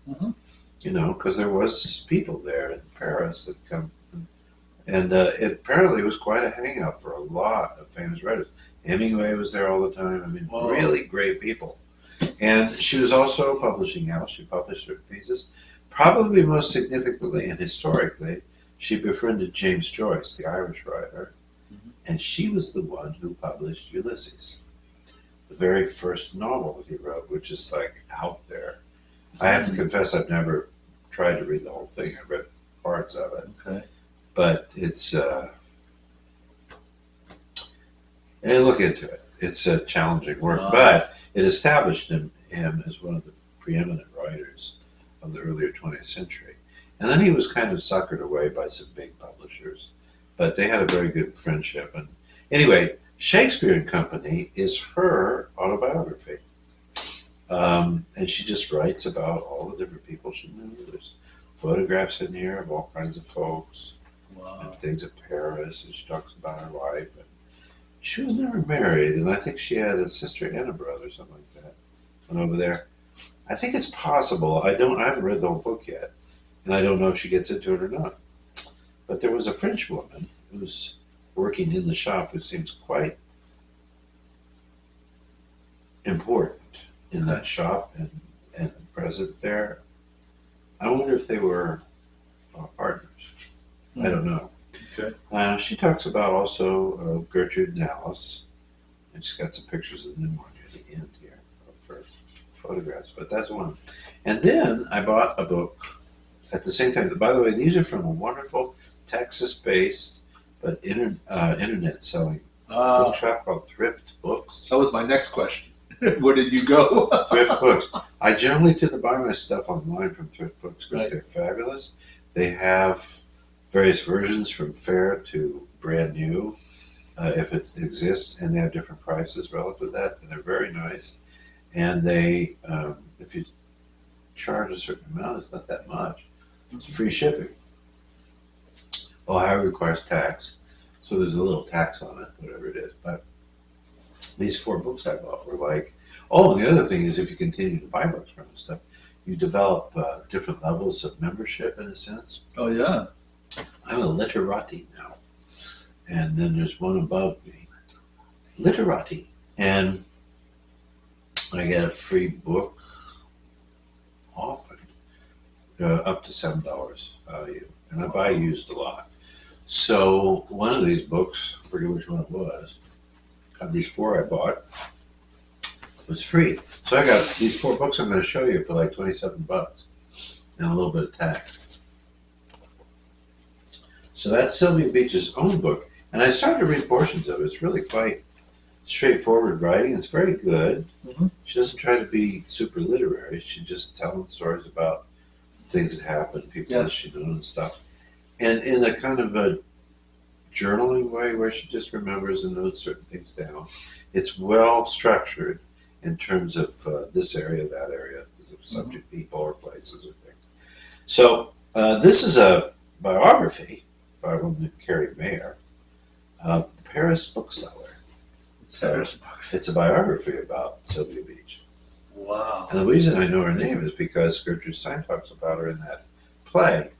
[SPEAKER 2] because there was people there in Paris that come. And it apparently was quite a hangout for a lot of famous writers. Hemingway was there all the time. I mean, really great people. And she was also a publishing house. She published certain pieces. Probably most significantly and historically, she befriended James Joyce, the Irish writer. And she was the one who published Ulysses, the very first novel that he wrote, which is like out there. I have to confess I've never tried to read the whole thing. I read parts of it.
[SPEAKER 1] Okay.
[SPEAKER 2] But it's, and look into it. It's a challenging work, but it established him as one of the preeminent writers of the earlier 20th century. And then he was kind of suckered away by some big publishers, but they had a very good friendship. And anyway, Shakespeare and Company is her autobiography. And she just writes about all the different people she knew. There's photographs in here of all kinds of folks. And things of Paris, and she talks about her life. And she was never married, and I think she had a sister and a brother, something like that. Went over there. I think it's possible. I haven't read the whole book yet, and I don't know if she gets into it or not. But there was a French woman who was working in the shop who seems quite important in that shop and present there. I wonder if they were partners. I don't know.
[SPEAKER 1] Okay.
[SPEAKER 2] She talks about also Gertrude and Alice, and she's got some pictures of them near the end here of her photographs, but that's one. And then I bought a book at the same time. By the way, these are from a wonderful Texas-based but internet selling bookshop called Thrift Books.
[SPEAKER 1] That was my next question. Where did you go?
[SPEAKER 2] Thrift books. I generally tend to buy my stuff online from thrift books because
[SPEAKER 1] Right.
[SPEAKER 2] they're fabulous. They have various versions from fair to brand new, if it exists, and they have different prices relative to that, and they're very nice. And they, if you charge a certain amount, it's not that much. It's free shipping. Ohio requires tax, so there's a little tax on it, whatever it is. But these 4 books I bought were like, oh, and the other thing is if you continue to buy books from and stuff, you develop different levels of membership in a sense.
[SPEAKER 1] Oh, yeah.
[SPEAKER 2] I'm a literati now. And then there's one above me. Literati. And I get a free book often, up to $7 value. And I buy used a lot. So one of these books, I forget which one it was, of these 4 I bought, was free. So I got these 4 books I'm going to show you for like $27 and a little bit of tax. So that's Sylvia Beach's own book. And I started to read portions of it. It's really quite straightforward writing. It's very good.
[SPEAKER 1] Mm-hmm.
[SPEAKER 2] She doesn't try to be super literary. She just telling stories about things that happen, people that she knows and stuff. And in a kind of a journaling way where she just remembers and notes certain things down. It's well structured in terms of this area, that area, subject, people, or places or things. So this is a biography by a woman named Carrie Mayer of the Paris bookseller.
[SPEAKER 1] Paris books.
[SPEAKER 2] It's a biography about Sylvia Beach.
[SPEAKER 1] Wow.
[SPEAKER 2] And the reason I know her name is because Gertrude Stein talks about her in that play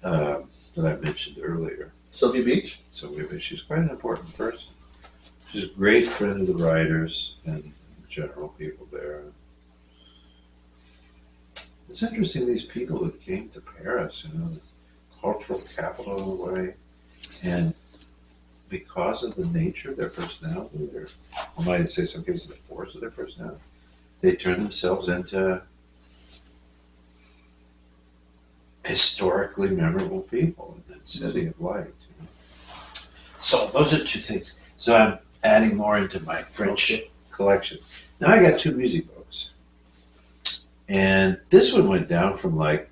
[SPEAKER 2] that I mentioned earlier.
[SPEAKER 1] Sylvia Beach?
[SPEAKER 2] Sylvia Beach, she's quite an important person. She's a great friend of the writers and general people there. It's interesting, these people that came to Paris, you know, the cultural capital in a way, and because of the nature of their personality, or I might say some cases the force of their personality, they turn themselves into historically memorable people in that city of light. You know? So those are 2 things. So I'm adding more into my French collection. Now I got 2 music books. And this one went down from like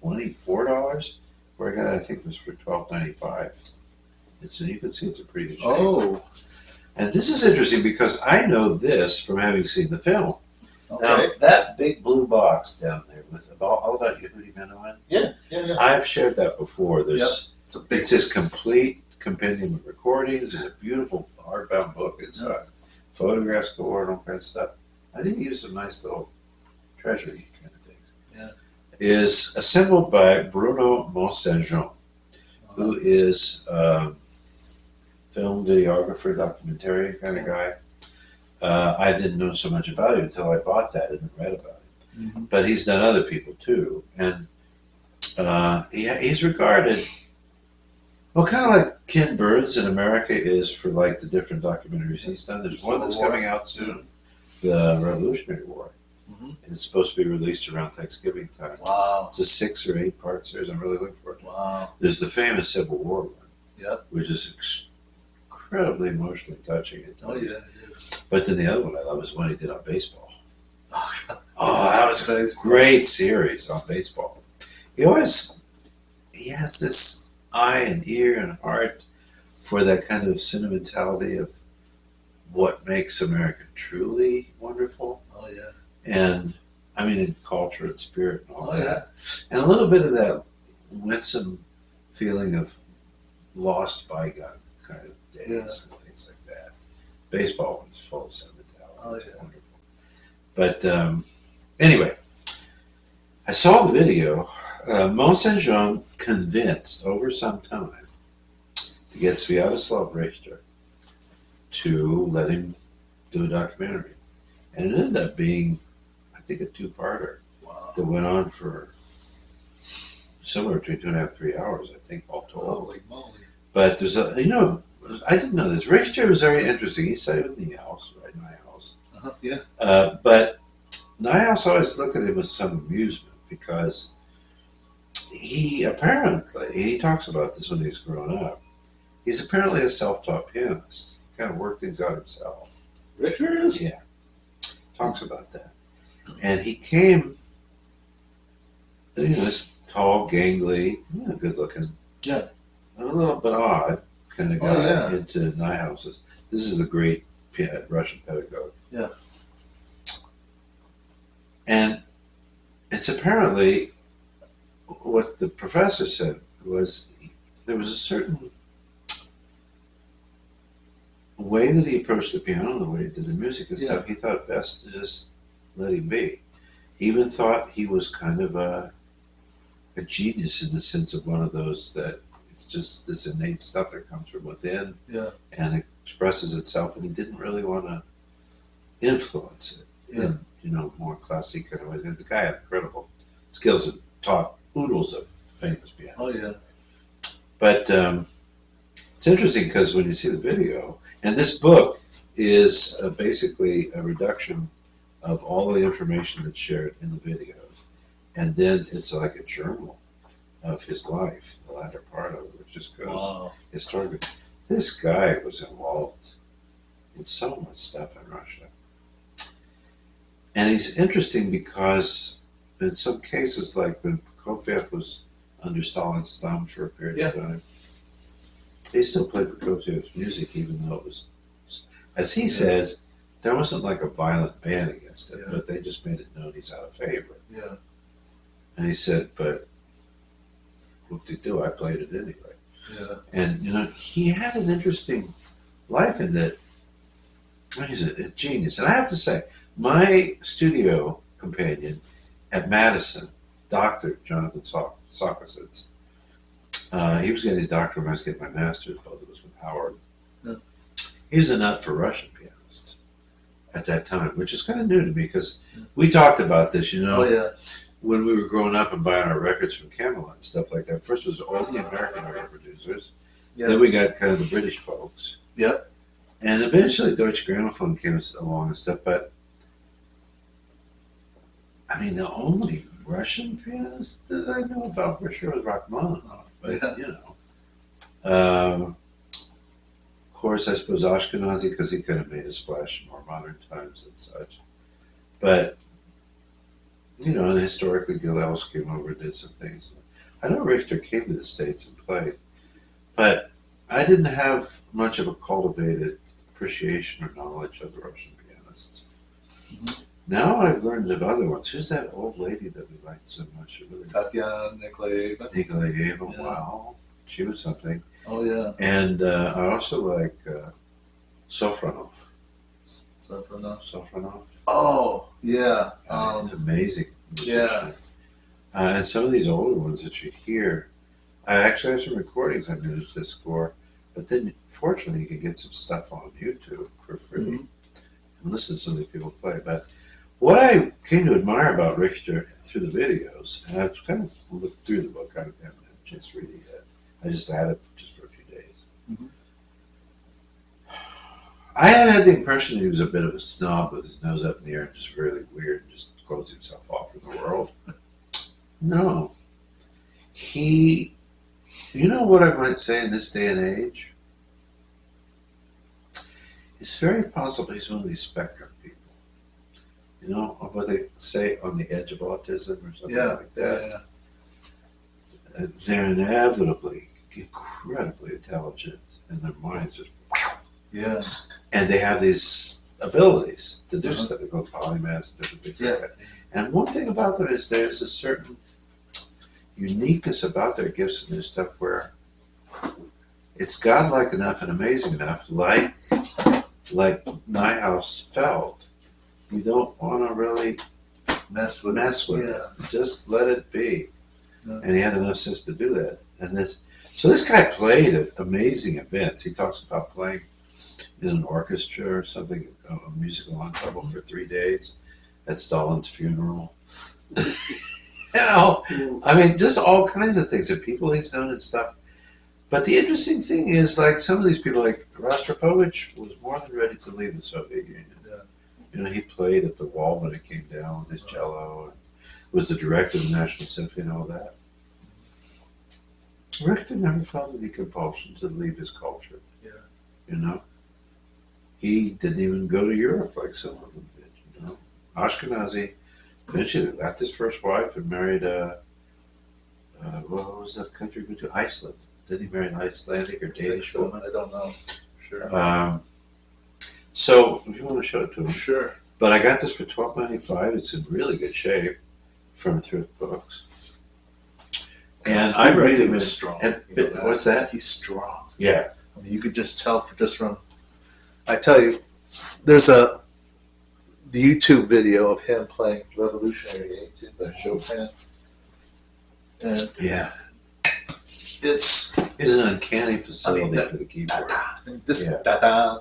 [SPEAKER 2] $24, where I got it, I think it was for $12.95. And so you can see it's a pretty good shape.
[SPEAKER 1] Oh.
[SPEAKER 2] And this is interesting because I know this from having seen the film.
[SPEAKER 1] Okay.
[SPEAKER 2] Now, that big blue box down there with all about Yehudi Menuhin,
[SPEAKER 1] Yeah.
[SPEAKER 2] I've shared that before. There's
[SPEAKER 1] It's a big.
[SPEAKER 2] It's his complete compendium of recordings. It's a beautiful hardbound book. It's photographs galore and all kinds of stuff. I think he used some nice little treasury kind of things.
[SPEAKER 1] Yeah.
[SPEAKER 2] Is assembled by Bruno Mont-Saint-Jean, who is film videographer, documentarian kind of guy. I didn't know so much about him until I bought that and read about it.
[SPEAKER 1] Mm-hmm.
[SPEAKER 2] But he's done other people too. And he's regarded, well, kind of like Ken Burns in America is for like the different documentaries he's done. There's one that's coming out soon, the Revolutionary War.
[SPEAKER 1] Mm-hmm.
[SPEAKER 2] And it's supposed to be released around Thanksgiving time.
[SPEAKER 1] Wow.
[SPEAKER 2] It's a 6 or 8 part series. I'm really looking forward to it.
[SPEAKER 1] Wow.
[SPEAKER 2] There's the famous Civil War one, which is incredibly emotionally touching.
[SPEAKER 1] Oh, yeah, it is.
[SPEAKER 2] But then the other one I love is one he did on baseball.
[SPEAKER 1] Oh,
[SPEAKER 2] That was a great series on baseball. He has this eye and ear and heart for that kind of sentimentality of what makes America truly wonderful.
[SPEAKER 1] Oh, yeah.
[SPEAKER 2] And I mean, in culture and spirit and all that.
[SPEAKER 1] Yeah.
[SPEAKER 2] And a little bit of that winsome feeling of lost bygone kind of days and things like that. Baseball was full of sentimentality.
[SPEAKER 1] Oh,
[SPEAKER 2] It's
[SPEAKER 1] yeah.
[SPEAKER 2] wonderful. But anyway, I saw the video. Mont-Saint-Jean convinced over some time to get Sviatoslav Richter to let him do a documentary. And it ended up being, I think, a 2-parter that went on for somewhere between 2.5 to 3 hours, I think, all told.
[SPEAKER 1] Holy moly.
[SPEAKER 2] But there's I didn't know this. Richter was very interesting. He studied with Niehaus, right? Niehaus.
[SPEAKER 1] Yeah.
[SPEAKER 2] But Niehaus always looked at him with some amusement because he talks about this when he's grown up. He's apparently a self-taught pianist. He kind of worked things out himself.
[SPEAKER 1] Richter is?
[SPEAKER 2] Yeah. talks about that. And he came, this tall, gangly, good looking.
[SPEAKER 1] Yeah.
[SPEAKER 2] A little bit odd kind of guy into Nyhouses. This is the great Russian pedagogue.
[SPEAKER 1] Yeah.
[SPEAKER 2] And it's apparently what the professor said was there was a certain way that he approached the piano, the way he did the music and stuff. He thought best to just let him be. He even thought he was kind of a genius in the sense of one of those that it's just this innate stuff that comes from within and expresses itself, and he didn't really want to influence it in, more classic kind of way. The guy had incredible skills and taught oodles of famous pianists.
[SPEAKER 1] Oh, yeah.
[SPEAKER 2] But it's interesting because when you see the video, and this book is basically a reduction of all the information that's shared in the video, and then it's like a journal of his life, the latter part of it, which just goes historically. This guy was involved in so much stuff in Russia. And he's interesting because in some cases, like when Prokofiev was under Stalin's thumb for a period of time, they still played Prokofiev's music, even though it was, as he says, there wasn't like a violent ban against it, but they just made it known he's out of favor.
[SPEAKER 1] Yeah.
[SPEAKER 2] And he said, but what they do, I played it anyway.
[SPEAKER 1] Yeah.
[SPEAKER 2] And, he had an interesting life in that. He's a genius. And I have to say, my studio companion at Madison, Dr. Jonathan Sokositz, he was getting his doctorate when I was getting my master's, both of us with Howard.
[SPEAKER 1] Yeah.
[SPEAKER 2] He was a nut for Russian pianists at that time, which is kind of new to me because we talked about this, when we were growing up and buying our records from Camelot and stuff like that. First was all the American record producers. Yeah. Then we got kind of the British folks.
[SPEAKER 1] Yep.
[SPEAKER 2] And eventually Deutsche Grammophon came along and stuff, but I mean, the only Russian pianist that I know about for sure was Rachmaninoff, but of course, I suppose Ashkenazi because he kind of made a splash in more modern times and such. But and historically, Gil Ellis came over and did some things. I know Richter came to the States and played, but I didn't have much of a cultivated appreciation or knowledge of the Russian pianists. Mm-hmm. Now I've learned of other ones. Who's that old lady that we liked so much? Really
[SPEAKER 1] Tatiana Nikolaeva.
[SPEAKER 2] Nikolaeva, wow. She was something.
[SPEAKER 1] Oh, yeah.
[SPEAKER 2] And I also like Sofronov.
[SPEAKER 1] Sofronov. Oh, yeah.
[SPEAKER 2] Amazing musician.
[SPEAKER 1] Yeah.
[SPEAKER 2] And some of these older ones that you hear, I actually have some recordings I managed to score, but then fortunately you can get some stuff on YouTube for free and listen to some of these people play. But what I came to admire about Richter through the videos, and I've kind of looked through the book, I haven't had a chance to read it yet. I just had it just for a few days. Mm-hmm. I had the impression that he was a bit of a snob with his nose up in the air and just really weird and just closed himself off from the world. No. What I might say in this day and age? It's very possible he's one of these spectrum people. What they say on the edge of autism or something like that. Yeah. They're inevitably incredibly intelligent and their minds just and they have these abilities to do stuff. They go polymaths and different things like that. And one thing about them is there's a certain uniqueness about their gifts and their stuff where it's godlike enough and amazing enough, like Nyhaus felt. You don't want to really mess with it. Just let it be. Yeah. And he had enough sense to do that. And this guy played at amazing events. He talks about playing in an orchestra or something, a musical ensemble for 3 days at Stalin's funeral. I mean, just all kinds of things, and people he's known and stuff. But the interesting thing is, like, some of these people, like Rostropovich, was more than ready to leave the Soviet Union. Yeah. He played at the wall when it came down with his cello, and was the director of the National Symphony and all that. Richter never felt any compulsion to leave his culture. Yeah. He didn't even go to Europe like some of them did, Ashkenazi. Eventually left his first wife and married what was that country he went to? Iceland. Didn't he marry an Icelandic or Danish
[SPEAKER 1] so.
[SPEAKER 2] woman?
[SPEAKER 1] I don't know. Sure.
[SPEAKER 2] So if you want to show it to him.
[SPEAKER 1] Sure.
[SPEAKER 2] But I got this for $12.95. It's in really good shape from Thrift Books. And I
[SPEAKER 1] really
[SPEAKER 2] recommend.
[SPEAKER 1] was strong.
[SPEAKER 2] And,
[SPEAKER 1] You know that?
[SPEAKER 2] what's that?
[SPEAKER 1] He's strong.
[SPEAKER 2] Yeah.
[SPEAKER 1] I mean, you could just tell from. I tell you, there's the YouTube video of him playing Revolutionary 18 by Chopin, and
[SPEAKER 2] Yeah.
[SPEAKER 1] it's
[SPEAKER 2] It's an uncanny facility
[SPEAKER 1] that-
[SPEAKER 2] for the keyboard.
[SPEAKER 1] and this
[SPEAKER 2] Yeah.
[SPEAKER 1] da da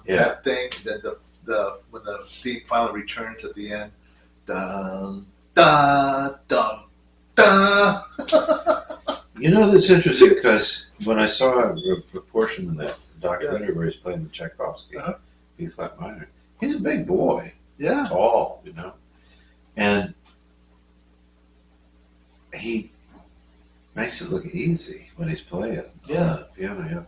[SPEAKER 2] Yeah.
[SPEAKER 1] that thing. Then the when the theme finally returns at the end, dun da dum da.
[SPEAKER 2] You know, that's interesting because when I saw a portion of that documentary where he's playing the Tchaikovsky B flat minor, he's a big boy,
[SPEAKER 1] Yeah.
[SPEAKER 2] tall, you know, and he makes it look easy when he's playing on the piano. You know,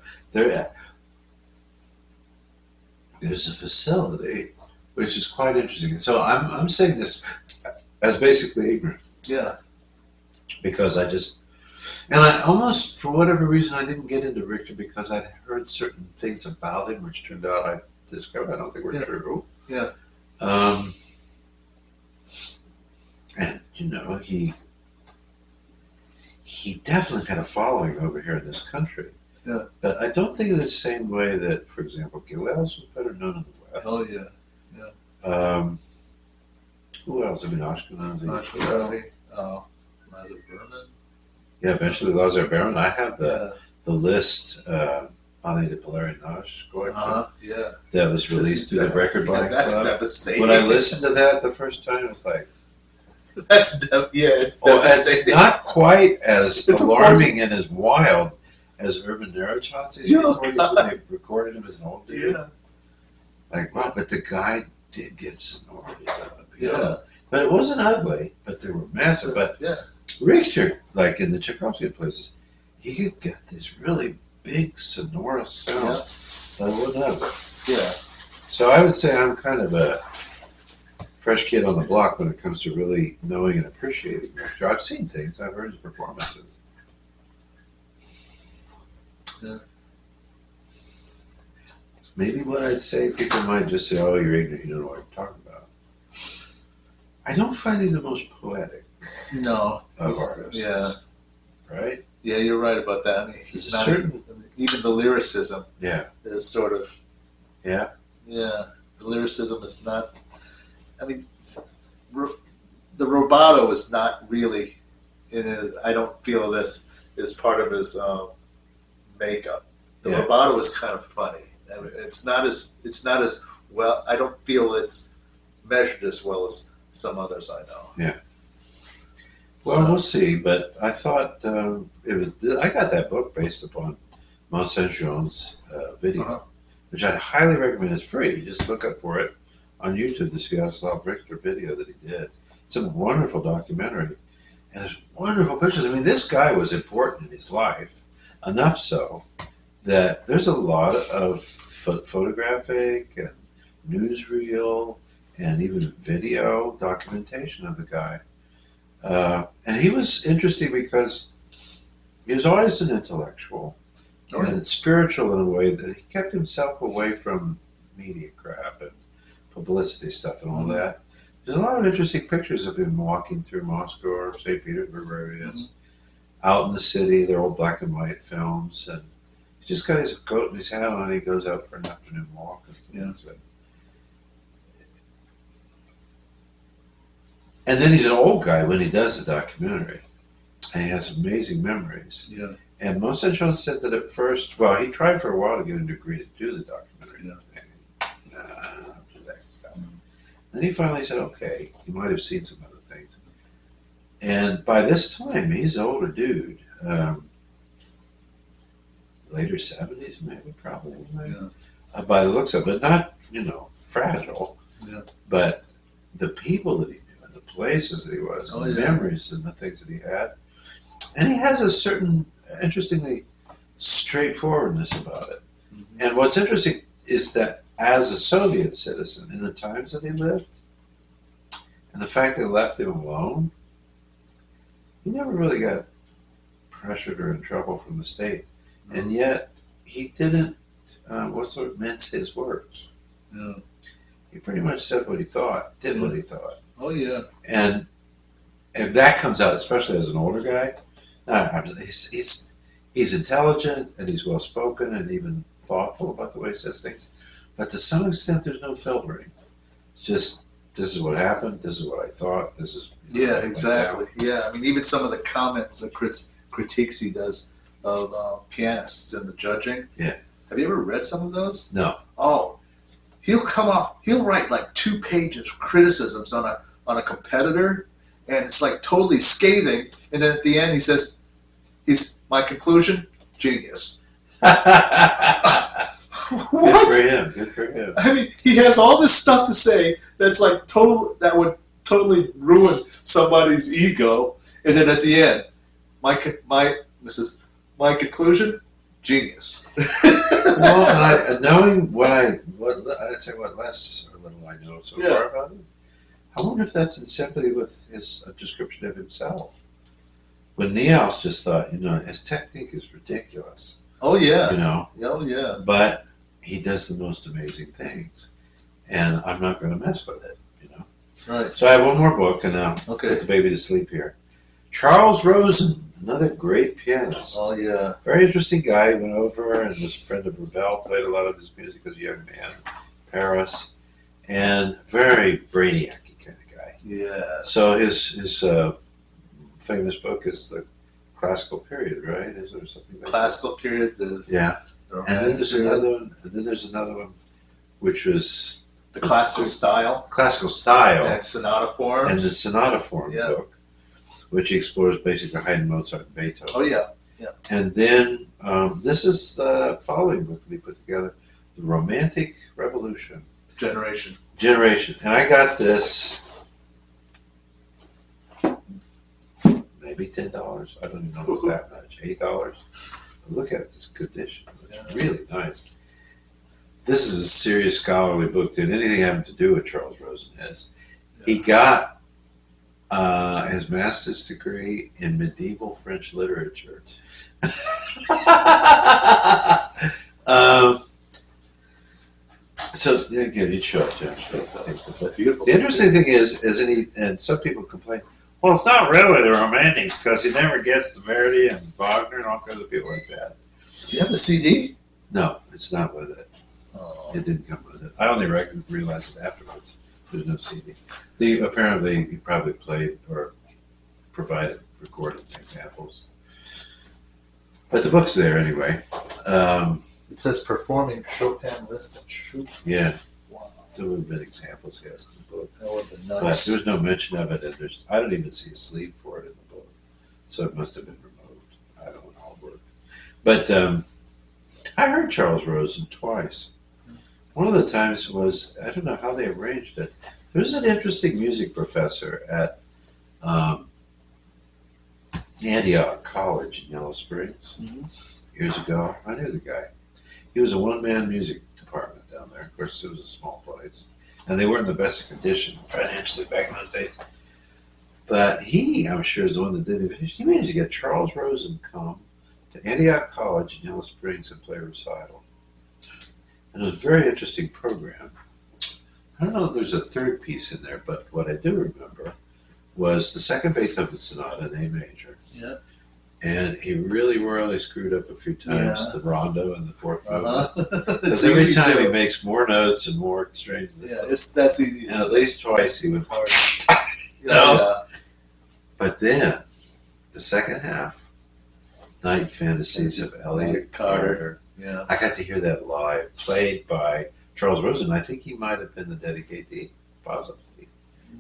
[SPEAKER 2] there's a facility which is quite interesting. So I'm saying this as basically ignorant.
[SPEAKER 1] Yeah.
[SPEAKER 2] Because and I almost, for whatever reason, I didn't get into Richter because I'd heard certain things about him, which turned out I discovered I don't think were true.
[SPEAKER 1] Yeah.
[SPEAKER 2] And you know, he definitely had a following over here in this country.
[SPEAKER 1] Yeah.
[SPEAKER 2] But I don't think in the same way that, for example, Gilels was better known in the West.
[SPEAKER 1] Oh yeah.
[SPEAKER 2] Who else? I mean, Ashkenazi.
[SPEAKER 1] Ashkenazi. Lazar Berman.
[SPEAKER 2] Yeah, eventually Lazar Berman. I have the list, Ani de Pelerinage collection,
[SPEAKER 1] Yeah.
[SPEAKER 2] that was released through the record buying
[SPEAKER 1] That's
[SPEAKER 2] club.
[SPEAKER 1] devastating.
[SPEAKER 2] When I listened to that the first time, it was like,
[SPEAKER 1] it's
[SPEAKER 2] oh, it's
[SPEAKER 1] devastating.
[SPEAKER 2] not quite as
[SPEAKER 1] It's
[SPEAKER 2] alarming and as wild as Urban Narachotzi's
[SPEAKER 1] Oh,
[SPEAKER 2] recordings
[SPEAKER 1] God.
[SPEAKER 2] when they recorded him as an old dude.
[SPEAKER 1] Yeah.
[SPEAKER 2] Like, wow, but the guy did get sonorities on the piano.
[SPEAKER 1] Yeah.
[SPEAKER 2] But it wasn't ugly, but they were massive. But
[SPEAKER 1] Yeah.
[SPEAKER 2] Richter, like in the Tchaikovsky places, he could get these really big sonorous sounds that wouldn't have it.
[SPEAKER 1] Yeah.
[SPEAKER 2] So I would say I'm kind of a fresh kid on the block when it comes to really knowing and appreciating Richter. I've seen things, I've heard his performances.
[SPEAKER 1] Yeah.
[SPEAKER 2] Maybe what I'd say, people might just say, oh, you're ignorant, you don't know what you're talking about. I don't find him the most poetic
[SPEAKER 1] No.
[SPEAKER 2] of artists.
[SPEAKER 1] Yeah.
[SPEAKER 2] Right?
[SPEAKER 1] Yeah, you're right about that. I mean, he's not
[SPEAKER 2] certain-
[SPEAKER 1] even the lyricism
[SPEAKER 2] Yeah.
[SPEAKER 1] is sort of.
[SPEAKER 2] Yeah.
[SPEAKER 1] Yeah. The lyricism is not. I mean, the rubato is not really in it. I don't feel this is part of his makeup. The
[SPEAKER 2] Yeah.
[SPEAKER 1] rubato is kind of funny. I mean, it's not as well. I don't feel it's measured as well as some others I know.
[SPEAKER 2] Well, we'll see, but I thought it was. I got that book based upon Mont Saint Jean's video, which I'd highly recommend. It's free. Just look up for it on YouTube, the Sviatoslav Richter video that he did. It's a wonderful documentary, and there's wonderful pictures. I mean, this guy was important in his life, enough so that there's a lot of photographic and newsreel and even video documentation of the guy. And he was interesting because he was always an intellectual and spiritual in a way that he kept himself away from media crap and publicity stuff and all that. There's a lot of interesting pictures of him walking through Moscow or St. Petersburg, wherever he is, out in the city. They're old black and white films, and he just got his coat and his hat on, and he goes out for an afternoon walk. And then he's an old guy when he does the documentary, and he has amazing memories.
[SPEAKER 1] Yeah.
[SPEAKER 2] And Mont Saint Jean said that at first, well, he tried for a while to get him to agree to do the documentary. Nah, I don't do that stuff. Then he finally said, okay, he might have seen some other things. And by this time, he's an older dude. Later 70s, maybe, probably. By the looks of it, not, fragile, but the people that he knew and the places that he was, and the memories and the things that he had. And he has a certain, interestingly, straightforwardness about it. And what's interesting is that as a Soviet citizen, in the times that he lived, And the fact they left him alone, he never really got pressured or in trouble from the state. And yet, he didn't, mince his words.
[SPEAKER 1] Yeah.
[SPEAKER 2] He pretty much said what he thought, did what he thought.
[SPEAKER 1] Oh, yeah.
[SPEAKER 2] And if that comes out, especially as an older guy, he's intelligent and he's well spoken and even thoughtful about the way he says things. But to some extent, there's no filtering. It's just, this is what happened. This is what I thought. This is
[SPEAKER 1] yeah, exactly. Yeah, I mean, even some of the comments, the critiques he does of pianists and the judging.
[SPEAKER 2] Yeah.
[SPEAKER 1] Have you ever read some of those?
[SPEAKER 2] No.
[SPEAKER 1] Oh, he'll write like 2 pages of criticisms on a competitor, and it's like totally scathing. And then at the end, he says, my conclusion, genius. What?
[SPEAKER 2] Good for him.
[SPEAKER 1] I mean, he has all this stuff to say that's like that would totally ruin somebody's ego, and then at the end, my conclusion, genius.
[SPEAKER 2] Well, knowing what less or little I know so far about him, I wonder if that's in sympathy with his description of himself. When Niels just thought, his technique is ridiculous.
[SPEAKER 1] Oh yeah.
[SPEAKER 2] Oh
[SPEAKER 1] yeah.
[SPEAKER 2] But he does the most amazing things, and I'm not going to mess with it.
[SPEAKER 1] Right.
[SPEAKER 2] So I have one more book, and now put the baby to sleep here. Charles Rosen, another great pianist.
[SPEAKER 1] Oh yeah.
[SPEAKER 2] Very interesting guy. Went over and was a friend of Ravel. Played a lot of his music as a young man. Paris, and very brainiac-y kind of guy.
[SPEAKER 1] Yeah.
[SPEAKER 2] So his famous book is the Classical Period, right? Is there something like
[SPEAKER 1] Classical
[SPEAKER 2] that?
[SPEAKER 1] Period.
[SPEAKER 2] And then there's another one. And then there's another one, which was
[SPEAKER 1] the Classical Style.
[SPEAKER 2] Classical Style.
[SPEAKER 1] And Sonata Forms.
[SPEAKER 2] And the Sonata Form book, which explores basically Haydn, Mozart, and Beethoven.
[SPEAKER 1] Oh yeah. Yeah.
[SPEAKER 2] And then this is the following book that he put together, The Romantic Revolution.
[SPEAKER 1] Generation. And
[SPEAKER 2] I got this maybe $10. I don't even know if it's that much. $8. But look at it, this condition. It's really nice. This is a serious scholarly book. Did anything having to do with Charles Rosen is. He got his master's degree in medieval French literature. So again, you'd show it, Josh.
[SPEAKER 1] It's beautiful.
[SPEAKER 2] The interesting thing is, and some people complain, well, it's not really the Romantics because he never gets to Verdi and Wagner and all kinds of people like that.
[SPEAKER 1] Do you have the CD?
[SPEAKER 2] No, it's not with it.
[SPEAKER 1] Oh.
[SPEAKER 2] It didn't come with it. I only realized it afterwards. There's no CD. Apparently, he probably played or provided recorded examples. But the book's there anyway.
[SPEAKER 1] It says performing Chopin Liszt and Schubert.
[SPEAKER 2] Yeah.
[SPEAKER 1] Wow.
[SPEAKER 2] There would have been examples, yes, in the book.
[SPEAKER 1] That would have been
[SPEAKER 2] But
[SPEAKER 1] nice.
[SPEAKER 2] there's no mention of it, and I don't even see a sleeve for it in the book. So it must have been removed. I don't know how it worked. But I heard Charles Rosen twice. One of the times was, I don't know how they arranged it. There was an interesting music professor at Antioch College in Yellow Springs years ago. I knew the guy. He was a one-man music department down there. Of course, it was a small place. And they weren't in the best condition financially back in those days. But he, I'm sure, is the one that did it. He managed to get Charles Rosen come to Antioch College in Yellow Springs and play a recital. And it was a very interesting program. I don't know if there's a third piece in there, but what I do remember was the second Beethoven Sonata in A major.
[SPEAKER 1] Yeah.
[SPEAKER 2] And he really royally screwed up a few times, the rondo and the fourth movement.
[SPEAKER 1] It's
[SPEAKER 2] Because every
[SPEAKER 1] easy
[SPEAKER 2] time
[SPEAKER 1] to.
[SPEAKER 2] he makes more notes and more strange.
[SPEAKER 1] Yeah, that's easy.
[SPEAKER 2] And at least twice he would.
[SPEAKER 1] Hard.
[SPEAKER 2] Yeah. But then, the second half, Night Fantasies of Elliot Carter.
[SPEAKER 1] Yeah.
[SPEAKER 2] I got to hear that live, played by Charles Rosen. I think he might have been the dedicatee, possibly.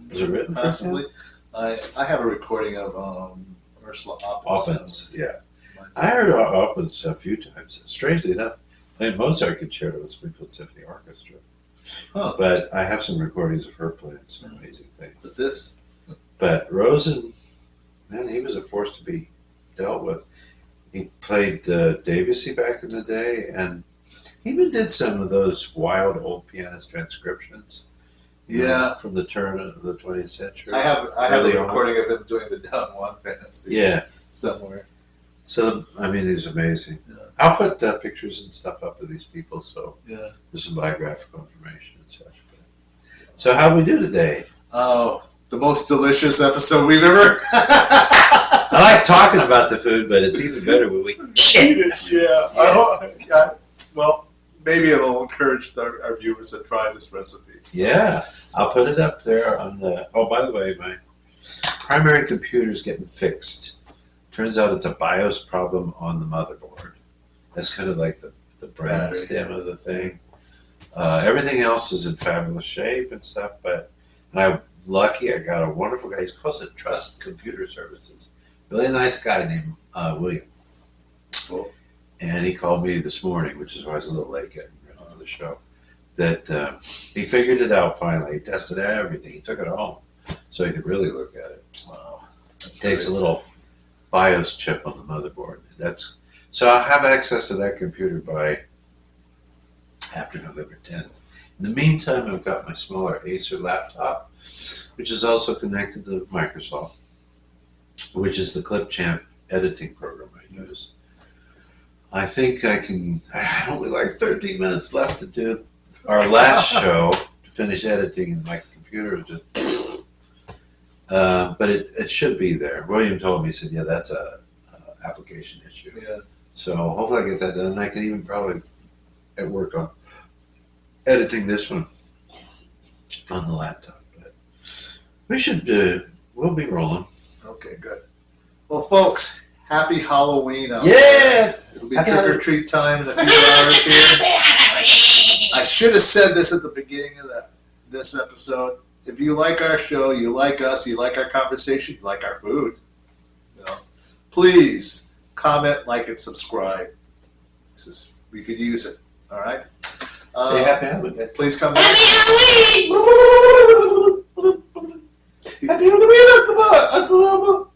[SPEAKER 2] Was it written for
[SPEAKER 1] Possibly.
[SPEAKER 2] him?
[SPEAKER 1] I have a recording of Ursula Oppens.
[SPEAKER 2] Oppens, yeah. I heard Oppens a few times. Strangely enough, playing Mozart Concerto with Springfield Symphony Orchestra.
[SPEAKER 1] Huh.
[SPEAKER 2] But I have some recordings of her playing some amazing things.
[SPEAKER 1] But this.
[SPEAKER 2] But Rosen, man, he was a force to be dealt with. He played Debussy back in the day, and he even did some of those wild old pianist transcriptions.
[SPEAKER 1] Yeah.
[SPEAKER 2] From the turn of the 20th century.
[SPEAKER 1] I have
[SPEAKER 2] Early
[SPEAKER 1] a
[SPEAKER 2] on.
[SPEAKER 1] recording of him doing the Don Juan fantasy.
[SPEAKER 2] Yeah.
[SPEAKER 1] Somewhere.
[SPEAKER 2] So, I mean, he's amazing.
[SPEAKER 1] Yeah.
[SPEAKER 2] I'll put pictures and stuff up of these people, so
[SPEAKER 1] Yeah.
[SPEAKER 2] there's some biographical information and such. So how we do today?
[SPEAKER 1] Oh, the most delicious episode we've ever.
[SPEAKER 2] I like talking about the food, but it's even better when we eat it.
[SPEAKER 1] Yeah. I hope, well, maybe it'll encourage our viewers to try this recipe.
[SPEAKER 2] Yeah, I'll put it up there on the. Oh, by the way, my primary computer's getting fixed. Turns out it's a BIOS problem on the motherboard. That's kind of like the brain stem of the thing. Everything else is in fabulous shape and stuff, but I'm lucky I got a wonderful guy. He's close to Trust Computer Services. Really nice guy named William.
[SPEAKER 1] Cool.
[SPEAKER 2] And he called me this morning, which is why I was a little late getting on the show, that he figured it out finally. He tested everything. He took it home so he could really look at it.
[SPEAKER 1] Wow.
[SPEAKER 2] It takes a little BIOS chip on the motherboard. So I'll have access to that computer by after November 10th. In the meantime, I've got my smaller Acer laptop, which is also connected to Microsoft, which is the Clipchamp editing program I use. I think I only like 13 minutes left to do our last show to finish editing, and my computer is just. But it should be there. William told me, he said, yeah, that's a application issue.
[SPEAKER 1] Yeah.
[SPEAKER 2] So hopefully I get that done. I can even probably work on editing this one on the laptop. But we should, we'll be rolling.
[SPEAKER 1] Okay, good. Well, folks, happy Halloween out
[SPEAKER 2] Yeah!
[SPEAKER 1] there. It'll be trick-or-treat time in a few hours here. I should have said this at the beginning of this episode. If you like our show, you like us, you like our conversation, you like our food, please comment, like, and subscribe. We could use it. All right.
[SPEAKER 2] Say happy Halloween.
[SPEAKER 1] Please come back.
[SPEAKER 3] Happy Halloween, Uncle.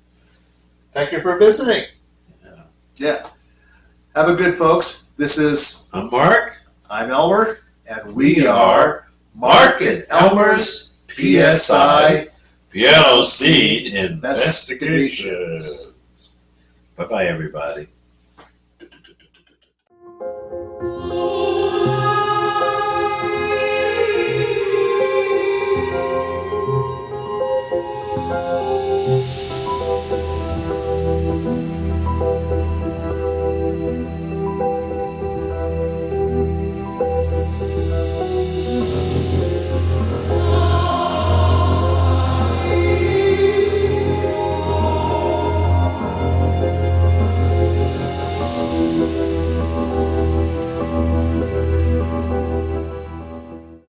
[SPEAKER 1] Thank you for visiting. Yeah. Have a good, folks. This is
[SPEAKER 2] I'm Mark.
[SPEAKER 1] I'm Elmer, and we are Mark and Elmer's PSI
[SPEAKER 2] PLC
[SPEAKER 1] Investigations.
[SPEAKER 2] Bye-bye, everybody.